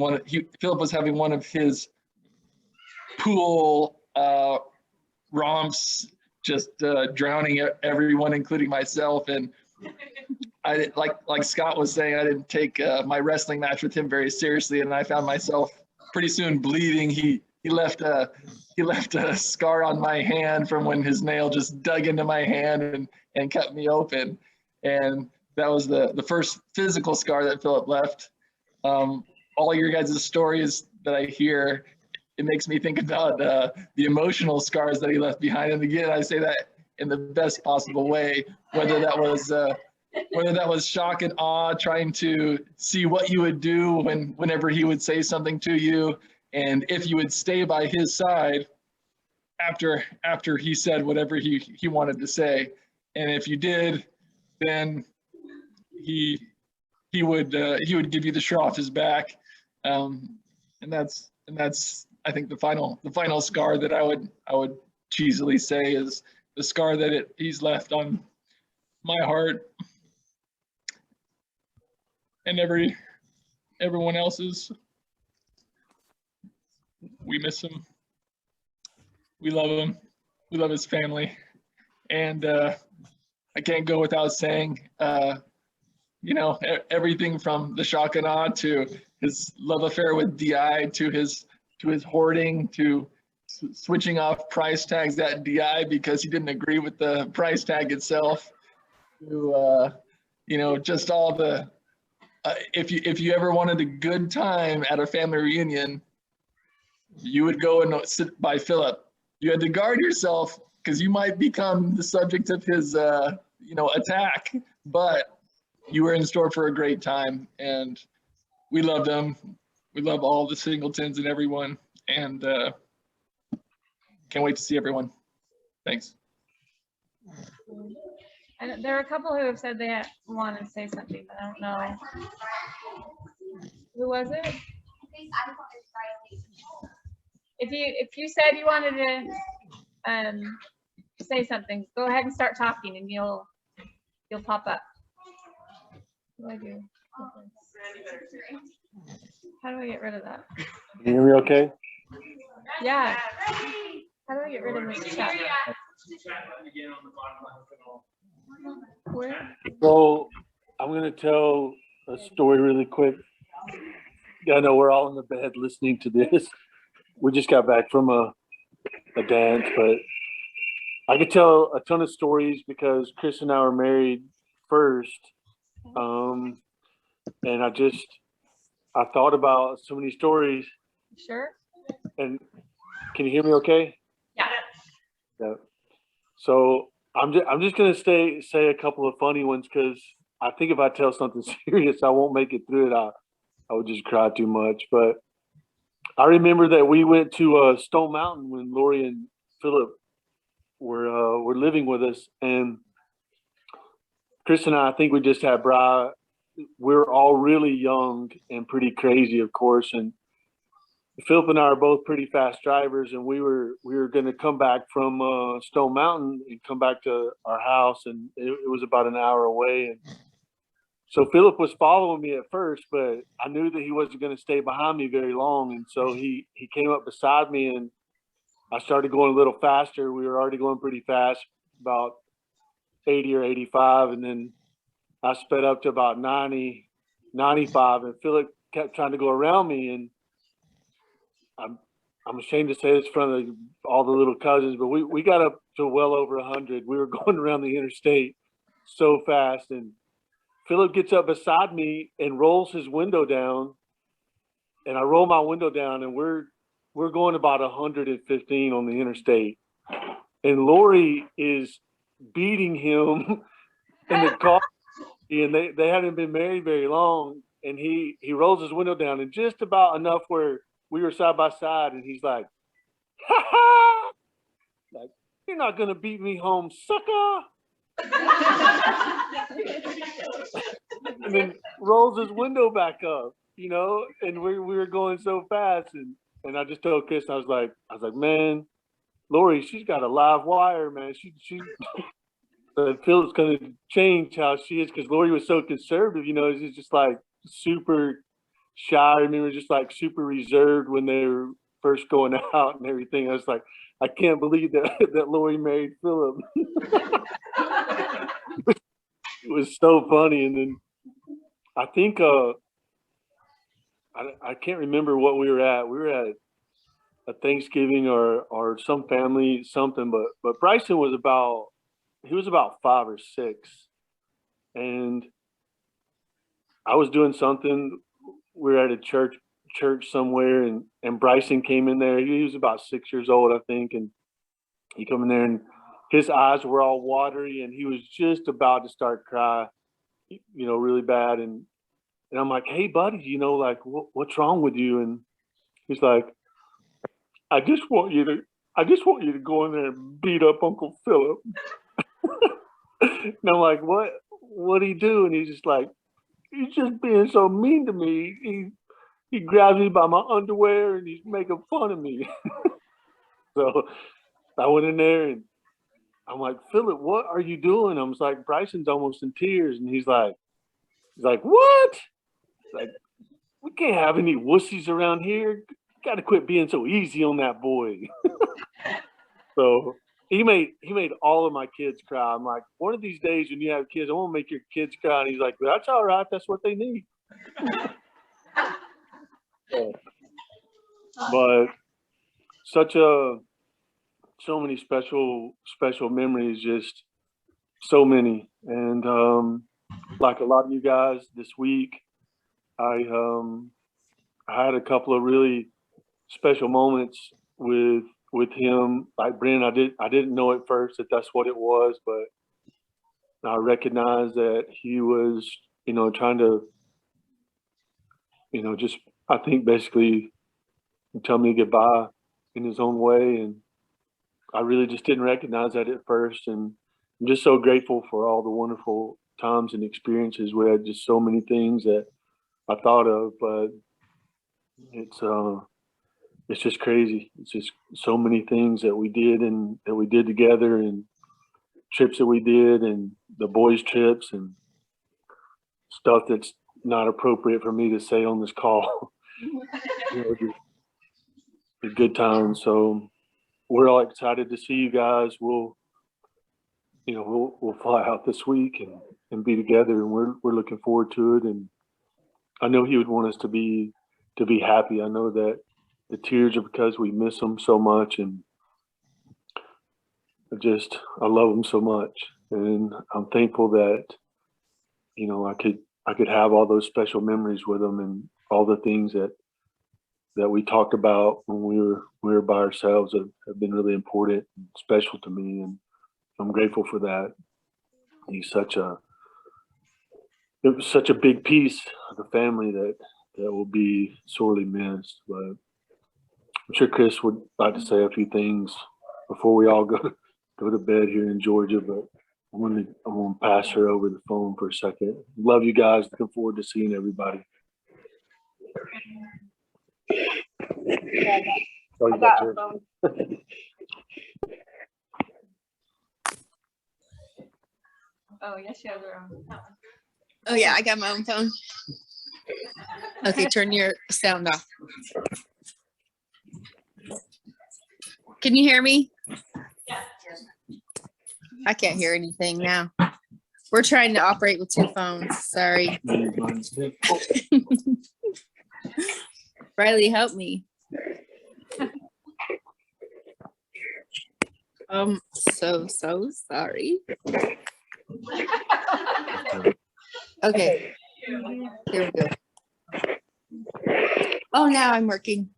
Philip was having one of his pool romps, just drowning everyone, including myself. And I like Scott was saying, I didn't take my wrestling match with him very seriously, and I found myself pretty soon bleeding. He left a scar on my hand from when his nail just dug into my hand and cut me open. And that was the first physical scar that Philip left. All your guys' stories that I hear, it makes me think about the emotional scars that he left behind. And again, I say that in the best possible way, whether that was shock and awe, trying to see what you would do whenever he would say something to you, and if you would stay by his side after he said whatever he wanted to say. And if you did, then he would give you the shirt off his back. And that's I think the final scar that I would cheesily say is the scar that he's left on my heart and everyone else's. We miss him. We love him. We love his family. And I can't go without saying, everything from the shock and awe to his love affair with DI to his hoarding to switching off price tags at DI because he didn't agree with the price tag itself, to you know, just all the, if you ever wanted a good time at a family reunion, you would go and sit by Philip. You had to guard yourself because you might become the subject of his, you know, attack, but you were in store for a great time, and we love them. We love all the Singletons and everyone, and can't wait to see everyone. Thanks. And there are a couple who have said they want to say something, but I don't know. Who was it? If you said you wanted to say something, go ahead and start talking, and you'll pop up. What do I do? How do I get rid of that? Can you hear me okay? Yeah. How do I get rid of this chat? Where? So I'm going to tell a story really quick. I know we're all in the bed listening to this. We just got back from a dance, but I could tell a ton of stories because Chris and I were married first. And I thought about so many stories. Sure. And can you hear me okay? Yeah. Yeah. So I'm just gonna say a couple of funny ones because I think if I tell something serious, I won't make it through it. I would just cry too much. But I remember that we went to Stone Mountain when Lori and Philip were living with us, and Chris and I think we just had Bri. We're all really young and pretty crazy, of course, and Philip and I are both pretty fast drivers, and we were going to come back from Stone Mountain and come back to our house, and it was about an hour away. And so Philip was following me at first, but I knew that he wasn't going to stay behind me very long, and so he came up beside me, and I started going a little faster. We were already going pretty fast, about 80 or 85, and then I sped up to about 90, 95, and Philip kept trying to go around me, and I'm ashamed to say this in front of all the little cousins, but we got up to well over 100. We were going around the interstate so fast, and Philip gets up beside me and rolls his window down, and I roll my window down, and we're going about 115 on the interstate, and Lori is beating him in the car, and they hadn't been married very long, and he rolls his window down, and just about enough where we were side by side, and he's like, "Ha ha! Like, you're not gonna beat me home, sucker!" And then rolls his window back up, you know. And we were going so fast, and I just told Chris, I was like, man, Lori, she's got a live wire, man. She Phil's gonna change how she is because Lori was so conservative, you know. She's just like super shy. I remember just like super reserved when they were first going out and everything. I was like, I can't believe that Lori married Philip. It was so funny. And then I think I can't remember what we were at. We were at a Thanksgiving or some family something, but Bryson was about 5 or 6, and I was doing something. We were at a church somewhere, and Bryson came in there. He was about 6 years old, I think, and he come in there, and his eyes were all watery, and he was just about to start crying, you know, really bad. And I'm like, "Hey, buddy, you know, like, what's wrong with you?" And he's like, I just want you to go in there and beat up Uncle Philip." And I'm like, what'd he do? And he's just like, "He's just being so mean to me. He grabs me by my underwear and he's making fun of me." So I went in there and I'm like, "Philip, what are you doing?" I was like, "Bryson's almost in tears." And he's like, "What?" Like, "We can't have any wussies around here. Got to quit being so easy on that boy." So he made all of my kids cry. I'm like, "One of these days when you have kids, I want to make your kids cry." And he's like, "That's all right. That's what they need." But so many special memories, just so many. And like a lot of you guys this week, I had a couple of really special moments with him. Like Brandon, I didn't know at first that that's what it was, but I recognized that he was, trying to, just, I think basically tell me goodbye in his own way. And I really just didn't recognize that at first. And I'm just so grateful for all the wonderful times and experiences. We had just so many things that I thought of, but it's just crazy. It's just so many things that we did and that we did together, and trips that we did, and the boys' trips, and stuff that's not appropriate for me to say on this call. Just a good time. So we're all excited to see you guys. We'll fly out this week and be together, and we're looking forward to it. And I know he would want us to be happy. I know that the tears are because we miss him so much, and I love him so much, and I'm thankful that I could have all those special memories with him, and all the things that we talked about when we were by ourselves have been really important and special to me, and I'm grateful for that. It was such a big piece of the family that will be sorely missed. But I'm sure Chris would like to say a few things before we all go to bed here in Georgia, but I'm gonna pass her over the phone for a second. Love you guys. Looking forward to seeing everybody. Oh, you got yours. Oh, yes, you have your own. Oh yeah, I got my own phone. Okay, turn your sound off. Can you hear me? I can't hear anything now. We're trying to operate with two phones. Sorry. Riley, help me. So sorry. Okay. Here we go. Oh, now I'm working.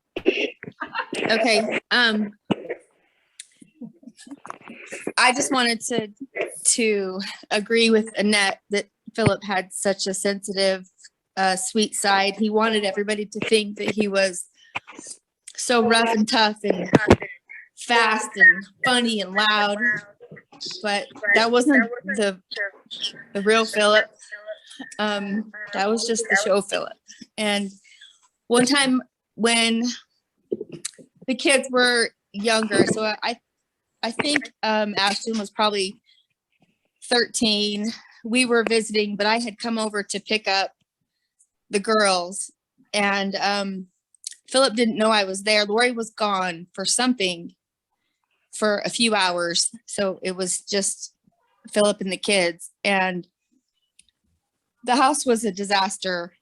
Okay. I just wanted to agree with Annette that Philip had such a sensitive, sweet side. He wanted everybody to think that he was so rough and tough and fast and funny and loud, but that wasn't the real Philip. That was just the show Philip. And one time when the kids were younger, so I think Ashton was probably 13. We were visiting, but I had come over to pick up the girls, and Philip didn't know I was there. Lori was gone for something for a few hours, so it was just Philip and the kids, and the house was a disaster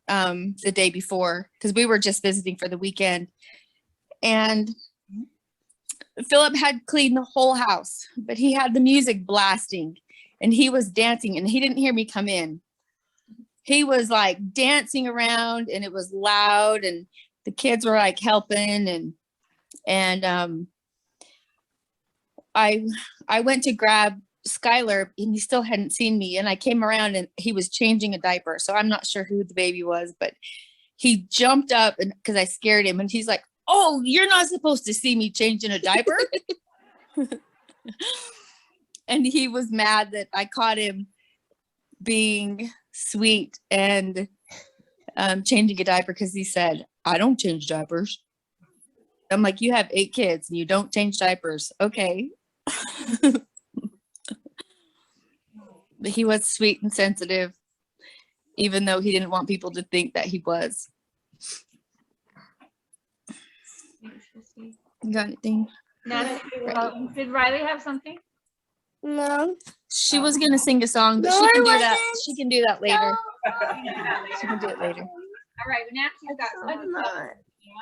the day before because we were just visiting for the weekend, and Philip had cleaned the whole house, but he had the music blasting and he was dancing, and he didn't hear me come in. He was like dancing around, and it was loud, and the kids were like helping, and I went to grab Skylar, and he still hadn't seen me, and I came around and he was changing a diaper. So I'm not sure who the baby was, but he jumped up and because I scared him, and he's like, "Oh, you're not supposed to see me changing a diaper." And he was mad that I caught him being sweet and changing a diaper because he said, "I don't change diapers." I'm like, "You have 8 kids and you don't change diapers." Okay. But he was sweet and sensitive, even though he didn't want people to think that he was. You got anything? No, did Riley have something? No. She was gonna sing a song, but she can do that. She can do that later. She can do it later. All right, Nancy's got something.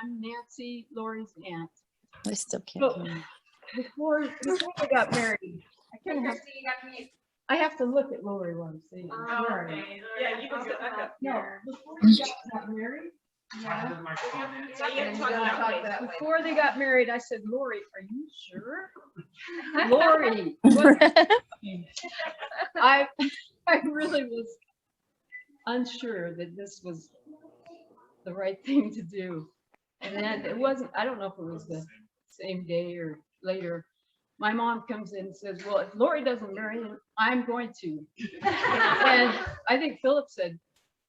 I'm Nancy, Lori's aunt. I still can't. So, before I got married, I couldn't have. I have to look at Lori while I'm saying. Okay. Yeah, you can sit back up No, here. before they got married. Yeah. Yeah, you have to talk that way. Before they got married, I said, Lori, are you sure? Lori, what? I really was unsure that this was the right thing to do. And then it wasn't, I don't know if it was the same day or later. My mom comes in and says, well, if Lori doesn't marry him, I'm going to. And I think Philip said,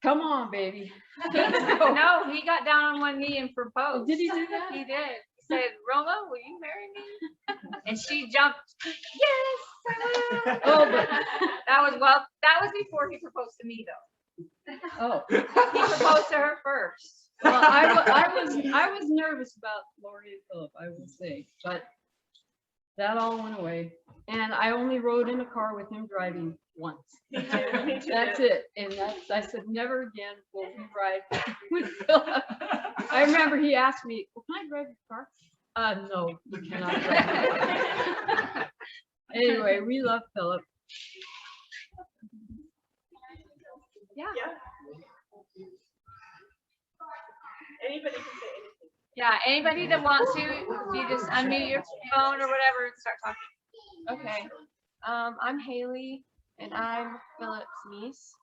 come on, baby. No, he got down on one knee and proposed. Did he do that? He did. He said, Roma, will you marry me? And she jumped, yes, I will. Oh, but that was before he proposed to me though. oh. He proposed to her first. Well, I was nervous about Lori and Philip, I will say, but that all went away. And I only rode in a car with him driving once. That's it. And I said, never again will we ride with Philip. I remember he asked me, well, can I drive your car? No, you cannot drive. Anyway, we love Philip. Yeah. Anybody can say anything. Yeah, anybody that wants to, you just unmute your phone or whatever and start talking. Okay. I'm Haley and I'm Philip's niece.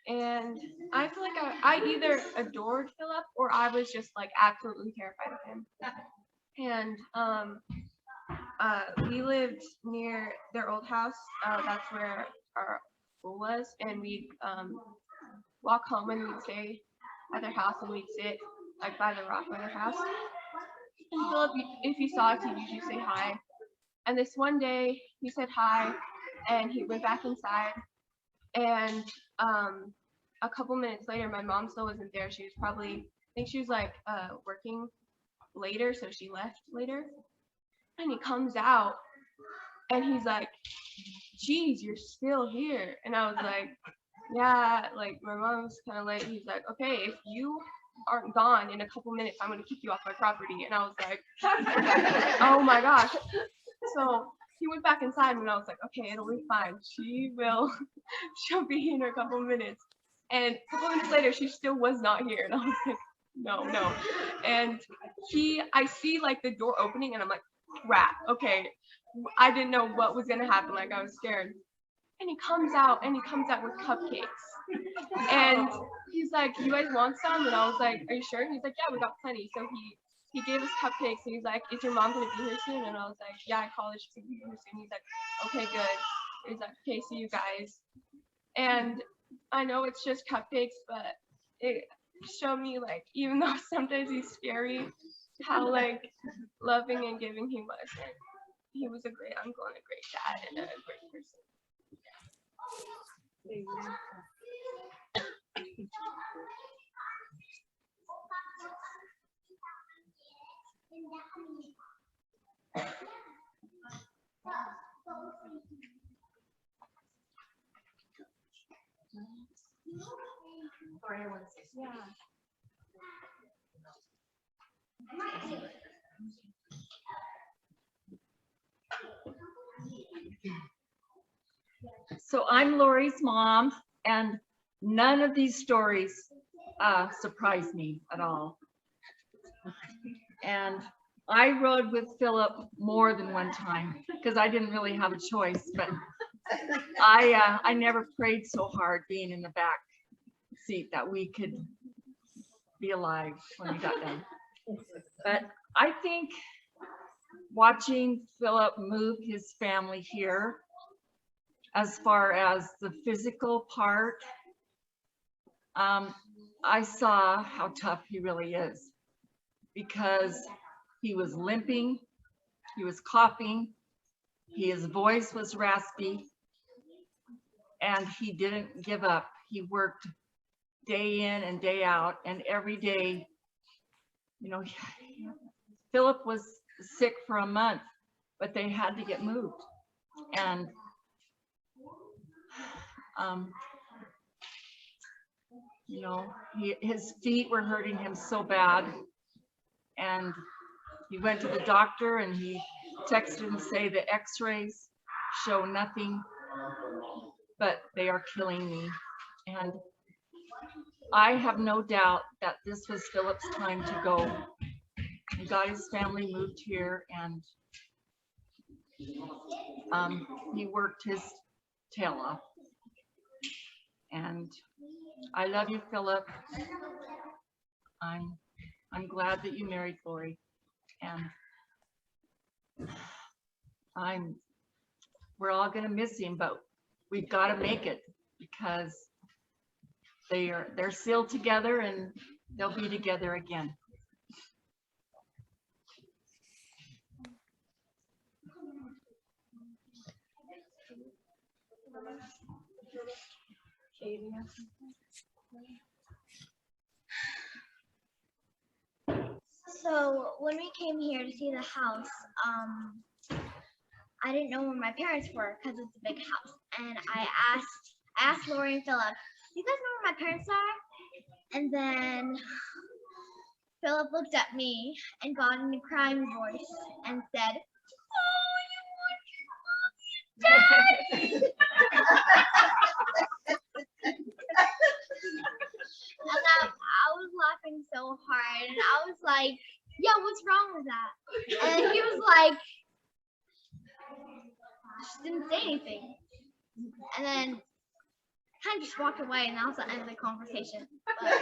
And I feel like I either adored Philip or I was just like absolutely terrified of him. And we lived near their old house. That's where our school was. And we'd walk home and we'd stay at their house and we'd sit like by the rock by their house. And Philip, if you saw us, he'd usually say hi. And this one day he said hi and he went back inside. And a couple minutes later, my mom still wasn't there. She was probably, I think she was like working later, so she left later. And he comes out and he's like, geez, you're still here. And I was like, yeah, like my mom's kind of late. He's like, okay, if you aren't gone in a couple minutes, I'm gonna kick you off my property. And I was like, oh my gosh. So he went back inside and I was like, okay, it'll be fine. She'll be in a couple minutes. And a couple minutes later, she still was not here. And I was like, no. And I see like the door opening and I'm like, crap, okay. I didn't know what was gonna happen. Like I was scared. And he comes out with cupcakes. And he's like, you guys want some? And I was like, are you sure? And he's like, yeah, we got plenty. So he gave us cupcakes and he's like, is your mom gonna be here soon? And I was like, yeah, I called her, she's gonna be here soon. He's like, okay, good. He's like, okay, see you guys. And I know it's just cupcakes, but it showed me like, even though sometimes he's scary, how like loving and giving he was. And he was a great uncle and a great dad and a great person. Sorry, I want to say, yeah. So I'm Lori's mom, and none of these stories surprise me at all. And I rode with Philip more than one time because I didn't really have a choice, but I never prayed so hard being in the back seat that we could be alive when we got done. But I think watching Philip move his family here, as far as the physical part, I saw how tough he really is, because he was limping, he was coughing, his voice was raspy, and he didn't give up. He worked day in and day out, and every day, you know, Philip was sick for a month, but they had to get moved. And you know, his feet were hurting him so bad, and he went to the doctor and he texted and say the x-rays show nothing. but they are killing me. And I have no doubt that this was Philip's time to go. He got his family moved here, and he worked his tail off. And I love you, Philip. I'm glad that you married Lori, and we're all gonna miss him, but we've got to make it because they're sealed together and they'll be together again. So when we came here to see the house, I didn't know where my parents were because it's a big house. And I asked Lori and Philip, "You guys know where my parents are?" And then Philip looked at me and got in a crying voice and said, "Oh, you want your mommy and daddy." And I was laughing so hard, and I was like, "Yeah, what's wrong with that?" And he was like, just didn't say anything. And then kind of just walked away, and that was the end of the conversation. But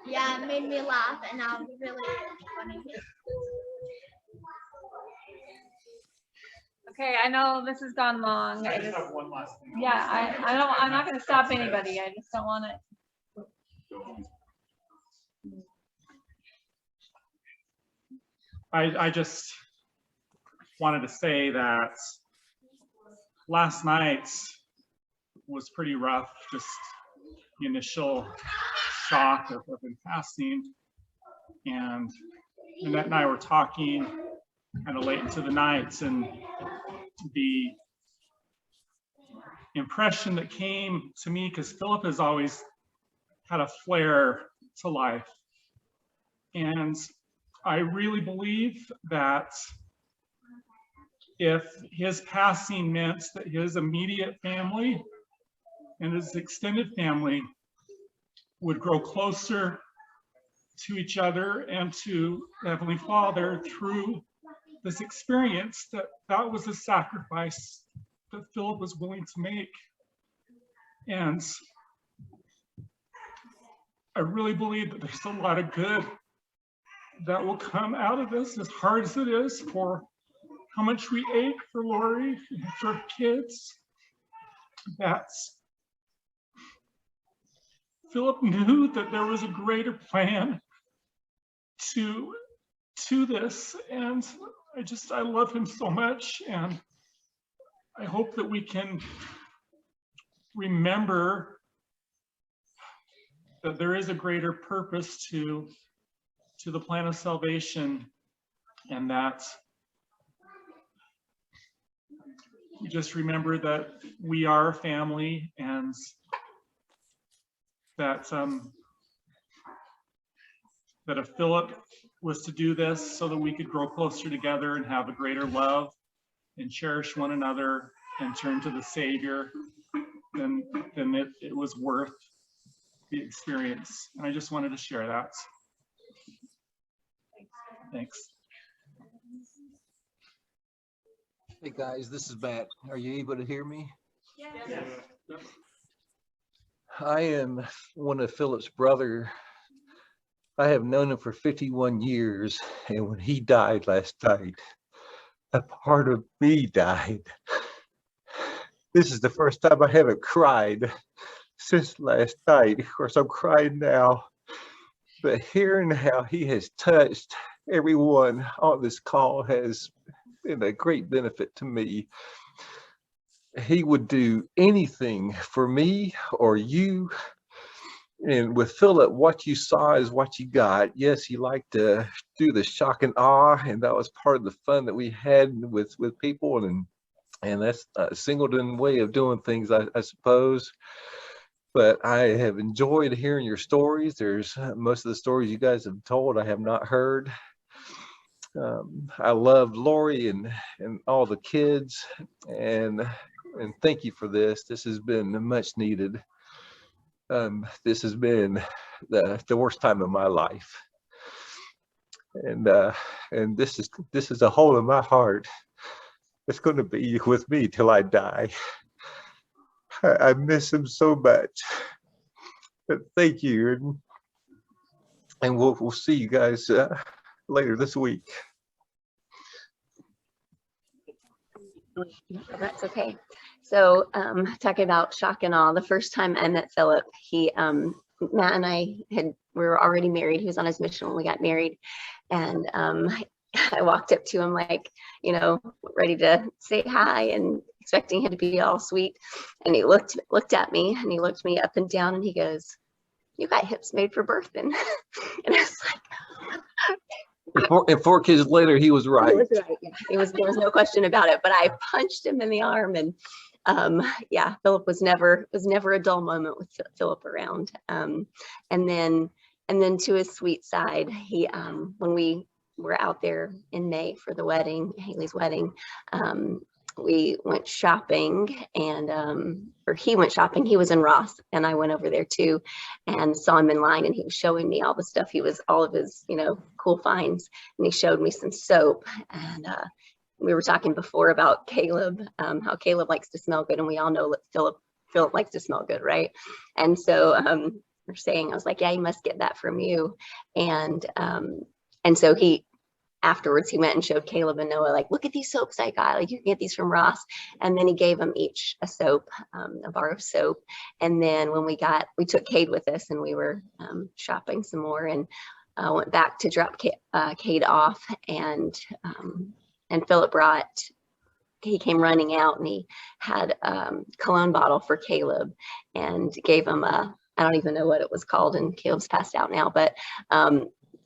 yeah, it made me laugh, and that was really funny. Okay, I know this has gone long. I just have one last thing. Yeah, I'm not gonna stop anybody. I just don't want it. I just wanted to say that last night was pretty rough, just the initial shock of him passing. And Annette and I were talking kind of late into the night, and the impression that came to me, because Philip has always had a flair to life. And I really believe that if his passing meant that his immediate family and his extended family would grow closer to each other and to Heavenly Father through this experience, that was a sacrifice that Philip was willing to make. And I really believe that there's a lot of good that will come out of this, as hard as it is, for how much we ache for Lori and for kids. That Philip knew that there was a greater plan to this, and I love him so much, and I hope that we can remember that there is a greater purpose to the plan of salvation, and that we just remember that we are a family, and that that if Philip was to do this so that we could grow closer together and have a greater love and cherish one another and turn to the Savior, then it was worth the experience. And I just wanted to share that. Thanks. Hey guys, this is Matt. Are you able to hear me? Yes. I am one of Philip's brother. I have known him for 51 years, and when he died last night, a part of me died. This is the first time I haven't cried since last night. Of course, I'm crying now, but hearing how he has touched everyone on this call has been a great benefit to me. He would do anything for me or you. And with Philip, what you saw is what you got. Yes, he liked to do the shock and awe, and that was part of the fun that we had with people, and that's a Singleton way of doing things, I suppose. But I have enjoyed hearing your stories. There's most of the stories you guys have told I have not heard. I love Lori and all the kids, and And thank you for this. This has been much needed. This has been the worst time of my life. And this is a hole in my heart. It's going to be with me till I die. I miss him so much. But thank you, and we'll see you guys later this week. That's okay. So talking about shock and awe, the first time I met Philip, Matt and I we were already married. He was on his mission when we got married. And I walked up to him like, ready to say hi and expecting him to be all sweet. And he looked at me and he looked me up and down and he goes, "You got hips made for birthing." And I was like, and 4 kids later, he was right. He was right. Yeah. There was no question about it. But I punched him in the arm, and yeah, Philip was never a dull moment with Philip around. And then to his sweet side, he when we were out there in May for the wedding, Haley's wedding, we went shopping, and or he went shopping. He was in Ross, and I went over there too, and saw him in line, and he was showing me all the stuff. All of his cool finds, and he showed me some soap. And we were talking before about Caleb, how Caleb likes to smell good, and we all know that Philip likes to smell good, right? And so we're saying, I was like, yeah, he must get that from you. And so afterwards he went and showed Caleb and Noah, like, look at these soaps I got, like, you can get these from Ross. And then he gave them each a soap, a bar of soap. And then when we took Cade with us, and we were shopping some more, and went back to drop Cade off, and Philip he came running out, and he had a cologne bottle for Caleb, and gave him I don't even know what it was called, and Caleb's passed out now, but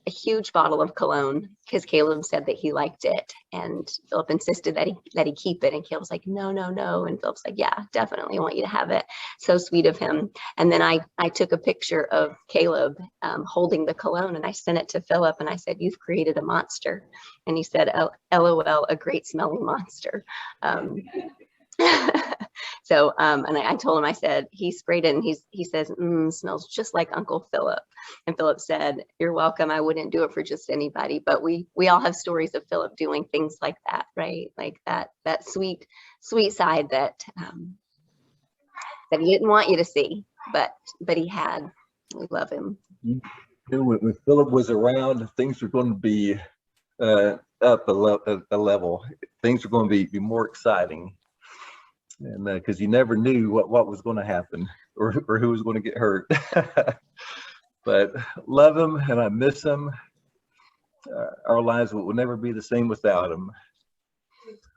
a huge bottle of cologne, because Caleb said that he liked it, and Philip insisted that he keep it, and Caleb's like, no. And Philip's like, yeah, definitely, I want you to have it. So sweet of him. And then I took a picture of Caleb holding the cologne, and I sent it to Philip, and I said, you've created a monster. And he said, LOL, a great smelling monster. So, and I told him, I said, he sprayed it, and he says, smells just like Uncle Philip. And Philip said, you're welcome. I wouldn't do it for just anybody. But we all have stories of Philip doing things like that, right? Like that sweet side that he didn't want you to see, but he had. We love him. When Philip was around, things were going to be up a level. Things were going to be more exciting. And because you never knew what was going to happen, or who was going to get hurt. But love him, and I miss him. Our lives will never be the same without him.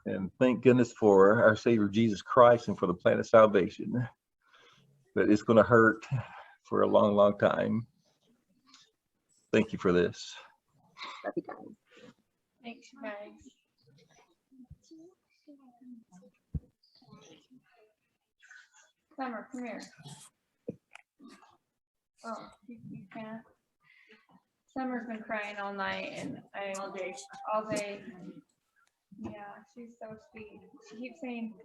And thank goodness for our Savior Jesus Christ and for the plan of salvation. But it's going to hurt for a long, long time. Thank you for this. Love you guys. Thanks, guys. Summer, come here. Oh, you can't. Summer's been crying all night, and all day. Yeah, she's so sweet. She keeps saying,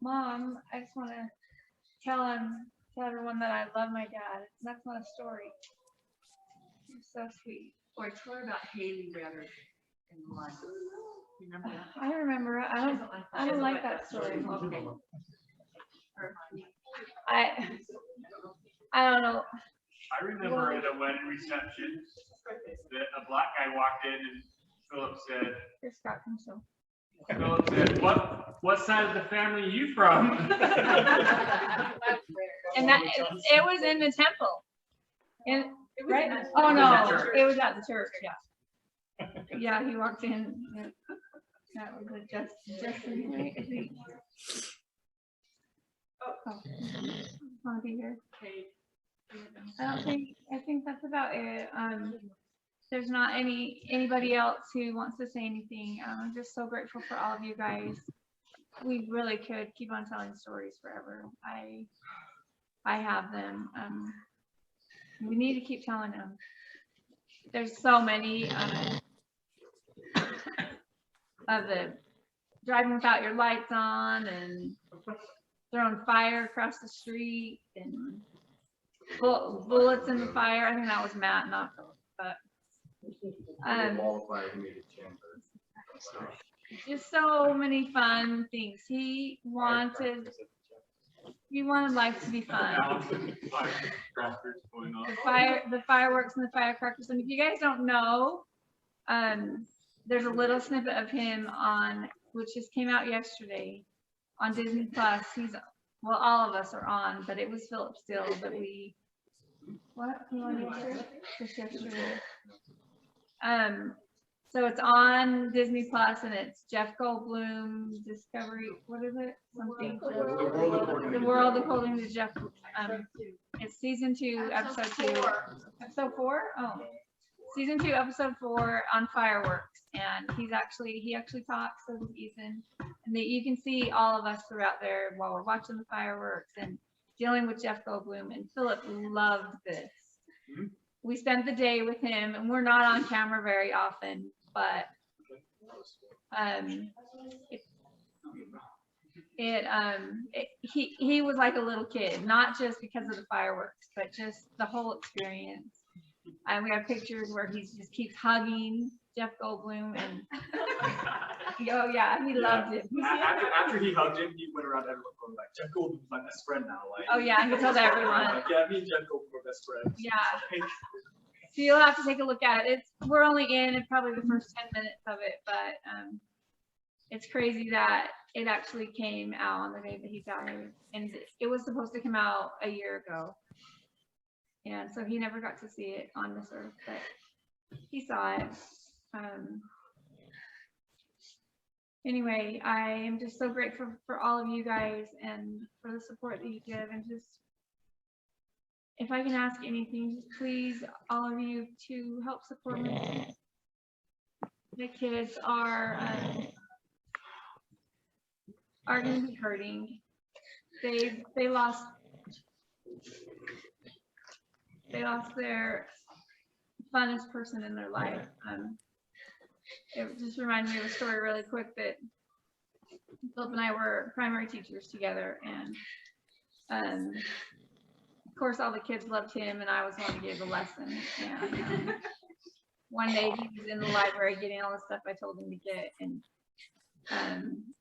"Mom, I just want to tell everyone that I love my dad." That's not a story. She's so sweet. Or I told her about Haley rather in life. You remember that? I remember it. I don't like that story. Okay. I don't know. I remember at a wedding reception that a black guy walked in, and Philip said, Philip said, what side of the family are you from? And that it was in the temple. Right? Oh no, it was at the church. Yeah. Yeah, he walked in. Yeah. That was a Justin, right? I think. Oh, want to be here? I think that's about it. There's not anybody else who wants to say anything. I'm just so grateful for all of you guys. We really could keep on telling stories forever. I have them. We need to keep telling them. There's so many of the driving without your lights on, and throwing fire across the street and bullets in the fire. I think that was Matt, not Philip, but just so many fun things. He wanted life to be fun. The fireworks and the firecrackers. And if you guys don't know, there's a little snippet of him which just came out yesterday on Disney Plus. Well, all of us are on, but it was Philip still that we. What? You want to answer? Just yesterday. So it's on Disney Plus, and it's Jeff Goldblum, Discovery. What is it? Something. The World According to Jeff. It's season 2, episode 2. Episode 4? Oh, season 2, episode 4 on fireworks, and he actually talks. So does Ethan, and you can see all of us throughout there while we're watching the fireworks and dealing with Jeff Goldblum. And Philip loved this. We spent the day with him, and we're not on camera very often, but he was like a little kid, not just because of the fireworks, but just the whole experience. And we have pictures where he just keeps hugging Jeff Goldblum, and oh yeah, he loved it. After he hugged him, he went around everyone going like, Jeff Goldblum's my best friend now. Like, oh yeah, he told everyone. Like, yeah, me and Jeff Goldblum are best friends. Yeah. So you'll have to take a look at it. We're only in probably the first 10 minutes of it, but it's crazy that it actually came out on the day that he died, and it was supposed to come out a year ago. And so he never got to see it on this earth, but he saw it. Anyway, I am just so grateful for all of you guys and for the support that you give, and just if I can ask anything, just please, all of you, to help support me. The kids are going to be hurting. They lost their funnest person in their life. It just reminded me of a story really quick that Philip and I were primary teachers together, and of course all the kids loved him, and I was the one who gave the lesson. And one day he was in the library getting all the stuff I told him to get, and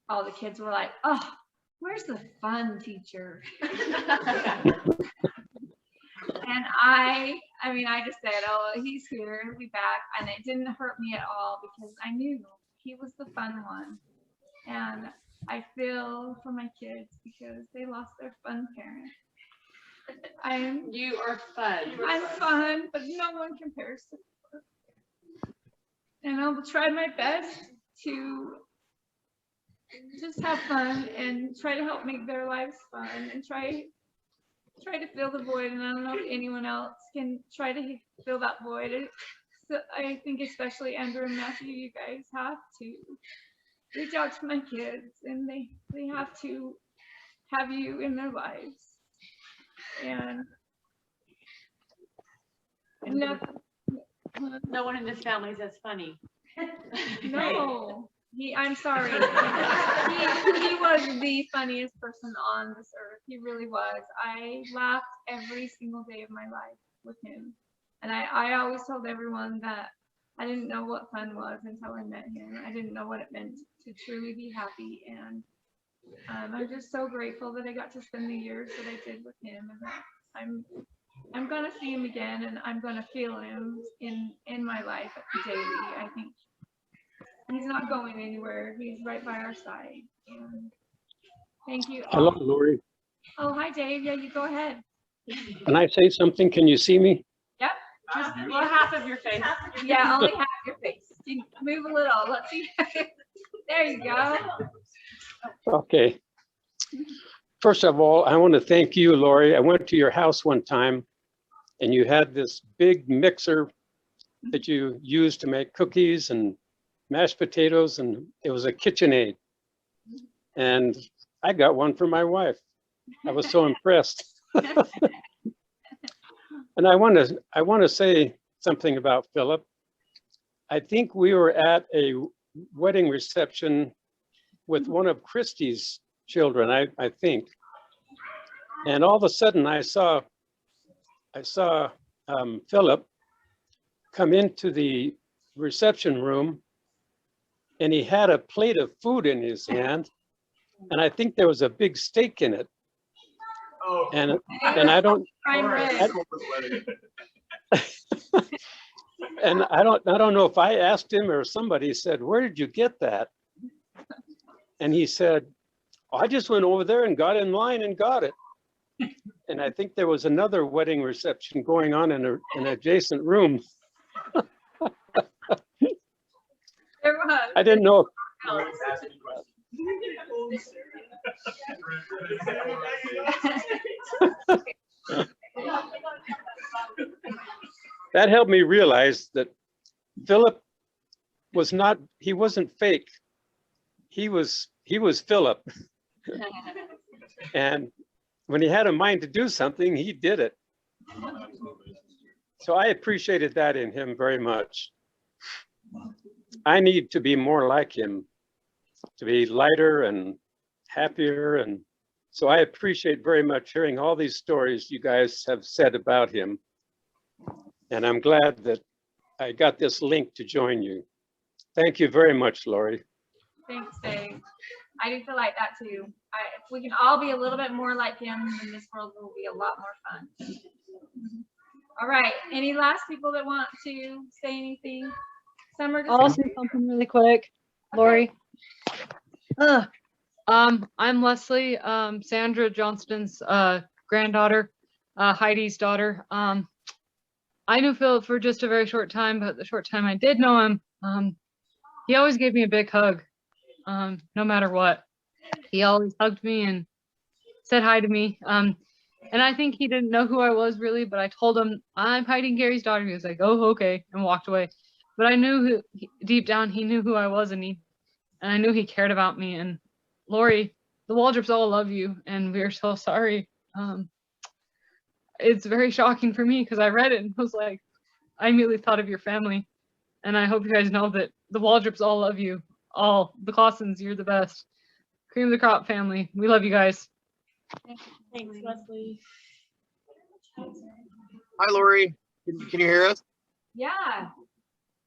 all the kids were like, "Oh, where's the fun teacher?" And I just said, "Oh, he's here, he'll be back." And it didn't hurt me at all because I knew he was the fun one. And I feel for my kids because they lost their fun parent. You are fun. I'm fun, but no one compares to her. And I'll try my best to just have fun and try to help make their lives fun and try to fill the void. And I don't know if anyone else can try to fill that void. So I think especially Andrew and Matthew, you guys have to reach out to my kids, and they have to have you in their lives. And no one in this family is as funny. No, I'm sorry. He was the funniest person on this earth. He really was. I laughed every single day of my life with him. And I always told everyone that I didn't know what fun was until I met him. I didn't know what it meant to truly be happy. And I'm just so grateful that I got to spend the years that I did with him. And that I'm gonna see him again, and I'm gonna feel him in my life daily. I think he's not going anywhere. He's right by our side. And thank you. Hello, Lori. Oh, hi, Dave. Yeah, you go ahead. Can I say something? Can you see me? Yep. Just half of your face. Yeah, only half your face. You move a little. Let's see. There you go. Okay. First of all, I want to thank you, Lori. I went to your house one time, and you had this big mixer that you used to make cookies and mashed potatoes, and it was a KitchenAid. And I got one for my wife. I was so impressed. And I want to say something about Philip. I think we were at a wedding reception with one of Christy's children, I think. And all of a sudden I saw Philip come into the reception room, and he had a plate of food in his hand, and I think there was a big steak in it. Oh. And I don't, and I don't know if I asked him or somebody said, "Where did you get that?" And he said, "I just went over there and got in line and got it." And I think there was another wedding reception going on in an adjacent room. There was. I didn't know. That helped me realize that Philip he wasn't fake. He was Philip. And when he had a mind to do something, he did it. So I appreciated that in him very much. I need to be more like him, to be lighter and happier. And so I appreciate very much hearing all these stories you guys have said about him. And I'm glad that I got this link to join you. Thank you very much, Lori. Thanks, Dave. I do feel like that too. If we can all be a little bit more like him, then this world will be a lot more fun. All right. Any last people that want to say anything? Summer, I'll say something really quick. Lori. I'm Leslie, Sandra Johnston's granddaughter, Heidi's daughter. I knew Philip for just a very short time, but the short time I did know him, he always gave me a big hug, no matter what. He always hugged me and said hi to me. And I think he didn't know who I was really, but I told him, "I'm Heidi and Gary's daughter." He was like, "Oh, okay," and walked away. But I knew deep down he knew who I was, and I knew he cared about me. And Lori, the Waldrops all love you, and we're so sorry. It's very shocking for me because I read it and was like, I immediately thought of your family. And I hope you guys know that the Waldrops all love you. All the Clausens, you're the best. Cream of the crop family. We love you guys. Thanks, Leslie. Hi, Lori. Can you hear us? Yeah.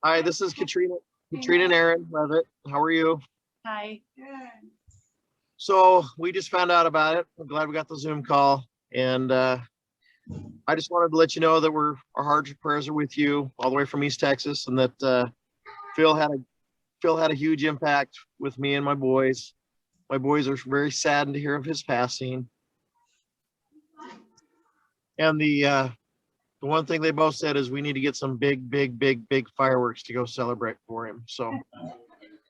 Hi, this is Katrina and Aaron. Love it. How are you? Hi. So we just found out about it. I'm glad we got the Zoom call. And I just wanted to let you know that our hearts and prayers are with you all the way from East Texas, and that Phil had a huge impact with me and my boys. My boys are very saddened to hear of his passing. And the one thing they both said is we need to get some big fireworks to go celebrate for him. So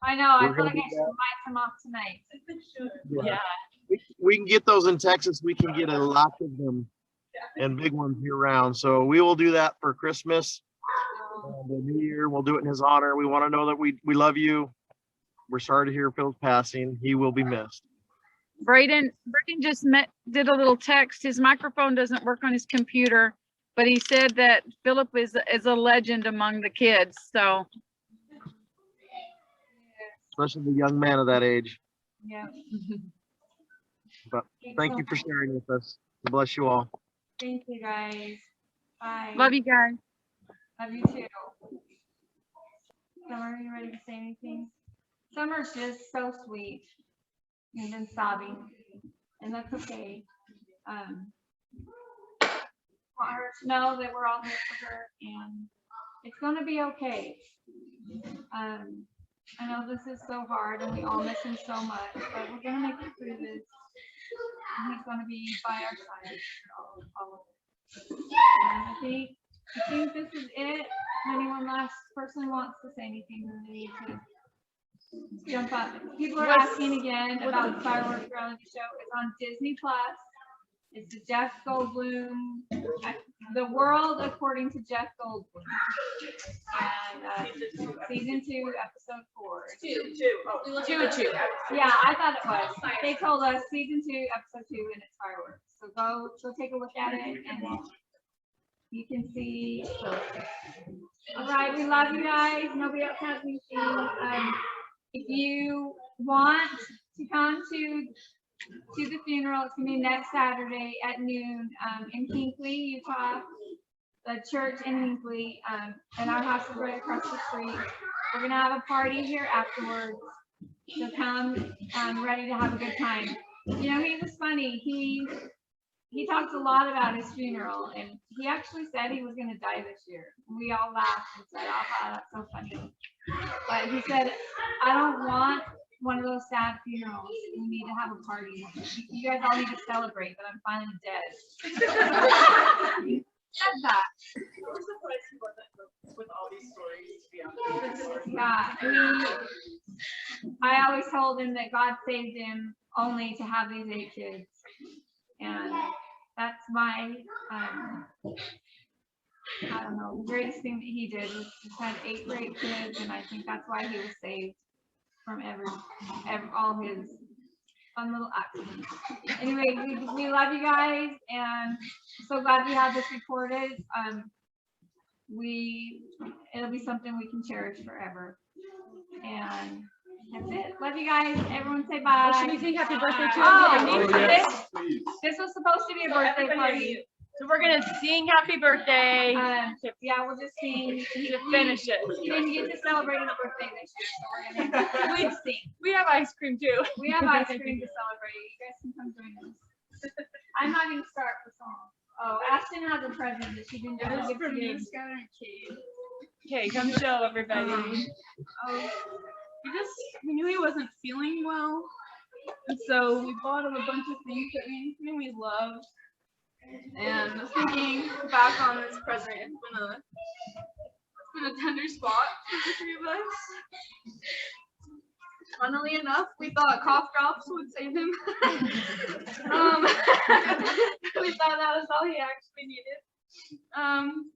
I know. I feel like I should invite them off tonight. yeah. We can get those in Texas. We can get a lot of them and big ones year round. So we will do that for Christmas and the New Year. We'll do it in his honor. We want to know that we love you. We're sorry to hear Phil's passing. He will be missed. Braden just did a little text. His microphone doesn't work on his computer, but he said that Philip is a legend among the kids. So, especially the young man of that age. Yeah. But thank you for sharing with us. God bless you all. Thank you, guys. Bye. love you guys. Love you too. Summer, are you ready to say anything? Summer's just so sweet and then sobbing, and that's okay. Want her to know that we're all here for her, and it's going to be okay. I know this is so hard, and we all miss him so much, but we're going to make it through this. And he's going to be by our side through all of it. And I think this is it. If anyone last person wants to say anything, then they need to jump up. People are asking again about the fireworks reality show. It's on Disney Plus. It's the Jeff Goldblum, The World According to Jeff Goldblum. And season 2, episode 4. Two. Yeah, I thought it was. They told us season 2, episode 2, and it's fireworks. So go take a look at it, and you can see. All right, we love you guys. Nobody else has anything. If you want to come to to the funeral. It's gonna be next Saturday at noon in Hinckley, Utah. The church in Hinckley, and our house is right across the street. We're gonna have a party here afterwards. So come ready to have a good time. You know, he was funny. He talked a lot about his funeral, and he actually said he was gonna die this year. We all laughed and said, "Oh, wow, that's so funny." But he said, "I don't want one of those sad funerals. We need to have a party. You guys all need to celebrate that I'm finally dead." Said that. We're surprised he wasn't with all these stories, to be honest. Yeah, I always told him that God saved him only to have these 8 kids. And that's my, I don't know, the greatest thing that he did was just had 8 great kids. And I think that's why he was saved from all his fun little accidents. Anyway, we love you guys, and so glad we have this recorded. It'll be something we can cherish forever. And that's it. Love you guys. Everyone say bye. Should we sing happy birthday to Oh, yes, this was supposed to be a birthday party. So we're gonna sing happy birthday. Yeah, we'll just sing to finish it. We didn't get to celebrate his birthday this year, so we're gonna we sing. We have ice cream too. We have ice cream to celebrate. You guys can come join us. I'm not gonna start the song. Oh, Ashton has a present that she didn't It was give for to me, you. Skylar, and Kate. Okay, come show everybody. Oh, we knew he wasn't feeling well, and so we bought him a bunch of things that we knew he loved. And thinking back on this present, it's been a tender spot for the 3 of us. Funnily enough, we thought cough drops would save him. We thought that was all he actually needed.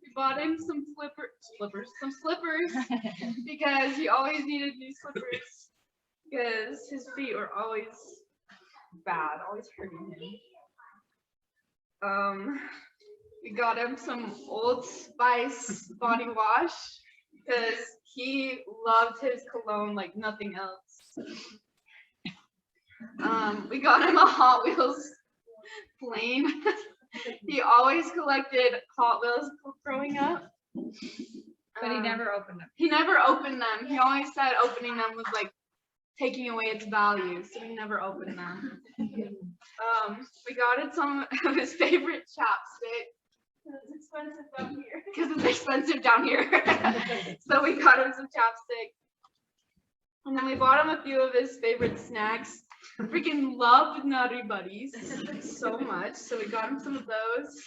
We bought him some slippers because he always needed new slippers because his feet were always bad, always hurting him. We got him some Old Spice body wash because he loved his cologne like nothing else. We got him a Hot Wheels plane. He always collected Hot Wheels growing up. But he never opened them. He never opened them. He always said opening them was like taking away its value, so he never opened them. We got it some of his favorite chapstick. It's expensive down here. Because it's expensive down here. So we got him some chapstick. And then we bought him a few of his favorite snacks. Freaking loved Nutty Buddies so much. So we got him some of those.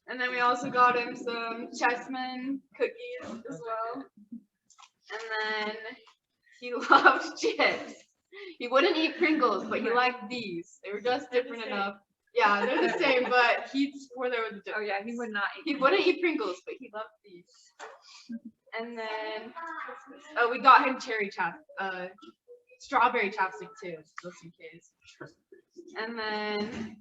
And then we also got him some Chessman cookies as well. And then he loved chips. He wouldn't eat Pringles, but he liked these. They were just different enough. Yeah, they're the same, but he swore they were the different. Oh yeah, he would not eat. He wouldn't eat Pringles, but he loved these. And then, oh, we got him strawberry chapstick too, just in case. And then,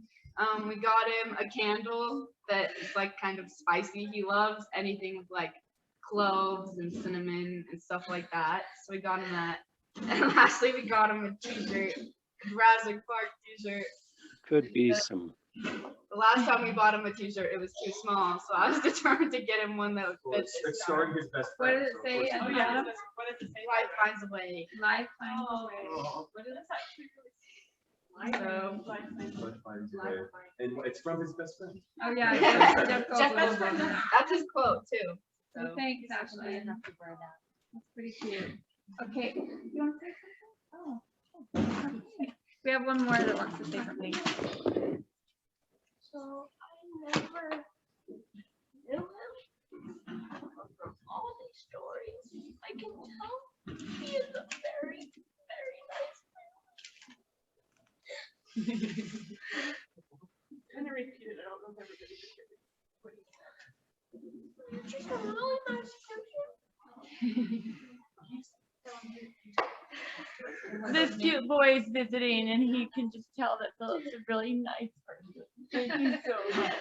we got him a candle that is like kind of spicy. He loves anything with like cloves and cinnamon and stuff like that. So we got him that. And lastly, we got him a t-shirt, Jurassic Park t-shirt. Could be some. The last time we bought him a t-shirt, it was too small, so I was determined to get him one that would fit. It's starring his best What friend. did it say? Oh, yeah. What did it say? Life finds a way. Life finds a way. What did this actually really say? Life finds a way. And it's from his best friend. Oh yeah, Jeff Goldblum. That's his quote too. So thanks, Ashley. That's pretty cute. Okay, you want to say something? Oh. We have one more that wants to say something. So I never knew him. From all these stories, I can tell he is a very, very nice man. Kind of repeated it. I don't know if everybody could hear what he said. Just a really nice person. This cute boy is visiting, and he can just tell that Philip's a really nice person. Thank you so much.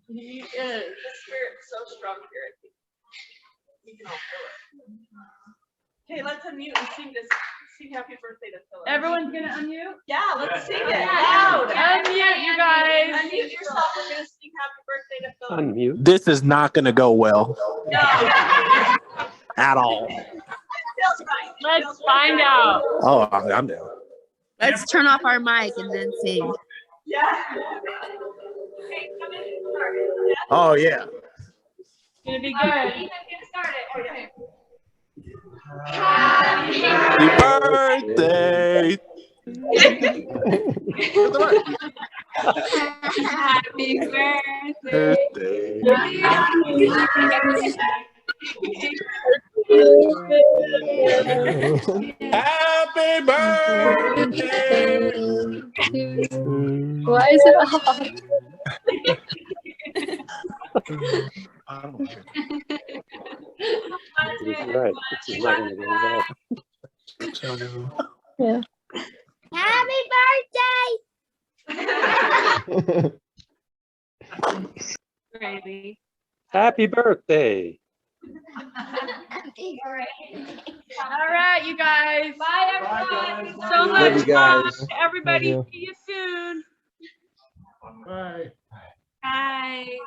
He is. The spirit's so strong here. I think we can all feel it. Okay, let's unmute and sing this sing happy birthday to Philip. Everyone's gonna unmute? Yeah, let's sing it Yeah. loud. Unmute, you guys. Unmute yourself. We're gonna sing happy birthday to Philip. Unmute. This is not going to go well at all. Let's find out. Oh, I'm down. Let's turn off our mic and then sing. Yeah. Oh, yeah. It's gonna be good. Happy birthday. Happy birthday. Happy birthday. Why is it off? Right. This is not gonna go well. Yeah. Happy birthday! Crazy. Happy birthday. All right, you guys. Bye, everyone. So Love much you guys. fun. Everybody, Love see you soon. Bye. Bye.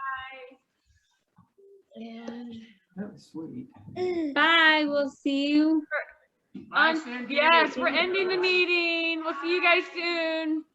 That was sweet. Bye. We'll see you. Yes, we're ending the meeting. We'll see you guys soon.